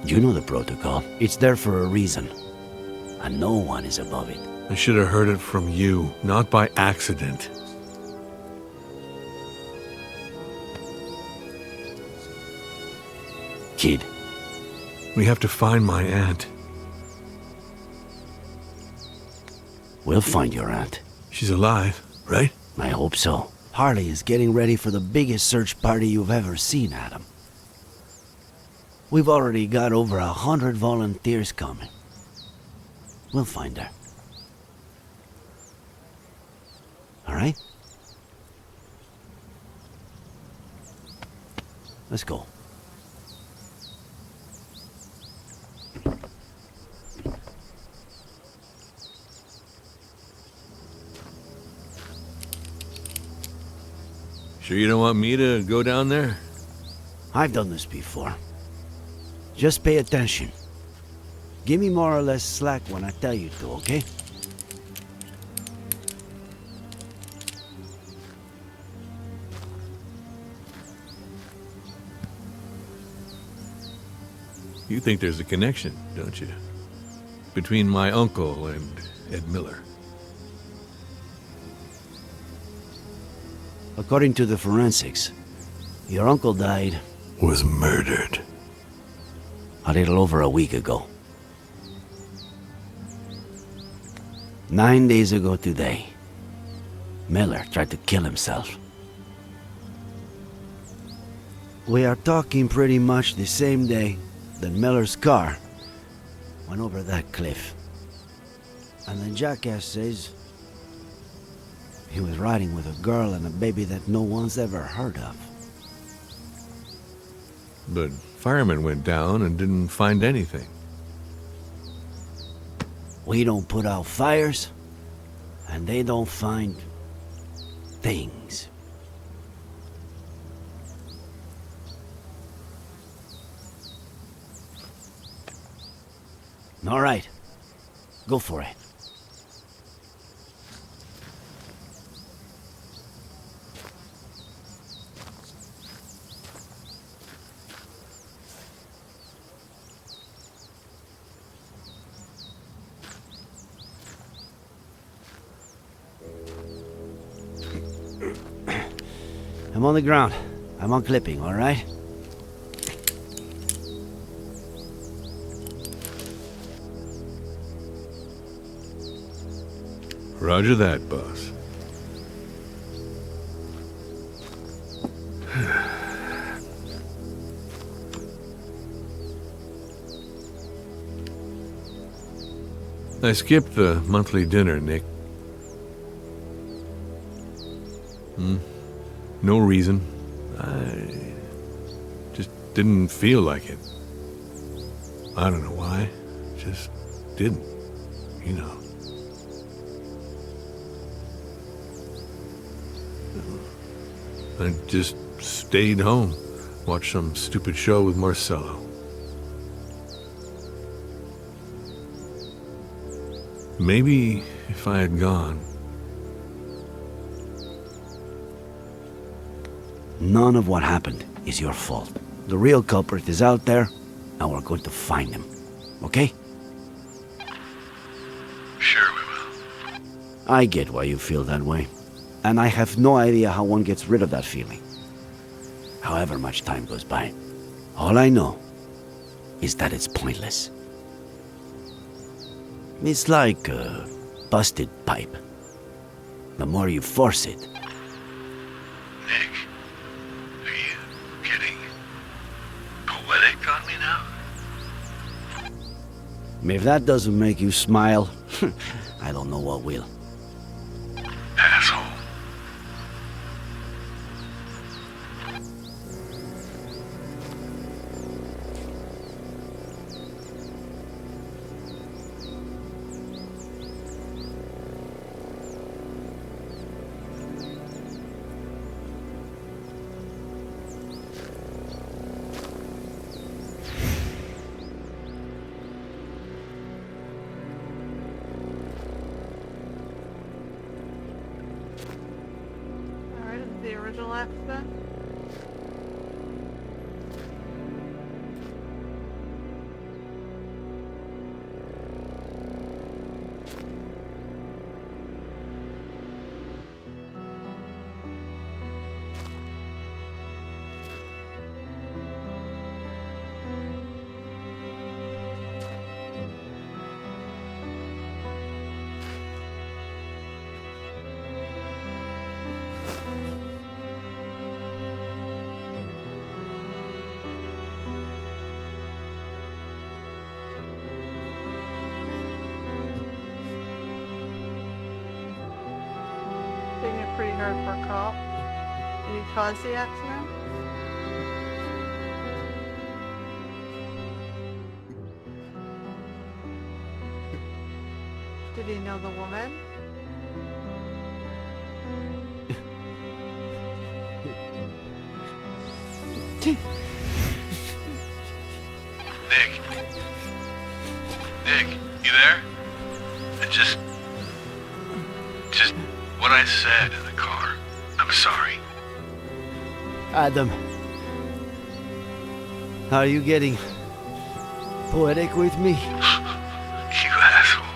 You know the protocol. It's there for a reason. And no one is above it. I should have heard it from you, not by accident. Kid. We have to find my aunt. We'll find your aunt. She's alive, right? I hope so. Harley is getting ready for the biggest search party you've ever seen, Adam. We've already got over 100 volunteers coming. We'll find her. All right? Let's go. Sure you don't want me to go down there? I've done this before. Just pay attention. Give me more or less slack when I tell you to, okay? You think there's a connection, don't you? Between my uncle and Ed Miller. According to the forensics, your uncle died... Was murdered. A little over a week ago. 9 days ago today, Miller tried to kill himself. We are talking pretty much the same day that Miller's car went over that cliff. And the jackass says he was riding with a girl and a baby that no one's ever heard of. But firemen went down and didn't find anything. We don't put out fires, and they don't find things. All right, go for it. I'm on the ground. I'm unclipping, all right? Roger that, boss. I skipped the monthly dinner, Nick. No reason. I just didn't feel like it. I don't know why. Just didn't, you know. I just stayed home, watched some stupid show with Marcello. Maybe if I had gone. None of what happened is your fault. The real culprit is out there, and we're going to find him. Okay? Sure we will. I get why you feel that way. And I have no idea how one gets rid of that feeling. However much time goes by. All I know is that it's pointless. It's like a busted pipe. The more you force it, Nick, are you getting poetic on me now? if that doesn't make you smile, I don't know what will. Asshole. Alright, is it the original accident? Taking it pretty hard for a cop. Did he cause the accident? Did he know the woman? Nick. Nick, you there? Just what I said in the car. I'm sorry. Adam, are you getting poetic with me? You asshole.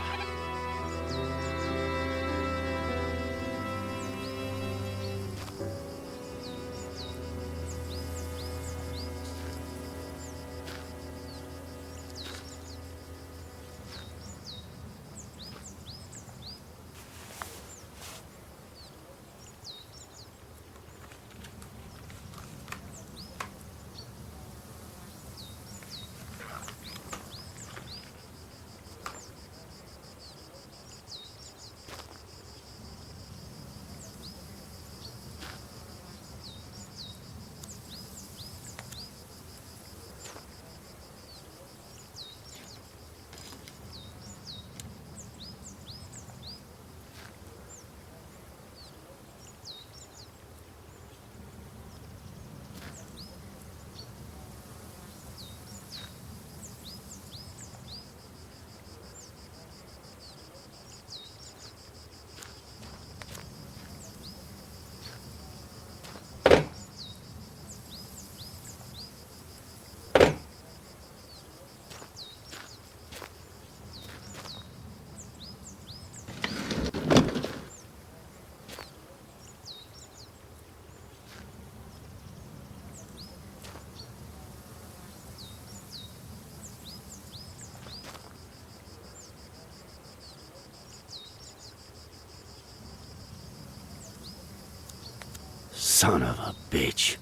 Son of a bitch.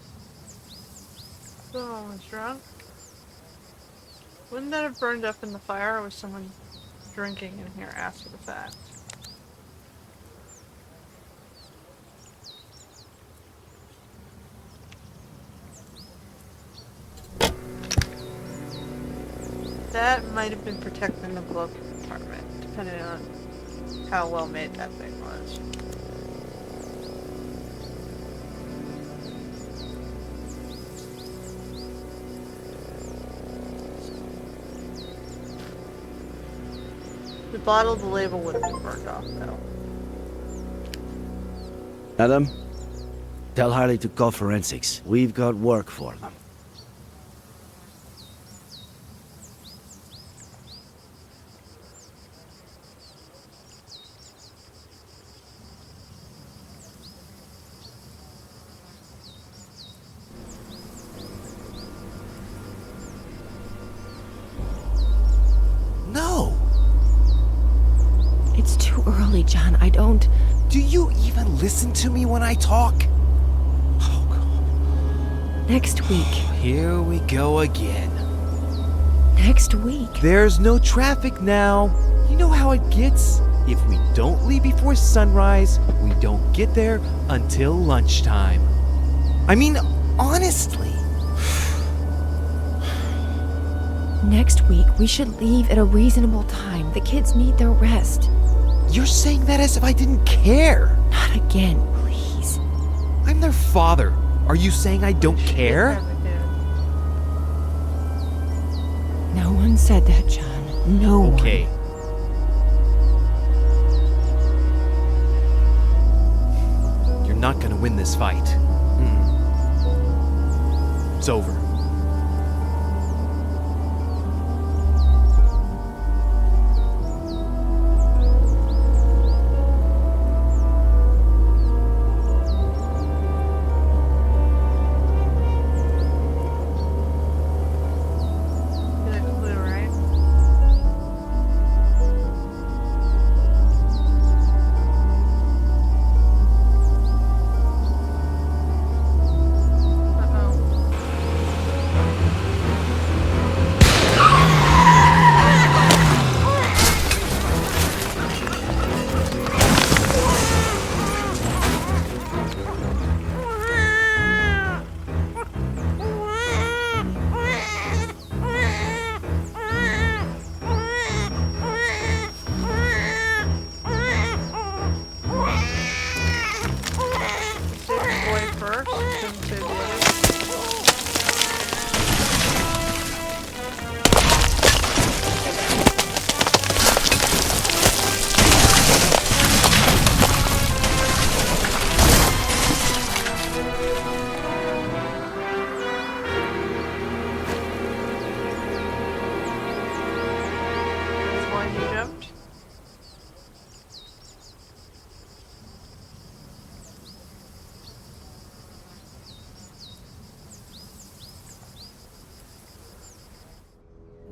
Someone was drunk. Wouldn't that have burned up in the fire, or was someone drinking in here after the fact? That might have been protecting the glove compartment, depending on how well made that thing was. The bottle, the label would have been burned off, though. Adam, tell Harley to call forensics. We've got work for them. No! It's too early, John. I don't... Do you even listen to me when I talk? Next week. Here we go again. Next week. There's no traffic now. You know how it gets? If we don't leave before sunrise, we don't get there until lunchtime. I mean, honestly. Next week, we should leave at a reasonable time. The kids need their rest. You're saying that as if I didn't care. Not again, please. I'm their father. Are you saying I don't care? No one said that, John. No one. Okay. You're not gonna win this fight. It's over.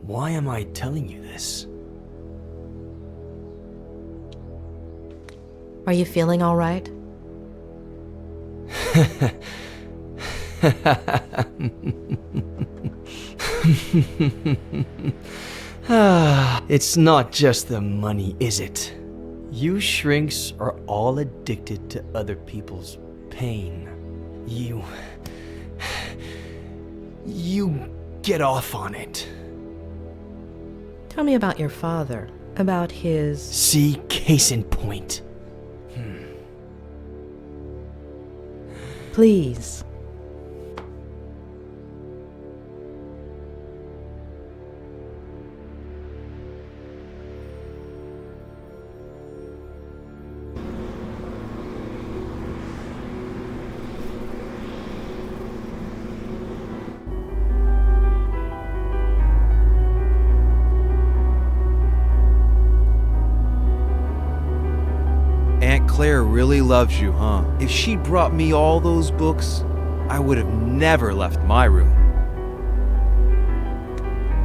Why am I telling you this? Are you feeling all right? It's not just the money, is it? You shrinks are all addicted to other people's pain. You get off on it. Tell me about your father. About his... See, case in point. Please. Aunt Claire really loves you, huh? If she'd brought me all those books, I would have never left my room.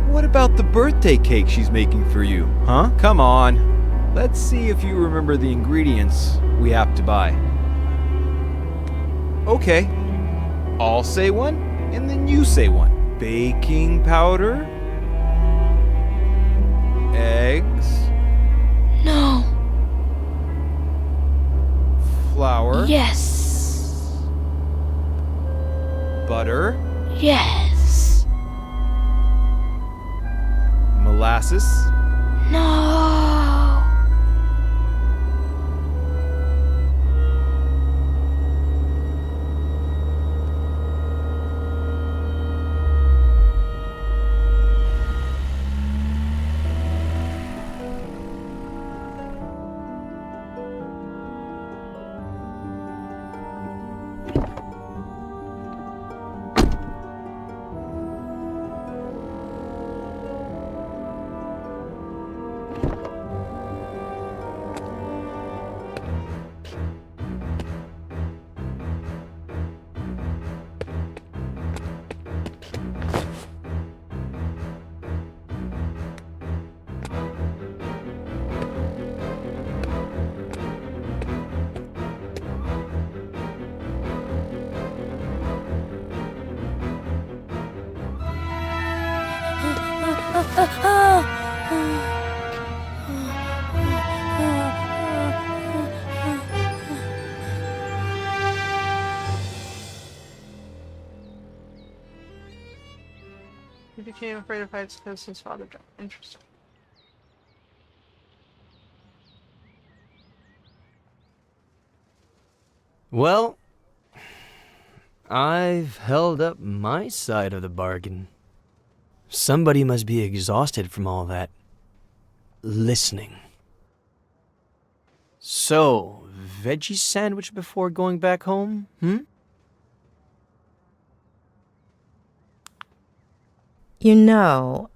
What about the birthday cake she's making for you, huh? Come on. Let's see if you remember the ingredients we have to buy. Okay. I'll say one, and then you say one. Baking powder? Eggs? No. Flour? Yes. Butter? Yes. Molasses? No. He became afraid of heights because his father died. Interesting. Well, I've held up my side of the bargain. Somebody must be exhausted from all that listening. So, veggie sandwich before going back home, You know,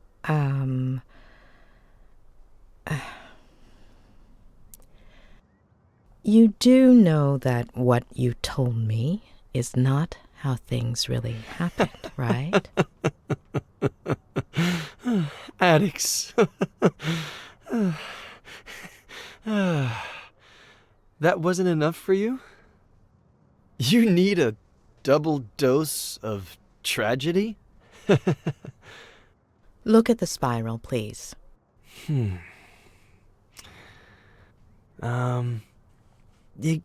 you do know that what you told me is not how things really happened, right? Addicts. That wasn't enough for you? You need a double dose of tragedy? Look at the spiral, please. You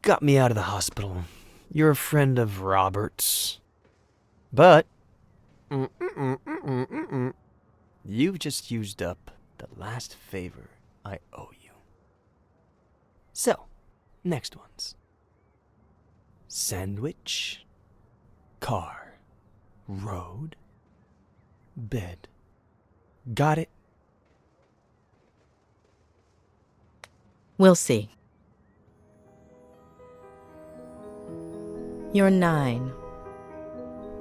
got me out of the hospital. You're a friend of Robert's. But you've just used up the last favor I owe you. So, next ones. Sandwich, car, road, bed. Got it? We'll see. You're 9.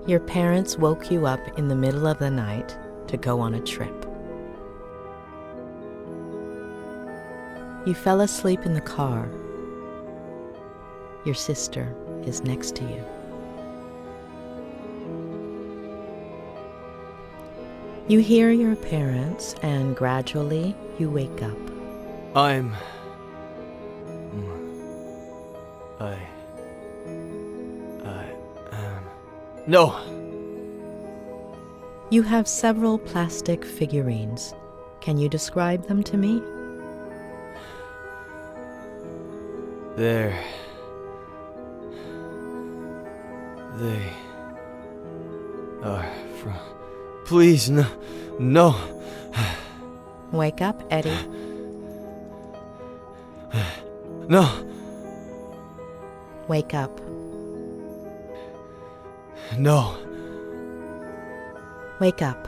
Your parents woke you up in the middle of the night to go on a trip. You fell asleep in the car. Your sister is next to you. You hear your parents, and gradually you wake up. No! You have several plastic figurines. Can you describe them to me? They are from... Please, no. Wake up, Eddie. No. Wake up. No. Wake up.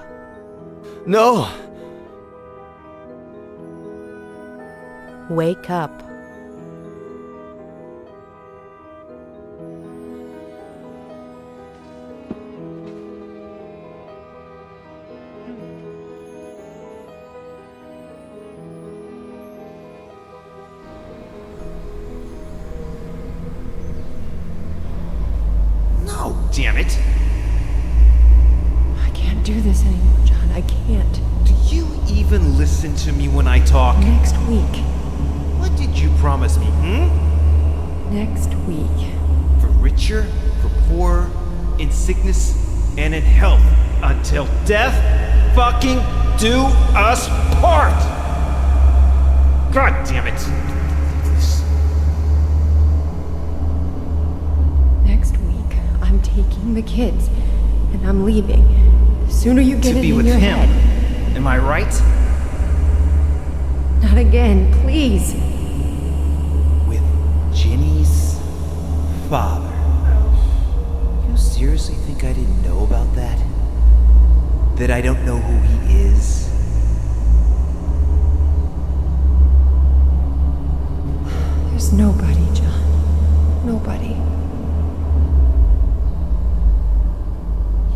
No. Wake up. Damn it! I can't do this anymore, John. I can't. Do you even listen to me when I talk? Next week. What did you promise me, Next week. For richer, for poor, in sickness, and in health, until death fucking do us part! God damn it! Next week, I'm taking the kids, and I'm leaving. The sooner you get To it be in with your him. head. Am I right? Not again, please. With Ginny's father. You seriously think I didn't know about that? That I don't know who he is? There's nobody, John. Nobody.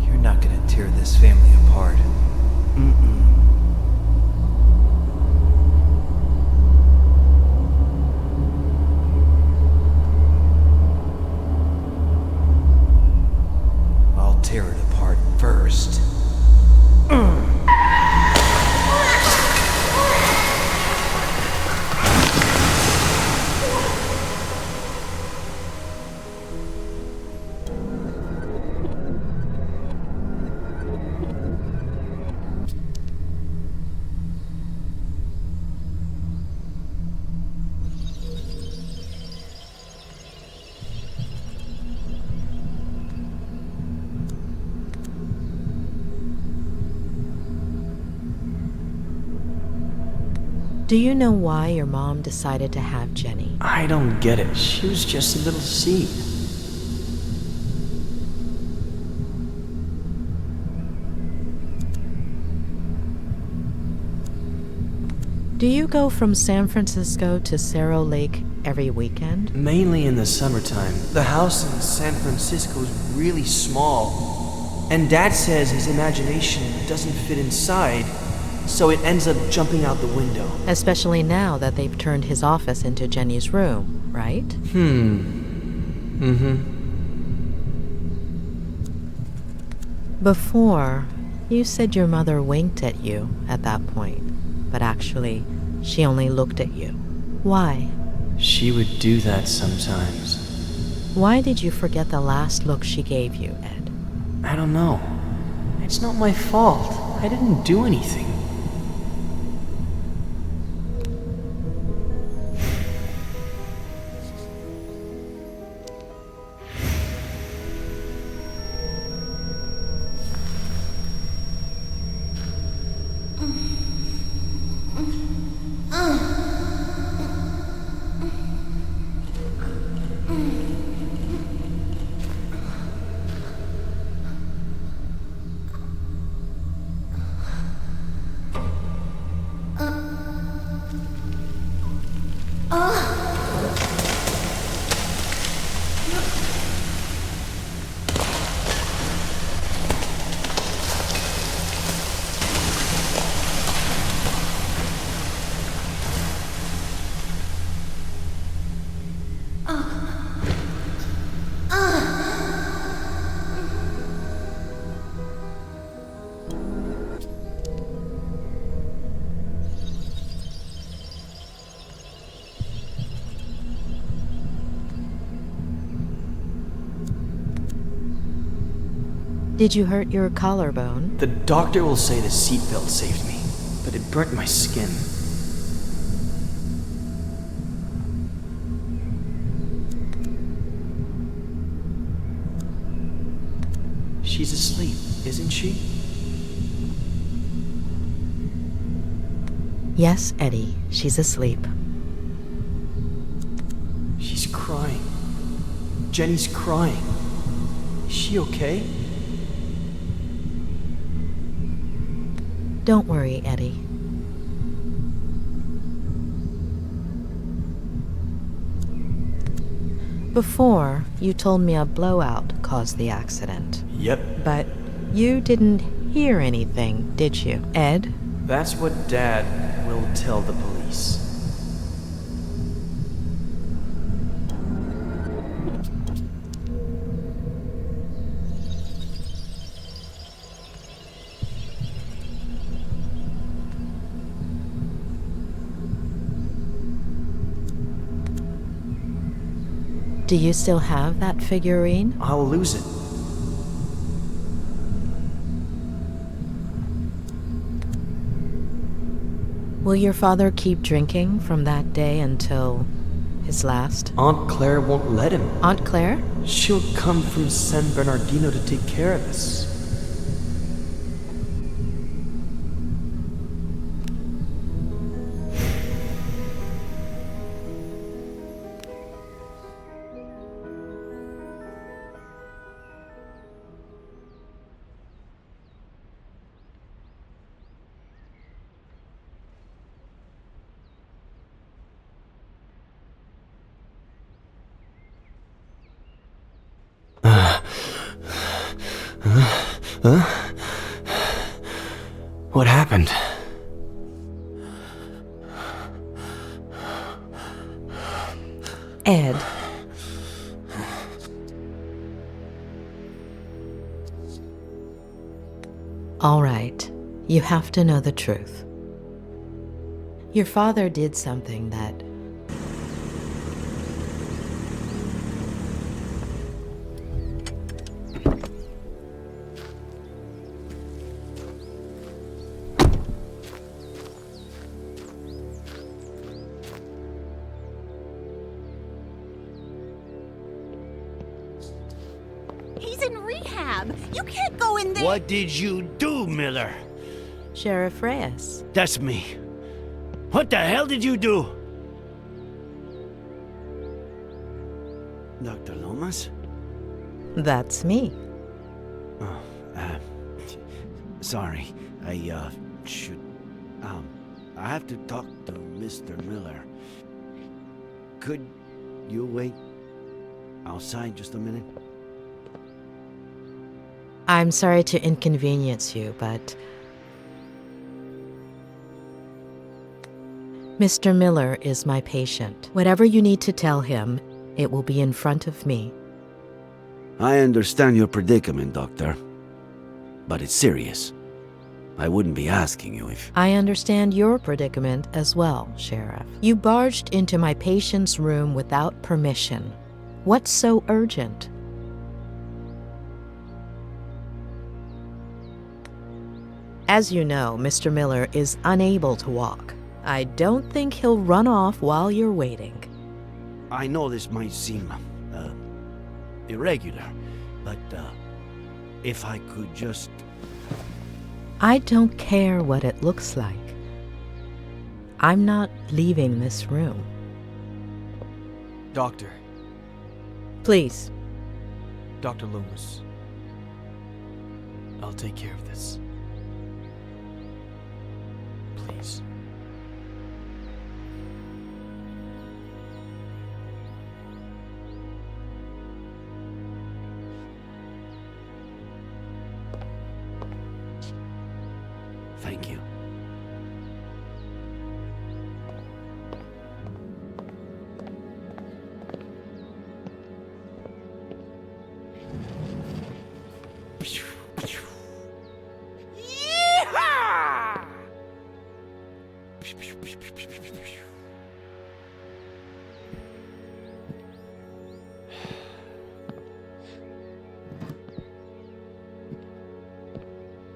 You're not gonna tear this family apart. Mm-mm. I'll tear it apart first. Do you know why your mom decided to have Jenny? I don't get it. She was just a little seed. Do you go from San Francisco to Cerro Lake every weekend? Mainly in the summertime. The house in San Francisco is really small. And Dad says his imagination doesn't fit inside, so it ends up jumping out the window. Especially now that they've turned his office into Jenny's room, right? Before, you said your mother winked at you at that point, but actually, she only looked at you. Why? She would do that sometimes. Why did you forget the last look she gave you, Ed? I don't know. It's not my fault. I didn't do anything. Did you hurt your collarbone? The doctor will say the seatbelt saved me, but it burnt my skin. She's asleep, isn't she? Yes, Eddie, she's asleep. She's crying. Jenny's crying. Is she okay? Don't worry, Eddie. Before, you told me a blowout caused the accident. Yep. But you didn't hear anything, did you, Ed? That's what Dad will tell the police. Do you still have that figurine? I'll lose it. Will your father keep drinking from that day until his last? Aunt Claire won't let him. Aunt Claire? She'll come from San Bernardino to take care of us. Huh? What happened? Ed. All right, you have to know the truth. Your father did something that He's in rehab. You can't go in there. What did you do, Miller? Sheriff Reyes. That's me. What the hell did you do? Dr. Lomas? That's me. Oh, sorry. I should... I have to talk to Mr. Miller. Could you wait outside just a minute? I'm sorry to inconvenience you, but Mr. Miller is my patient. Whatever you need to tell him, it will be in front of me. I understand your predicament, Doctor. But it's serious. I wouldn't be asking you if... I understand your predicament as well, Sheriff. You barged into my patient's room without permission. What's so urgent? As you know, Mr. Miller is unable to walk. I don't think he'll run off while you're waiting. I know this might seem irregular, but if I could just... I don't care what it looks like. I'm not leaving this room. Doctor. Please. Dr. Loomis. I'll take care of this. Please. Thank you. Yeehaw!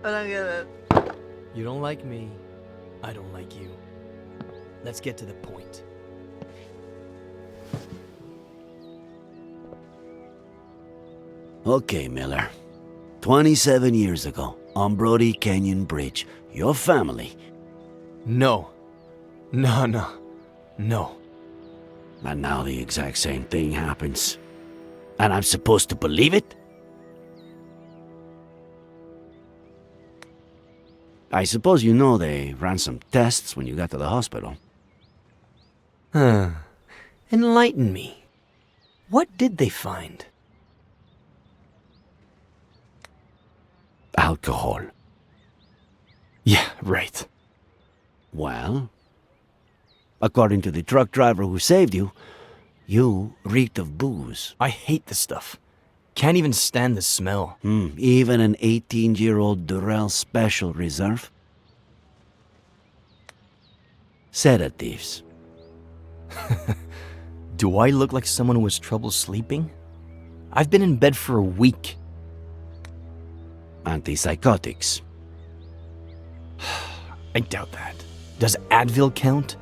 I don't get it. You don't like me. I don't like you. Let's get to the point. Okay, Miller. 27 years ago, on Brody Canyon Bridge, your family... No. No. And now the exact same thing happens. And I'm supposed to believe it? I suppose you know they ran some tests when you got to the hospital. Enlighten me. What did they find? Alcohol. Yeah, right. Well, according to the truck driver who saved you, you reeked of booze. I hate this stuff. Can't even stand the smell. Even an 18-year-old Durrell Special Reserve? Sedatives. Do I look like someone who has trouble sleeping? I've been in bed for a week. Antipsychotics. I doubt that. Does Advil count?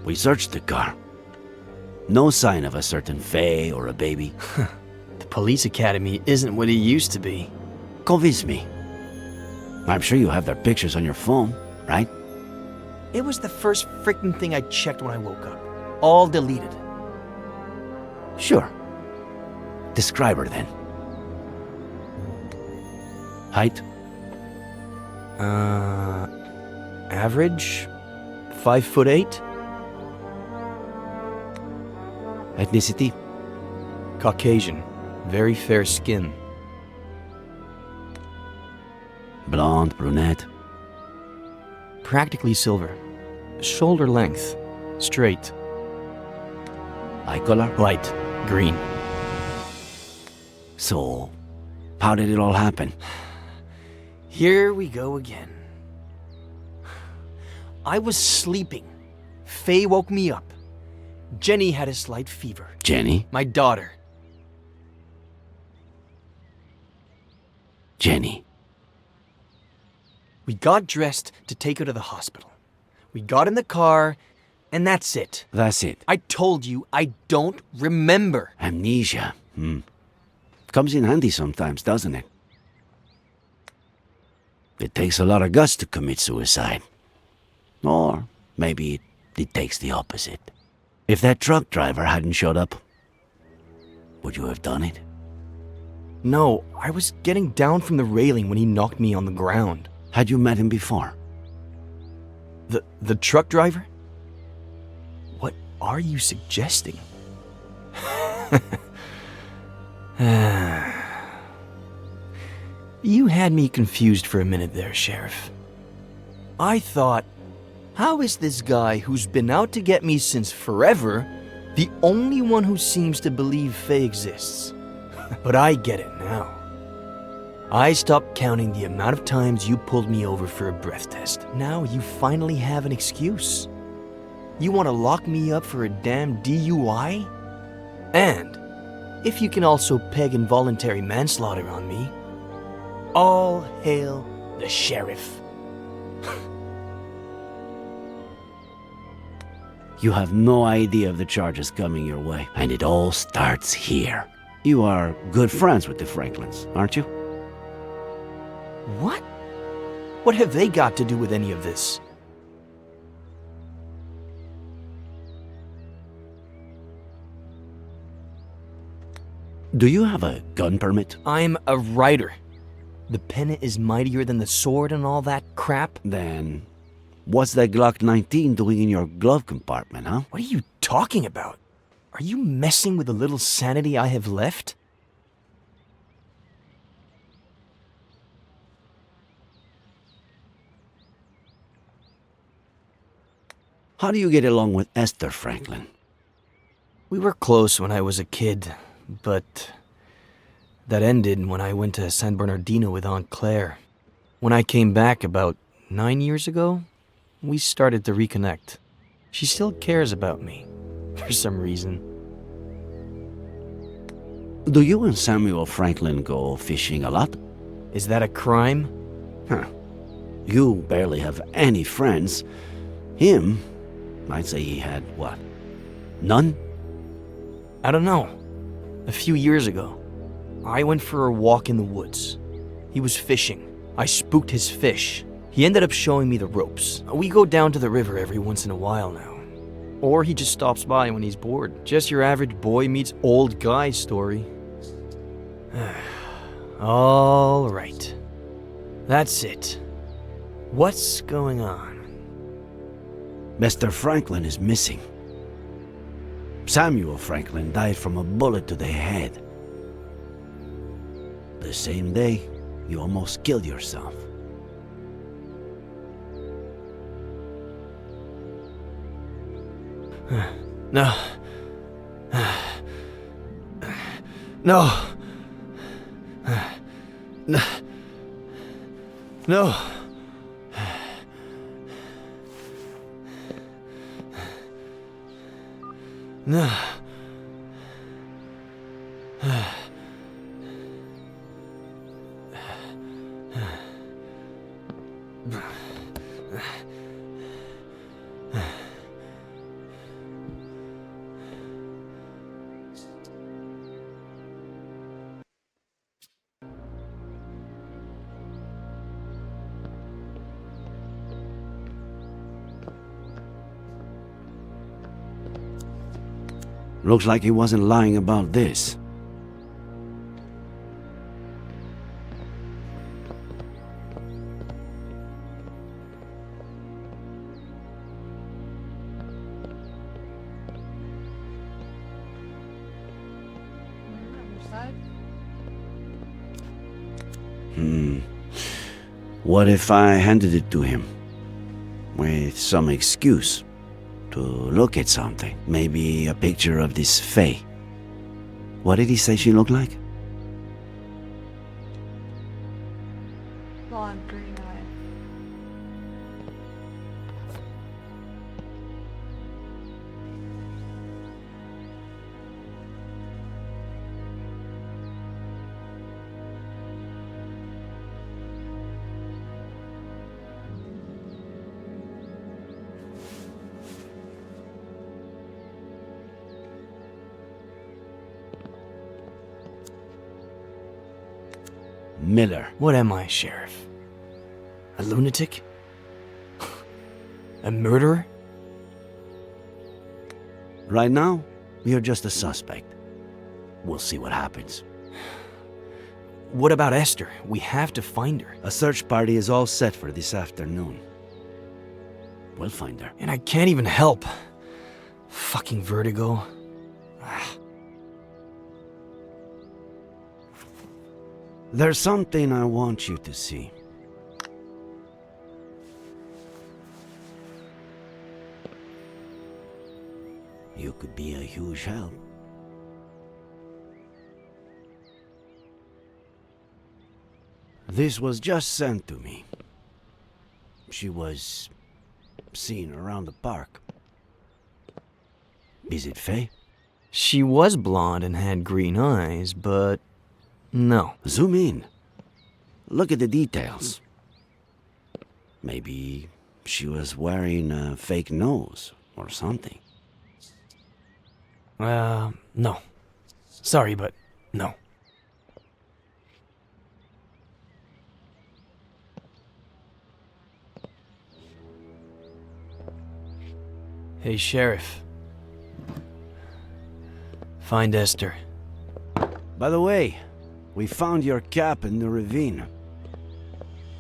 We searched the car. No sign of a certain Faye or a baby. The police academy isn't what it used to be. Convince me. I'm sure you have their pictures on your phone, right? It was the first freaking thing I checked when I woke up. All deleted. Sure. Describe her then. Height? Average? 5'8". Ethnicity? Caucasian. Very fair skin. Blonde, brunette? Practically silver. Shoulder length. Straight. Eye color? Light. Green. So, how did it all happen? Here we go again. I was sleeping. Faye woke me up. Jenny had a slight fever. Jenny? My daughter. Jenny. We got dressed to take her to the hospital. We got in the car, and that's it. That's it. I told you, I don't remember. Amnesia. Comes in handy sometimes, doesn't it? It takes a lot of guts to commit suicide. Or maybe it takes the opposite. If that truck driver hadn't showed up, would you have done it? No, I was getting down from the railing when he knocked me on the ground. Had you met him before? The truck driver? What are you suggesting? You had me confused for a minute there, Sheriff. I thought, how is this guy who's been out to get me since forever the only one who seems to believe Faye exists? But I get it now. I stopped counting the amount of times you pulled me over for a breath test. Now you finally have an excuse. You want to lock me up for a damn DUI? And if you can also peg involuntary manslaughter on me, all hail the sheriff. You have no idea of the charges coming your way, and it all starts here. You are good friends with the Franklins, aren't you? What? What have they got to do with any of this? Do you have a gun permit? I'm a writer. The pen is mightier than the sword and all that crap. Then, what's that Glock 19 doing in your glove compartment, huh? What are you talking about? Are you messing with the little sanity I have left? How do you get along with Esther Franklin? We were close when I was a kid, but that ended when I went to San Bernardino with Aunt Claire. When I came back about 9 years ago, we started to reconnect. She still cares about me, for some reason. Do you and Samuel Franklin go fishing a lot? Is that a crime? Huh. You barely have any friends. Him, I'd say he had, what, none? I don't know. A few years ago, I went for a walk in the woods. He was fishing. I spooked his fish. He ended up showing me the ropes. We go down to the river every once in a while now. Or he just stops by when he's bored. Just your average boy meets old guy story. All right. That's it. What's going on? Mr. Franklin is missing. Samuel Franklin died from a bullet to the head. The same day, you almost killed yourself. No. No. No. No. Looks like he wasn't lying about this. What if I handed it to him? With some excuse. To look at something. Maybe a picture of this Faye. What did he say she looked like? Blonde, green eye. Miller. What am I, Sheriff? A lunatic? A murderer? Right now, you're just a suspect. We'll see what happens. What about Esther? We have to find her. A search party is all set for this afternoon. We'll find her. And I can't even help. Fucking Vertigo. There's something I want you to see. You could be a huge help. This was just sent to me. She was seen around the park. Is it Faye? She was blonde and had green eyes, but no. Zoom in. Look at the details. Maybe she was wearing a fake nose or something. No. Sorry, but no. Hey, Sheriff. Find Esther. By the way, we found your cap in the ravine.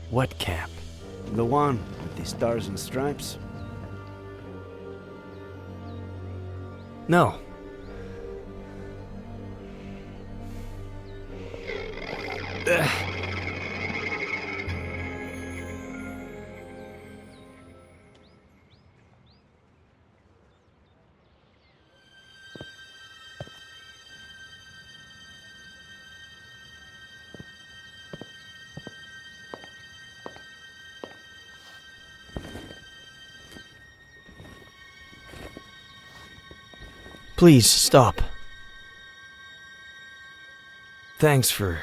What cap? The one with the stars and stripes? No. Please, stop. Thanks for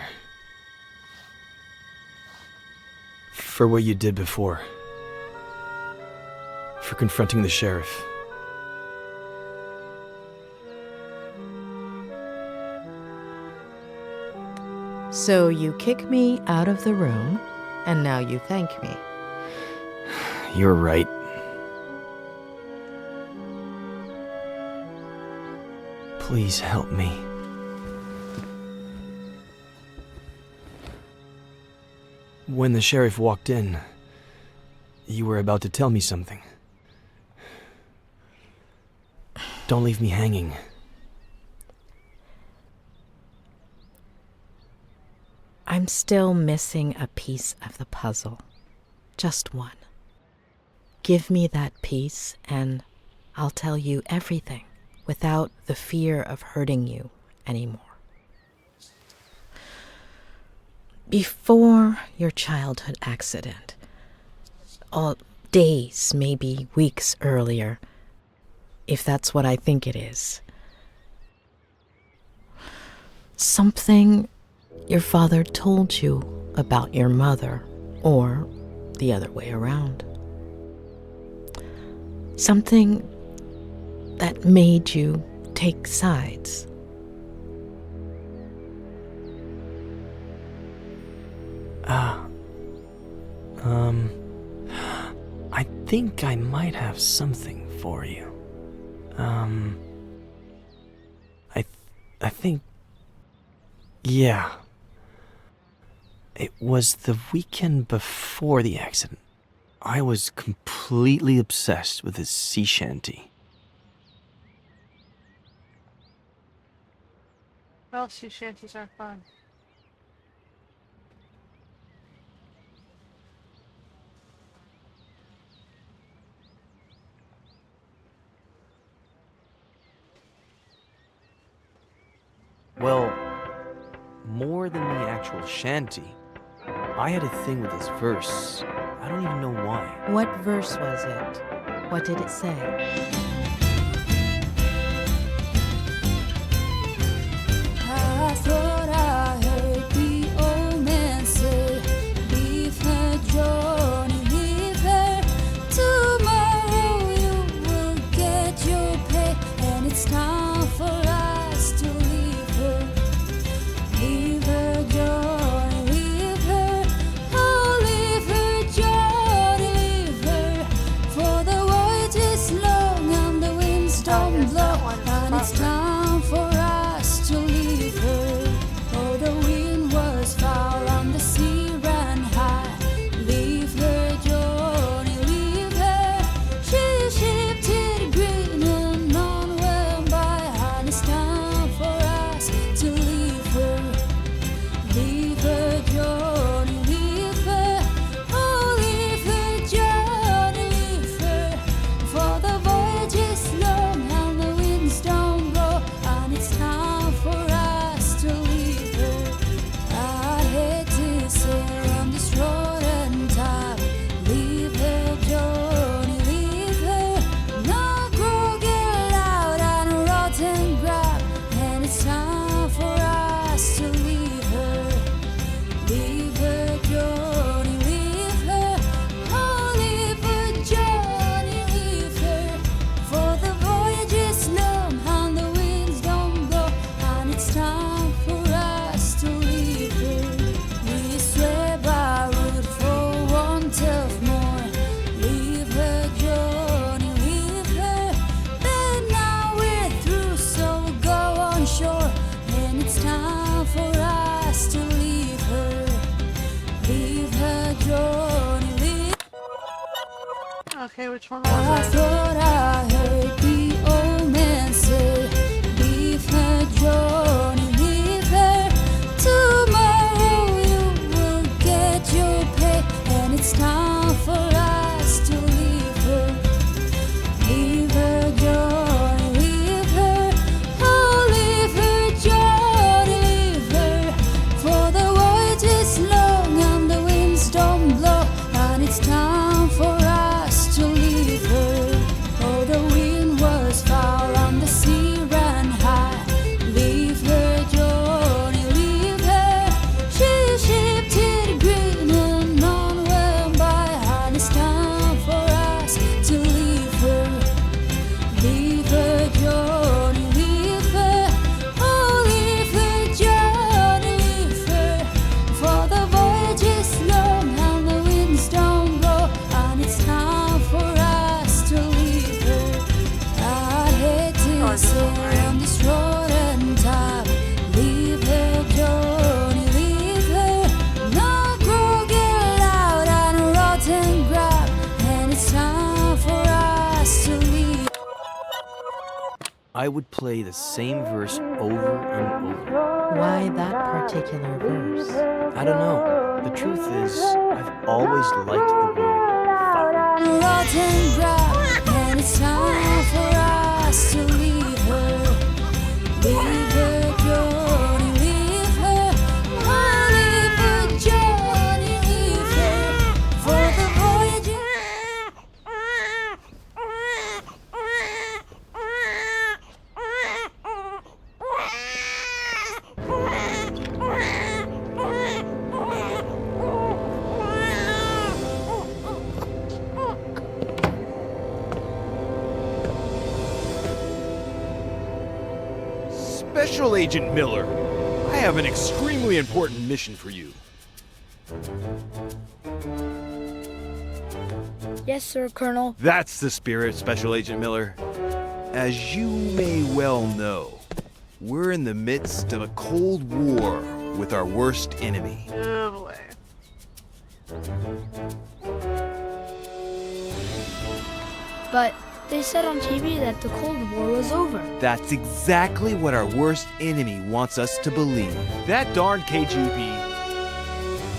what you did before. For confronting the sheriff. So you kick me out of the room, and now you thank me. You're right. Please help me. When the sheriff walked in, you were about to tell me something. Don't leave me hanging. I'm still missing a piece of the puzzle. Just one. Give me that piece, and I'll tell you everything without the fear of hurting you anymore. Before your childhood accident, days, maybe weeks earlier, if that's what I think it is, Something your father told you about your mother, or the other way around. Something that made you take sides. I think I might have something for you. I think... Yeah. It was the weekend before the accident. I was completely obsessed with this sea shanty. Well, sea shanties are fun. Well, more than the actual shanty, I had a thing with this verse. I don't even know why. What verse was it? What did it say? I thought I heard the old man say, leave her, Johnny, leave her. Tomorrow you will get your pay, and it's time for us to leave her. Leave her, Johnny, leave her. Oh, leave her, Johnny, leave her. For the voyage is long and the winds don't blow, and it's time for us to leave her. Oh, the wind was foul and the sea ran high. Leave her, Johnny, leave her. She shifted green and none went by, and it's time for us to leave her. Leave her, Johnny, leave her. Oh, leave her, Johnny, leave her. For the voyage is long and the winds don't blow, and it's time for us to leave her. I hate to sail on this road and time. Leave her, Johnny, leave her. No grog allowed and a rotten grab, and it's time for us to leave her. Leave her, Johnny, leave her. Oh, leave her, Johnny, leave her. For the voyage is long and the winds don't blow, and it's time for us to leave her. We swear by root for want of more. Leave her, Johnny, leave her. But now we're through, so we'll go on shore, and it's time for us to leave her. Leave her, Johnny, leave. Okay, which one I was it? thought I heard the old man say, leave her, Johnny, leave her. Tomorrow you will get your pay, and it's time for us to leave her. Leave her, Johnny, leave her. Oh, leave her, Johnny, leave her. For the voyage is long and the winds don't blow, and it's time for us to leave her. Oh, the wind was foul and the sea ran high. Leave her, Johnny, leave her. She shifted green and none went by, and it's time for us to leave her. Leave her, Johnny, leave her. Oh, leave her, Johnny, leave her. For the voyage is long and the winds don't blow, and it's time for us to leave her. I hate to sail on this road and time. Leave her, Johnny, leave her. No grog allowed and a rotten grab, and it's time for us to leave. I would play the same verse over and over. Why that particular verse? I don't know. The truth is, I've always liked the word fun. Rotten grab, and it's time for us to leave her. Leave her, Johnny, leave her. Oh, leave her, Johnny, leave her. For the voyage. Special Agent Miller, I have an extremely important mission for you. Yes, sir, Colonel. That's the spirit, Special Agent Miller. As you may well know, we're in the midst of a Cold War with our worst enemy. Oh boy. But they said on TV that the Cold War was over. That's exactly what our worst enemy wants us to believe. That darn KGB.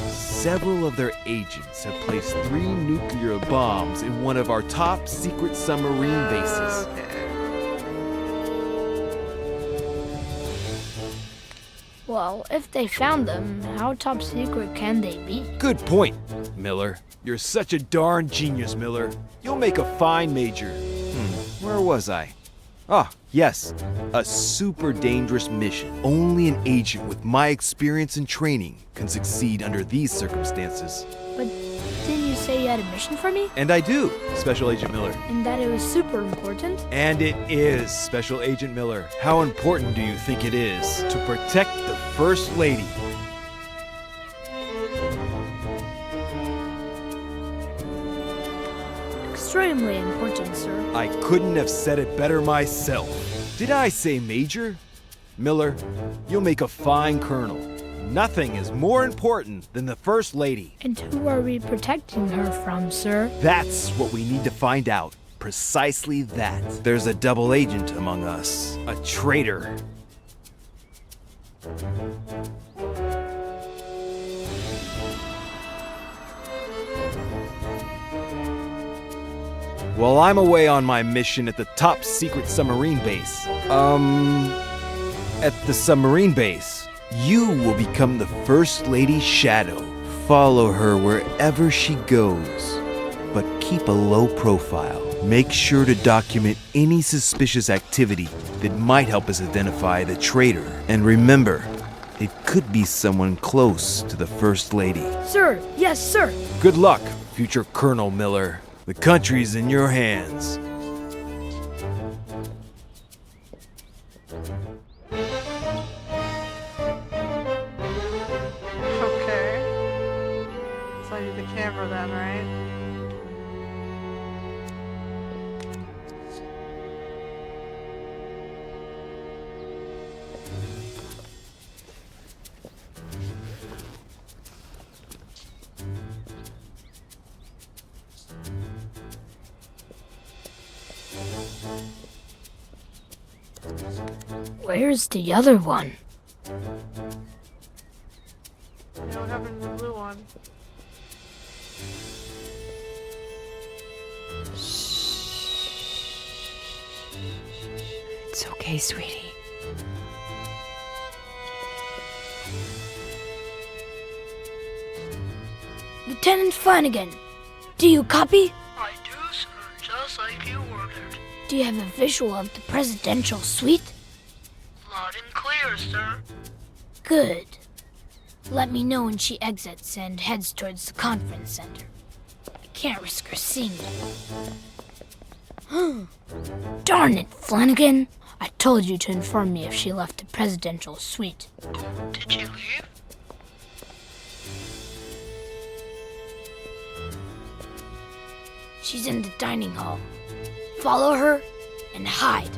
Several of their agents have placed 3 nuclear bombs in one of our top secret submarine bases. Well, if they found them, how top secret can they be? Good point, Miller. You're such a darn genius, Miller. You'll make a fine major. Where was I? Ah, yes. A super dangerous mission. Only an agent with my experience and training can succeed under these circumstances. But didn't you say you had a mission for me? And I do, Special Agent Miller. And that it was super important? And it is, Special Agent Miller. How important do you think it is to protect the First Lady? Extremely important, sir. I couldn't have said it better myself. Did I say Major? Miller, you'll make a fine colonel. Nothing is more important than the First Lady. And who are we protecting her from, sir? That's what we need to find out. Precisely that. There's a double agent among us. A traitor. While I'm away on my mission at the top secret submarine base, at the submarine base, you will become the First Lady's shadow. Follow her wherever she goes, but keep a low profile. Make sure to document any suspicious activity that might help us identify the traitor. And remember, it could be someone close to the First Lady. Sir, yes, sir. Good luck, future Colonel Miller. The country's in your hands. Okay. So I need the camera then, right? Where's the other one? You know what happened to the blue one? It's okay, sweetie. Lieutenant Flanagan, do you copy? I do, sir, just like you ordered. Do you have a visual of the presidential suite? Loud and clear, sir. Good. Let me know when she exits and heads towards the conference center. I can't risk her seeing me. Darn it, Flanagan! I told you to inform me if she left the presidential suite. Did she leave? She's in the dining hall. Follow her and hide.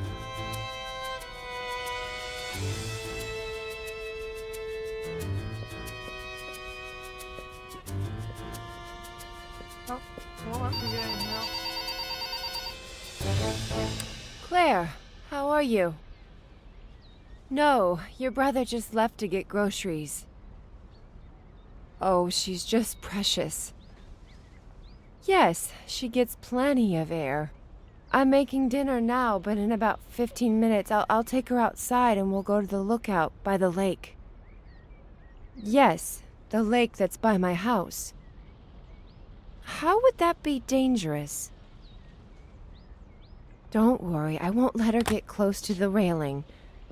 Oh, won't let me get in now. Claire, how are you? No, your brother just left to get groceries. Oh, she's just precious. Yes, she gets plenty of air. I'm making dinner now, but in about 15 minutes I'll take her outside and we'll go to the lookout by the lake. Yes, the lake that's by my house. How would that be dangerous? Don't worry, I won't let her get close to the railing.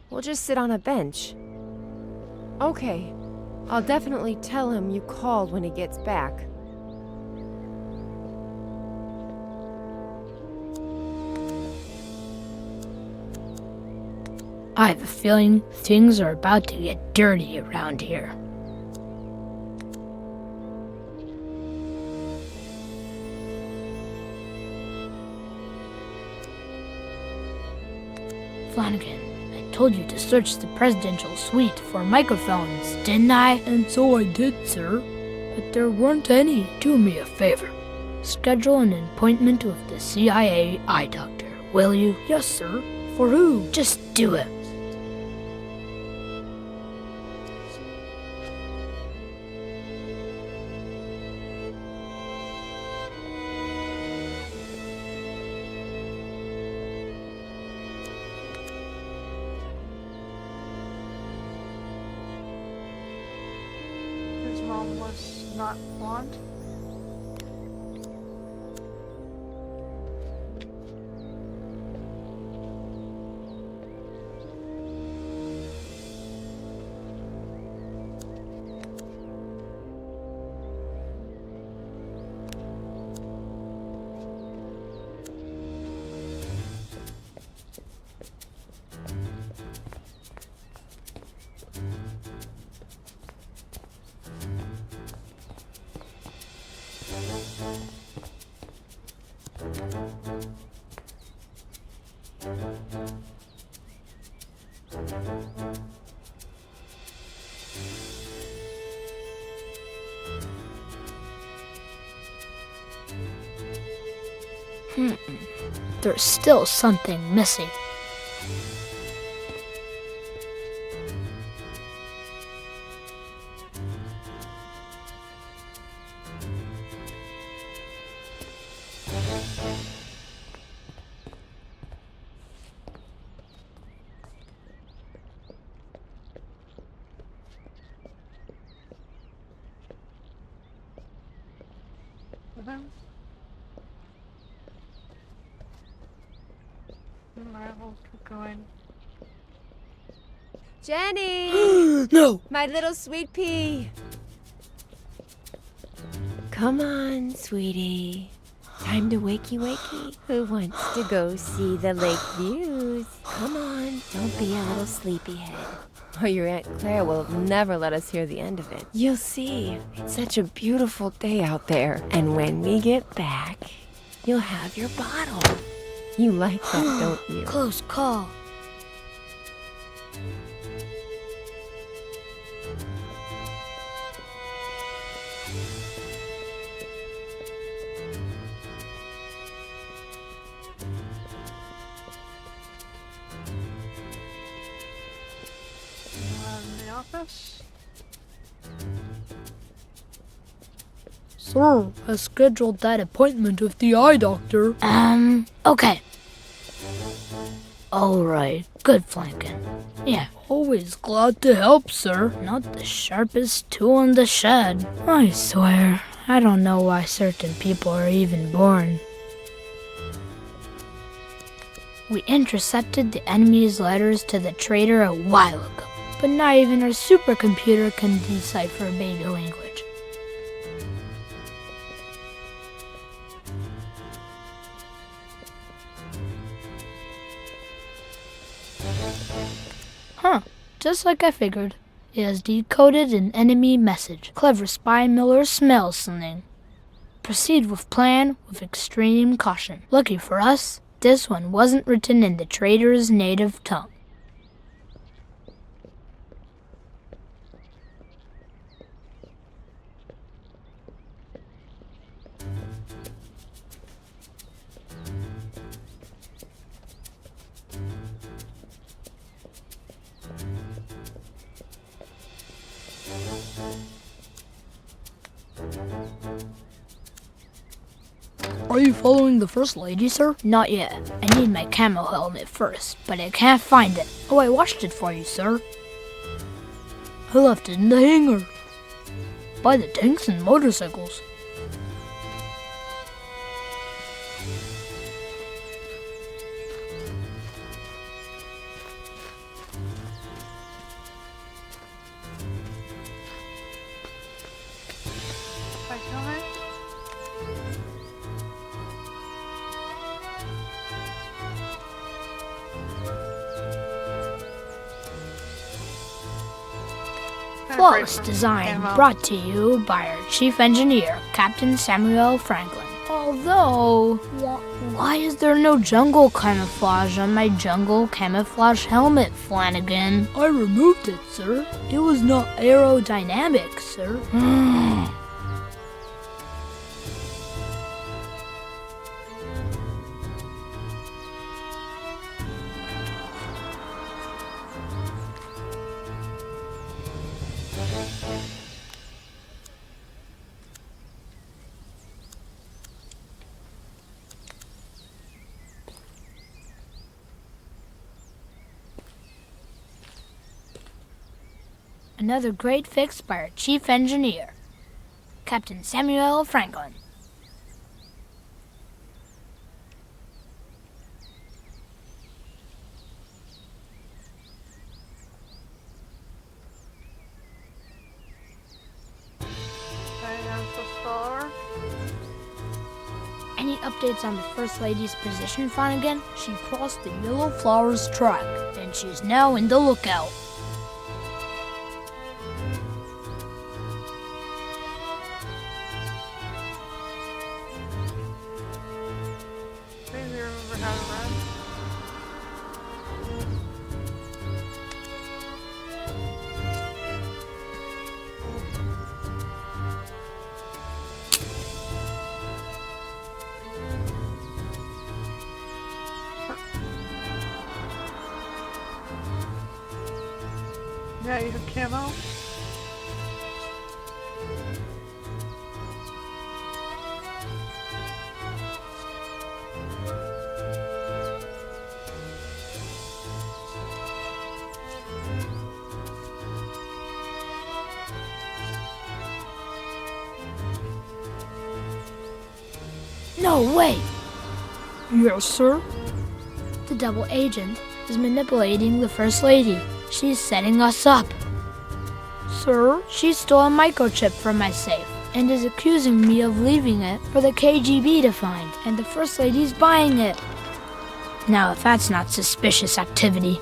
We'll just sit on a bench. Okay, I'll definitely tell him you called when he gets back. I have a feeling things are about to get dirty around here. Flanagan, I told you to search the presidential suite for microphones, didn't I? And so I did, sir. But there weren't any. Do me a favor. Schedule an appointment with the CIA eye doctor, will you? Yes, sir. For who? Just do it. His mom was not blonde. There's still something missing. Alright, we'll keep going. Jenny! No! My little sweet pea. Come on, sweetie. Time to wakey wakey. Who wants to go see the lake views? Come on, don't be a little sleepyhead. Or your Aunt Claire will never let us hear the end of it. You'll see. It's such a beautiful day out there. And when we get back, you'll have your bottle. You like that, don't you? Close call. In the office? Sir, I scheduled that appointment with the eye doctor. Okay. Alright, good Flankin. Yeah, always glad to help, sir. Not the sharpest tool in the shed. I swear, I don't know why certain people are even born. We intercepted the enemy's letters to the traitor a while ago, but not even our supercomputer can decipher baby language. Huh, just like I figured. It has decoded an enemy message. Clever spy Miller smells something. Proceed with plan with extreme caution. Lucky for us, this one wasn't written in the traitor's native tongue. Are you following the First Lady, sir? Not yet. I need my camo helmet first, but I can't find it. Oh, I washed it for you, sir. I left it in the hangar. By the tanks and motorcycles. Flawless design brought to you by our chief engineer, Captain Samuel Franklin. Although, why is there no jungle camouflage on my jungle camouflage helmet, Flanagan? I removed it, sir. It was not aerodynamic, sir. Another great fix by our chief engineer, Captain Samuel Franklin. Any updates on the First Lady's position, Flanagan? She crossed the Yellow Flowers track, and she's now in the lookout. Yeah, you have camo? No way! Yes, sir? The double agent is manipulating the First Lady. She's setting us up. Sir, she stole a microchip from my safe and is accusing me of leaving it for the KGB to find, and the First Lady's buying it. Now, if that's not suspicious activity.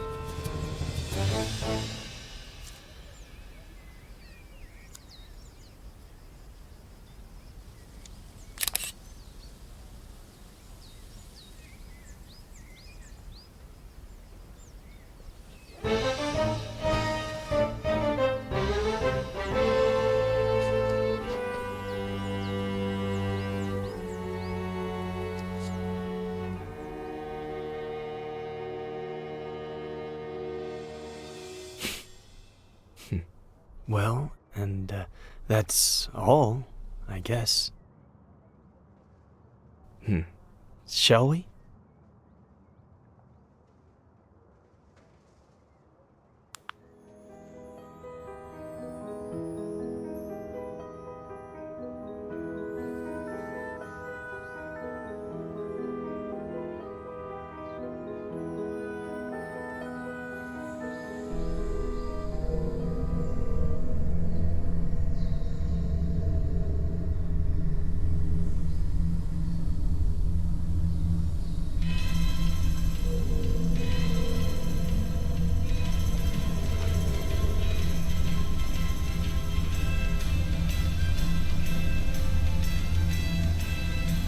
Well, and that's all, I guess. Shall we?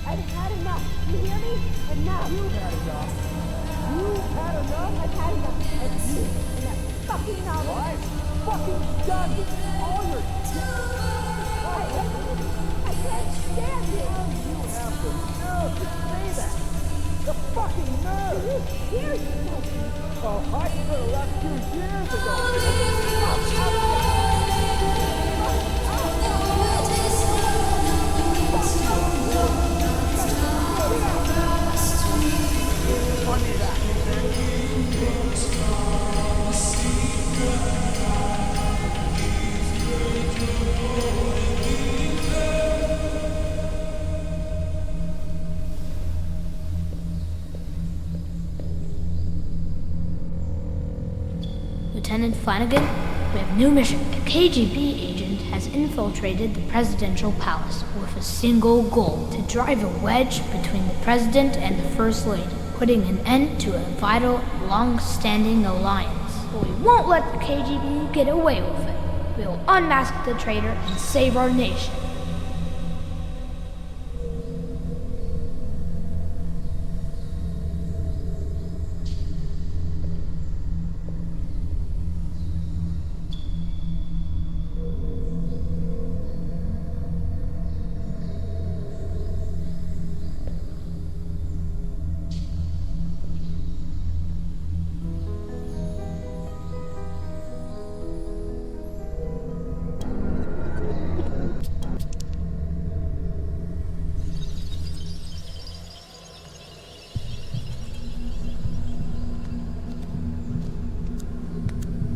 I've had enough. You hear me? Enough. You've had enough. You've had enough? I've had enough of you and that fucking novel. I'm fucking done with all your I can't stand it. You have the nerve to say that. The fucking nerve. Do you hear yourself? Oh, I could have left 2 years ago. Lieutenant Flanagan, we have new mission. A KGB agent has infiltrated the presidential palace with a single goal: to drive a wedge between the president and the First Lady, putting an end to a vital, long-standing alliance. But we won't let the KGB get away with it. we will unmask the traitor and save our nation.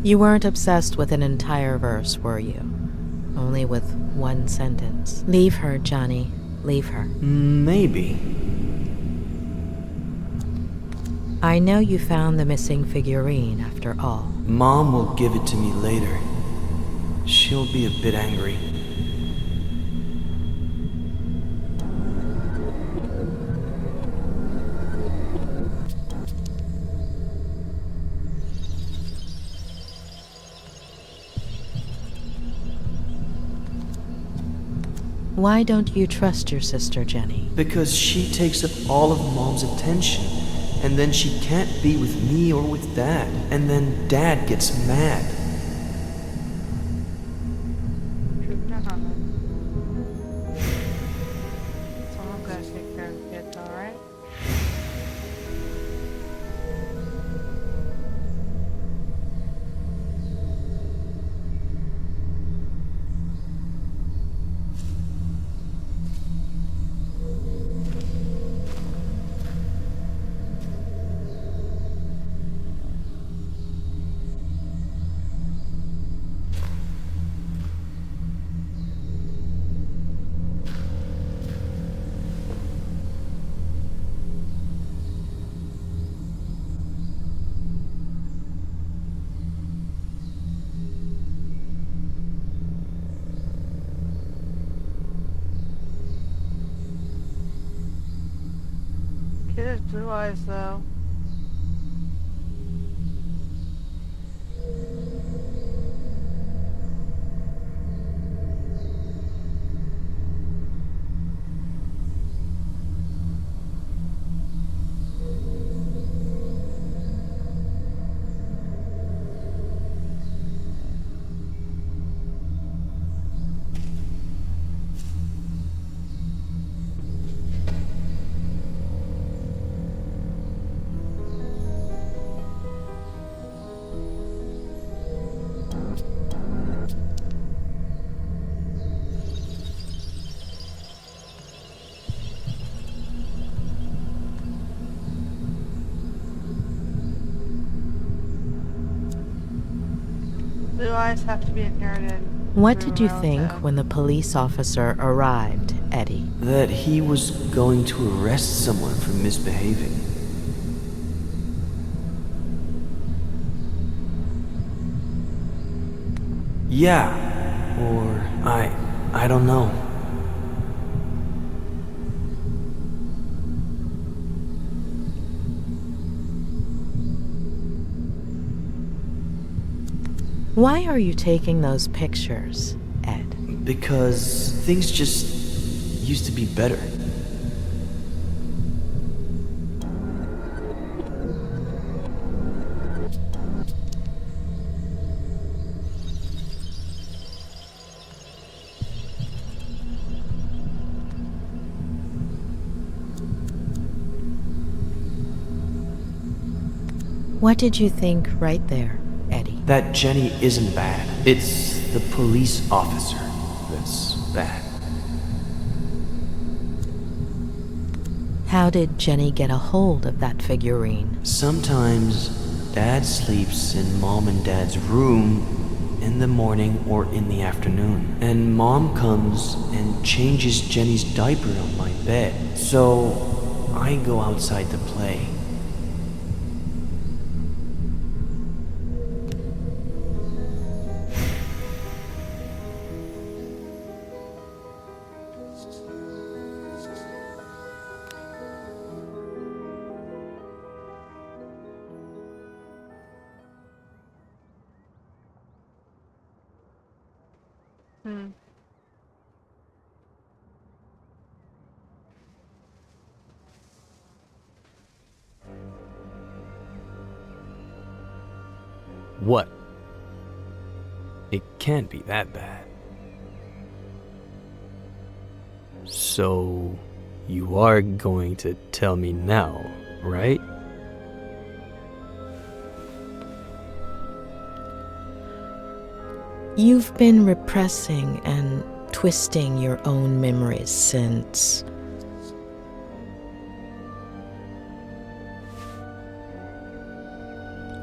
You weren't obsessed with an entire verse, were you? Only with one sentence. Leave her, Johnny. Leave her. Maybe. I know you found the missing figurine after all. Mom will give it to me later. She'll be a bit angry. Why don't you trust your sister, Jenny? Because she takes up all of Mom's attention, and then she can't be with me or with Dad, and then Dad gets mad. Someone's gonna take care of the kids, alright? Kid has blue eyes, though. Blue eyes have to be inherited. What through did you a think relative. when the police officer arrived, Eddie? That he was going to arrest someone for misbehaving. Yeah, or I don't know. Why are you taking those pictures, Ed? Because things just used to be better. What did you think right there, Eddie? That Jenny isn't bad. It's the police officer that's bad. How did Jenny get a hold of that figurine? Sometimes Dad sleeps in Mom and Dad's room in the morning or in the afternoon. And Mom comes and changes Jenny's diaper on my bed. So I go outside to play. Hmm. What? It can't be that bad. So, you are going to tell me now, right? You've been repressing and twisting your own memories since...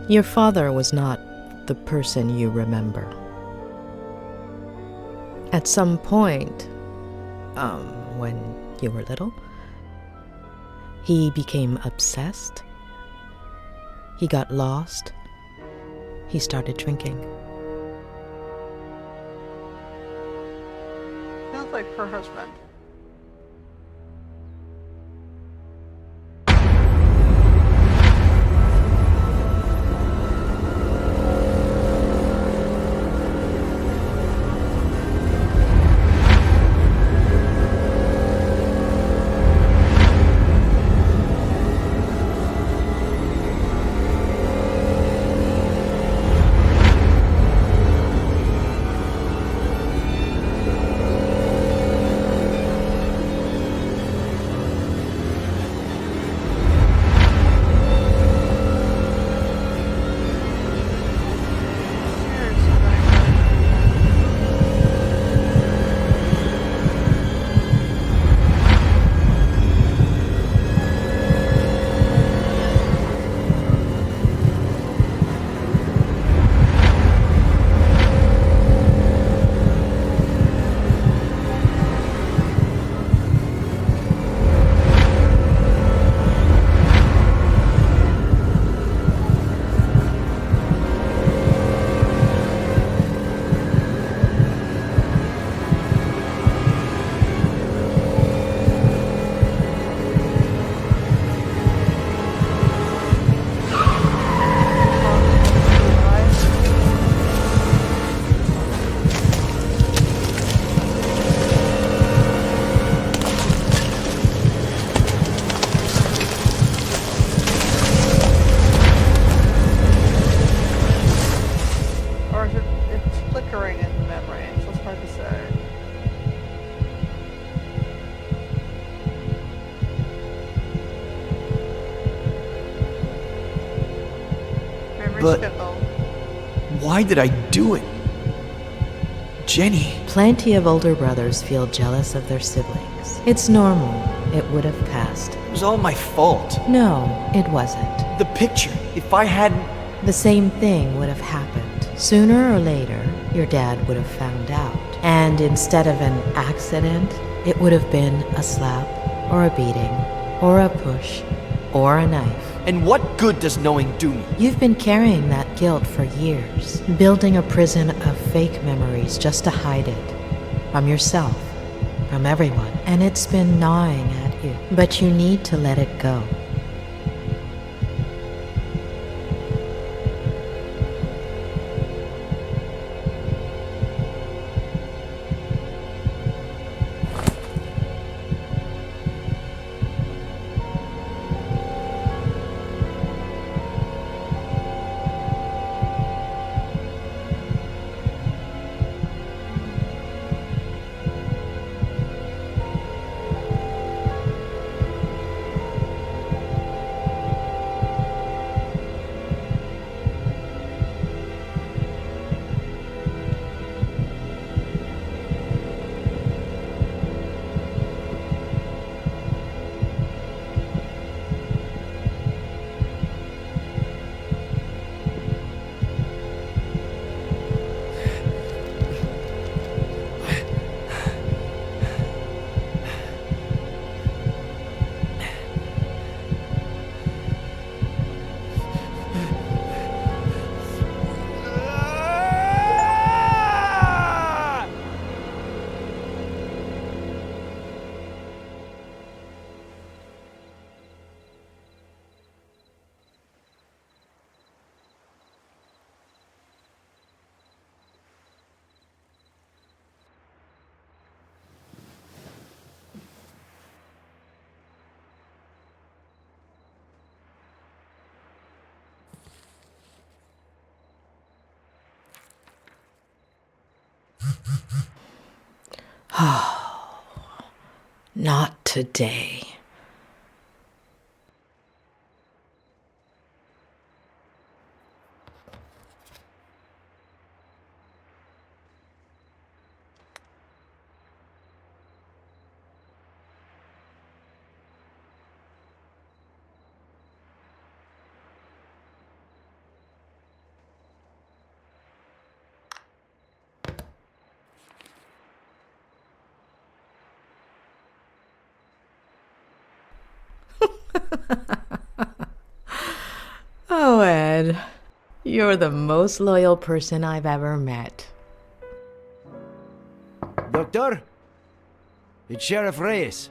Your father was not the person you remember. At some point, when you were little, he became obsessed. He got lost. He started drinking. Sounds like her husband. But why did I do it? Jenny. Plenty of older brothers feel jealous of their siblings. It's normal. It would have passed. It was all my fault. No, it wasn't. The picture. If I hadn't... The same thing would have happened. Sooner or later, your dad would have found out. And instead of an accident, it would have been a slap, or a beating, or a push, or a knife. And what good does knowing do me? You've been carrying that guilt for years, building a prison of fake memories just to hide it. From yourself, from everyone. And it's been gnawing at you. But you need to let it go. Not today. Oh, Ed, you're the most loyal person I've ever met. Doctor? It's Sheriff Reyes.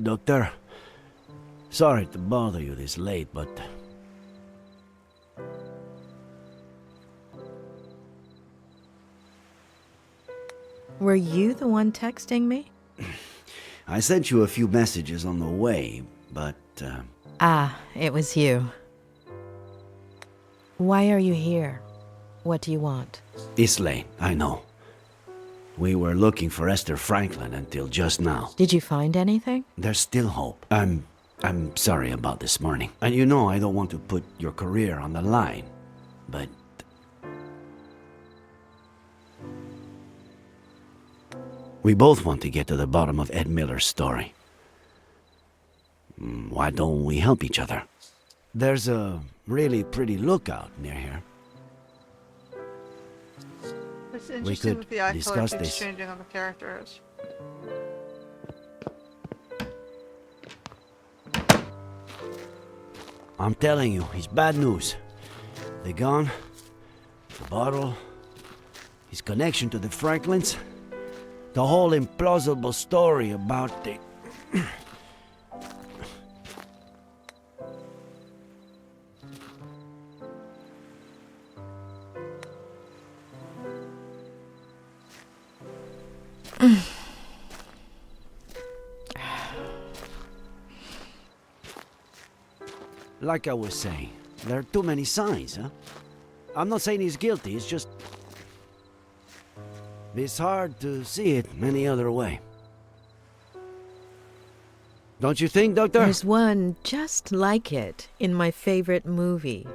Doctor, sorry to bother you this late, but... Were you the one texting me? I sent you a few messages on the way, but... It was you. Why are you here? What do you want? It's late, I know. We were looking for Esther Franklin until just now. Did you find anything? There's still hope. I'm sorry about this morning. And you know I don't want to put your career on the line, but... we both want to get to the bottom of Ed Miller's story. Why don't we help each other? There's a really pretty lookout near here. It's interesting could with the eye color discuss keeps this. changing on the characters. I'm telling you, it's bad news. The gun, the bottle, his connection to the Franklins, the whole implausible story about the... Like I was saying, there are too many signs, huh? I'm not saying he's guilty, it's just... it's hard to see it any other way. Don't you think, Doctor? There's one just like it in my favorite movie.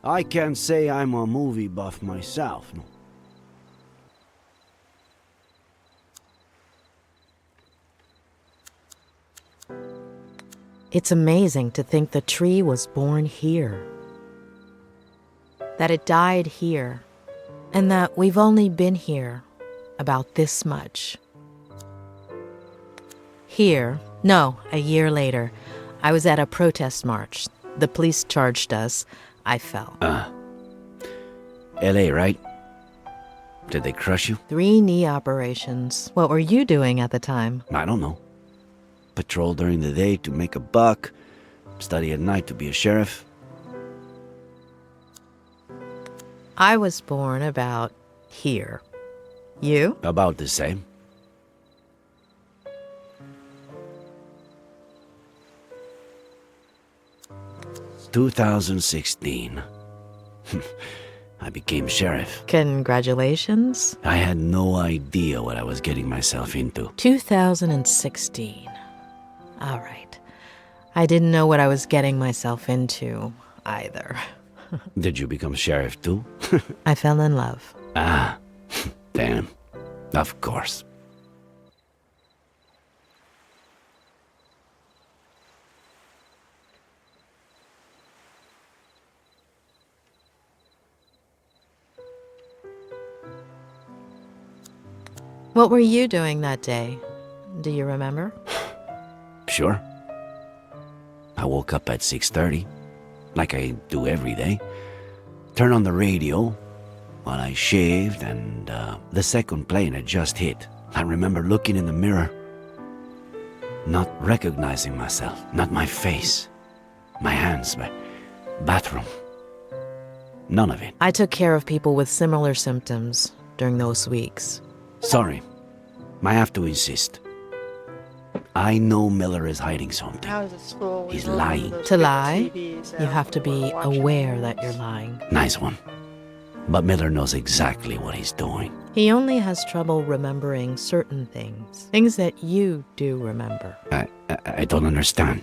I can't say I'm a movie buff myself. No. It's amazing to think the tree was born here. That it died here. And that we've only been here about this much. Here, no, a year later, I was at a protest march. The police charged us. I fell. LA, right? Did they crush you? 3 knee operations. What were you doing at the time? I don't know. Patrol during the day to make a buck, study at night to be a sheriff. I was born about here. You? About the same. "2016. I became sheriff. Congratulations. I had no idea what I was getting myself into. 2016. All right. I didn't know what I was getting myself into either. Did you become sheriff too? I fell in love. Damn. Of course. What were you doing that day? Do you remember? Sure. I woke up at 6:30, like I do every day. Turned on the radio while I shaved, and the second plane had just hit. I remember looking in the mirror. Not recognizing myself, not my face, my hands, my bathroom. None of it. I took care of people with similar symptoms during those weeks. Sorry. I have to insist. I know Miller is hiding something. I was at school. He's lying. To lie, you have to be aware that you're lying. Nice one. But Miller knows exactly what he's doing. He only has trouble remembering certain things. Things that you do remember. I don't understand.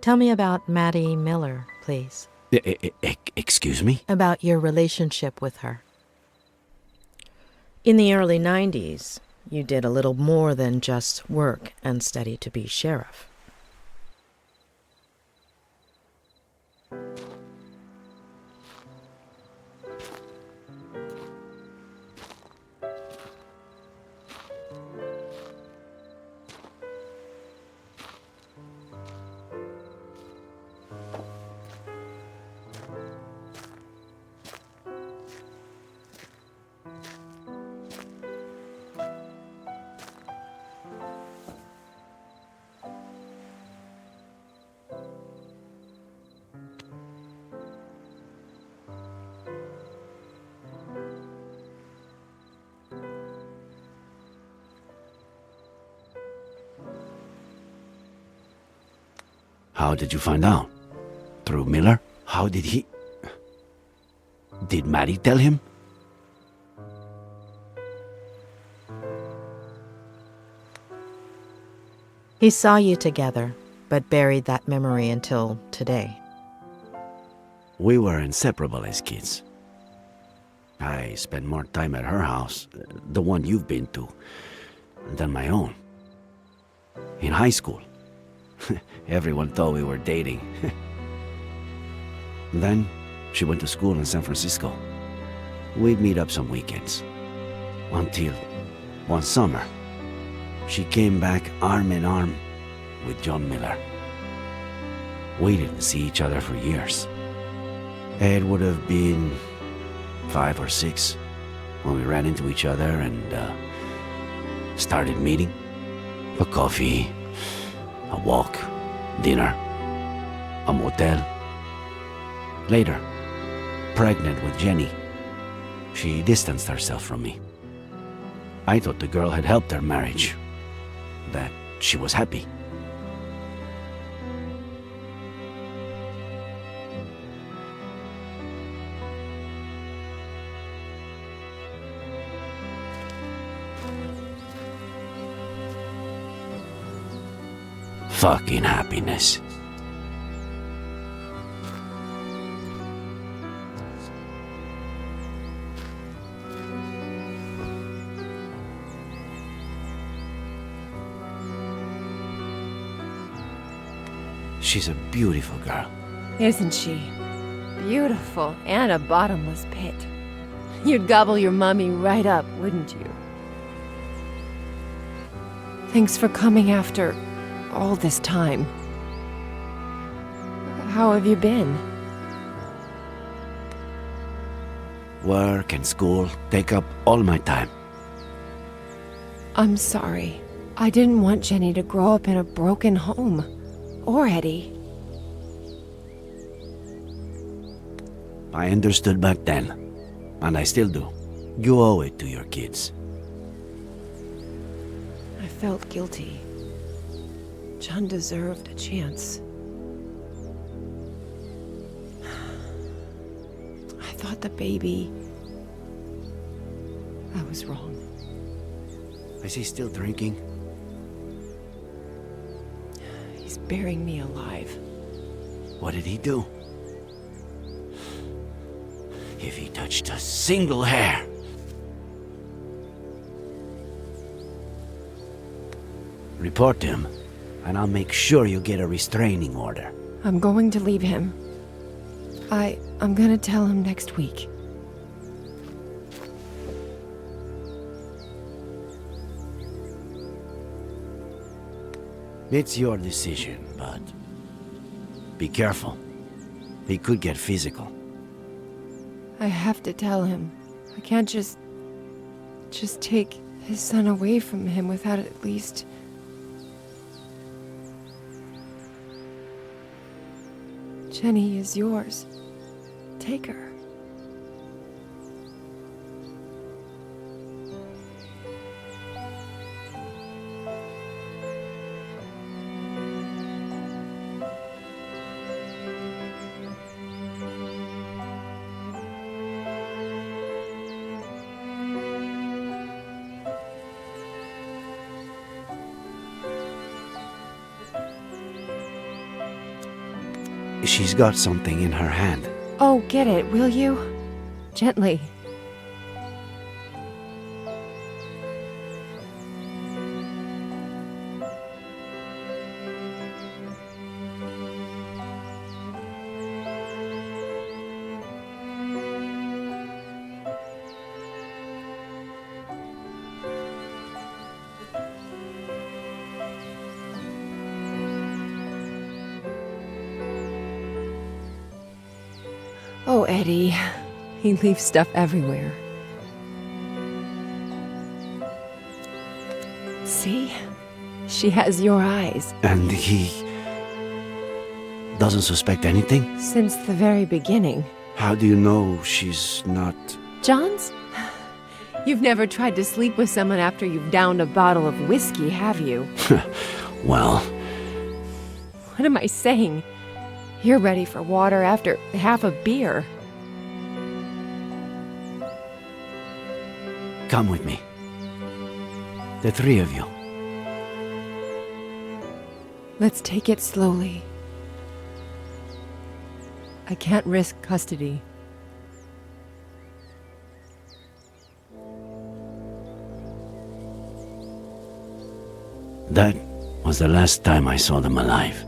Tell me about Maddie Miller, please. Excuse me? About your relationship with her. In the early 90s, you did a little more than just work and study to be sheriff. How did you find out? Through Miller? How did he... Did Maddie tell him? He saw you together, but buried that memory until today. We were inseparable as kids. I spent more time at her house, the one you've been to, than my own. In high school, everyone thought we were dating. Then, she went to school in San Francisco. We'd meet up some weekends. Until, one summer, she came back arm in arm with John Miller. We didn't see each other for years. It would have been 5 or 6 when we ran into each other and started meeting. A coffee, a walk, dinner, a motel. Later, pregnant with Jenny, she distanced herself from me. I thought the girl had helped her marriage, that she was happy. Fucking happiness. She's a beautiful girl. Isn't she? Beautiful and a bottomless pit. You'd gobble your mummy right up, wouldn't you? Thanks for coming after all this time. How have you been? Work and school take up all my time. I'm sorry. I didn't want Jenny to grow up in a broken home. Or Eddie. I understood back then, and I still do. You owe it to your kids. I felt guilty. John deserved a chance. I thought the baby... I was wrong. Is he still drinking? He's burying me alive. What did he do? If he touched a single hair... Report him, and I'll make sure you get a restraining order. I'm going to leave him. I'm gonna tell him next week. It's your decision, but be careful. He could get physical. I have to tell him. I can't just take his son away from him without at least... Jenny is yours. Take her. She's got something in her hand. Oh, get it, will you? Gently. Oh, Eddie. He leaves stuff everywhere. See? She has your eyes. And he doesn't suspect anything? Since the very beginning. How do you know she's not... John's? You've never tried to sleep with someone after you've downed a bottle of whiskey, have you? Well... What am I saying? You're ready for water after half a beer. Come with me. The three of you. Let's take it slowly. I can't risk custody. That was the last time I saw them alive.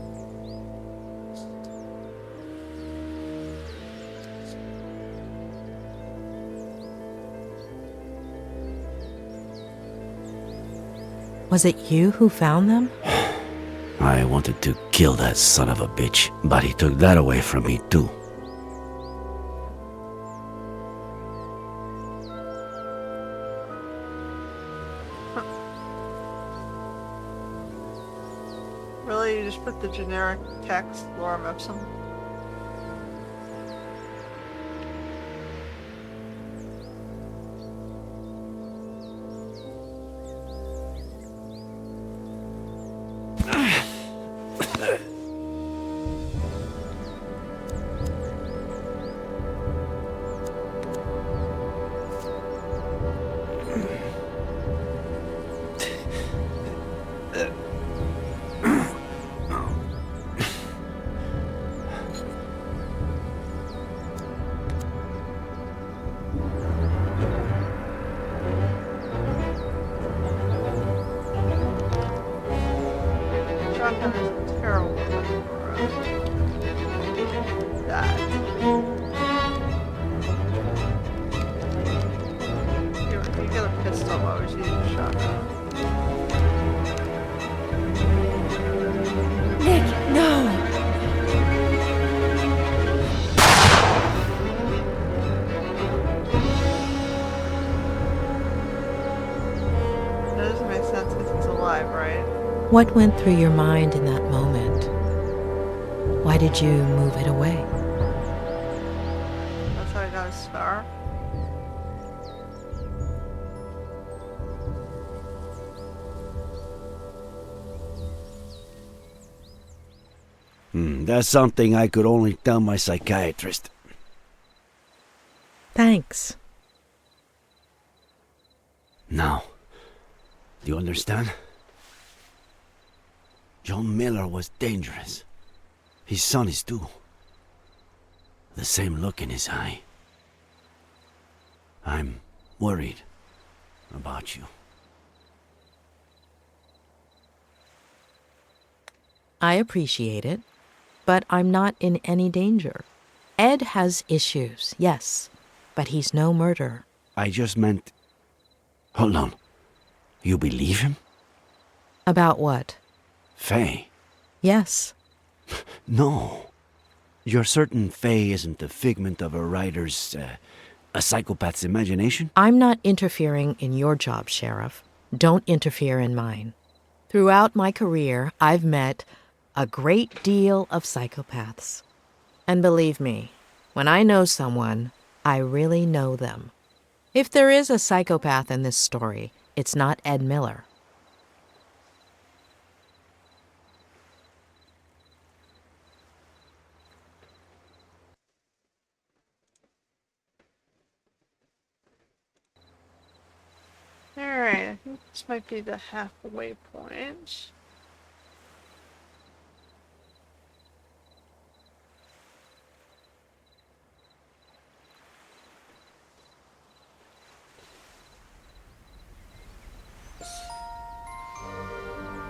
Was it you who found them? I wanted to kill that son of a bitch, but he took that away from me too. Really? You just put the generic text, Lorem Ipsum? What went through your mind in that moment? Why did you move it away? That's how I got a scar. That's something I could only tell my psychiatrist. Thanks. Now, do you understand? John Miller was dangerous. His son is too. The same look in his eye. I'm worried about you. I appreciate it, but I'm not in any danger. Ed has issues, yes, but he's no murderer. I just meant... Hold on. You believe him? About what? Faye? Yes. No. You're certain Faye isn't the figment of a writer's, a psychopath's imagination? I'm not interfering in your job, Sheriff. Don't interfere in mine. Throughout my career, I've met a great deal of psychopaths. And believe me, when I know someone, I really know them. If there is a psychopath in this story, it's not Ed Miller. Alright, I think this might be the halfway point.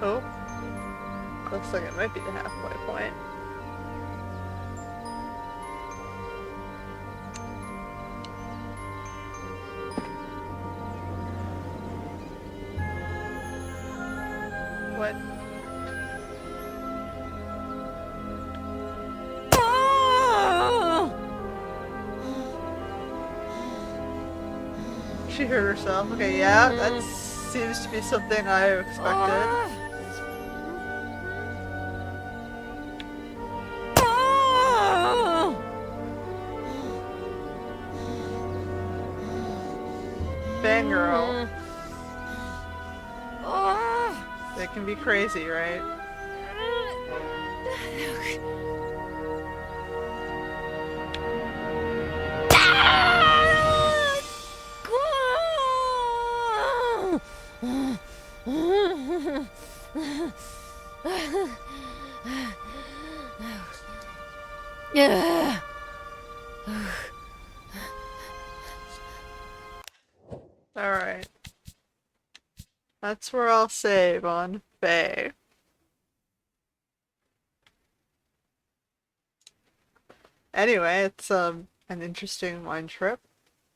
Oh. Looks like it might be the halfway point. What? She hurt herself. Okay, yeah, that seems to be something I expected. Fangirl. They can be crazy, right? Alright. That's where I'll save on Faye. Anyway, it's an interesting mind trip.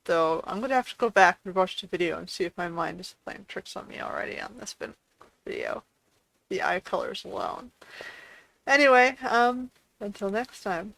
Though I'm gonna have to go back and watch the video and see if my mind is playing tricks on me already on this video. The eye colors alone. Anyway, until next time.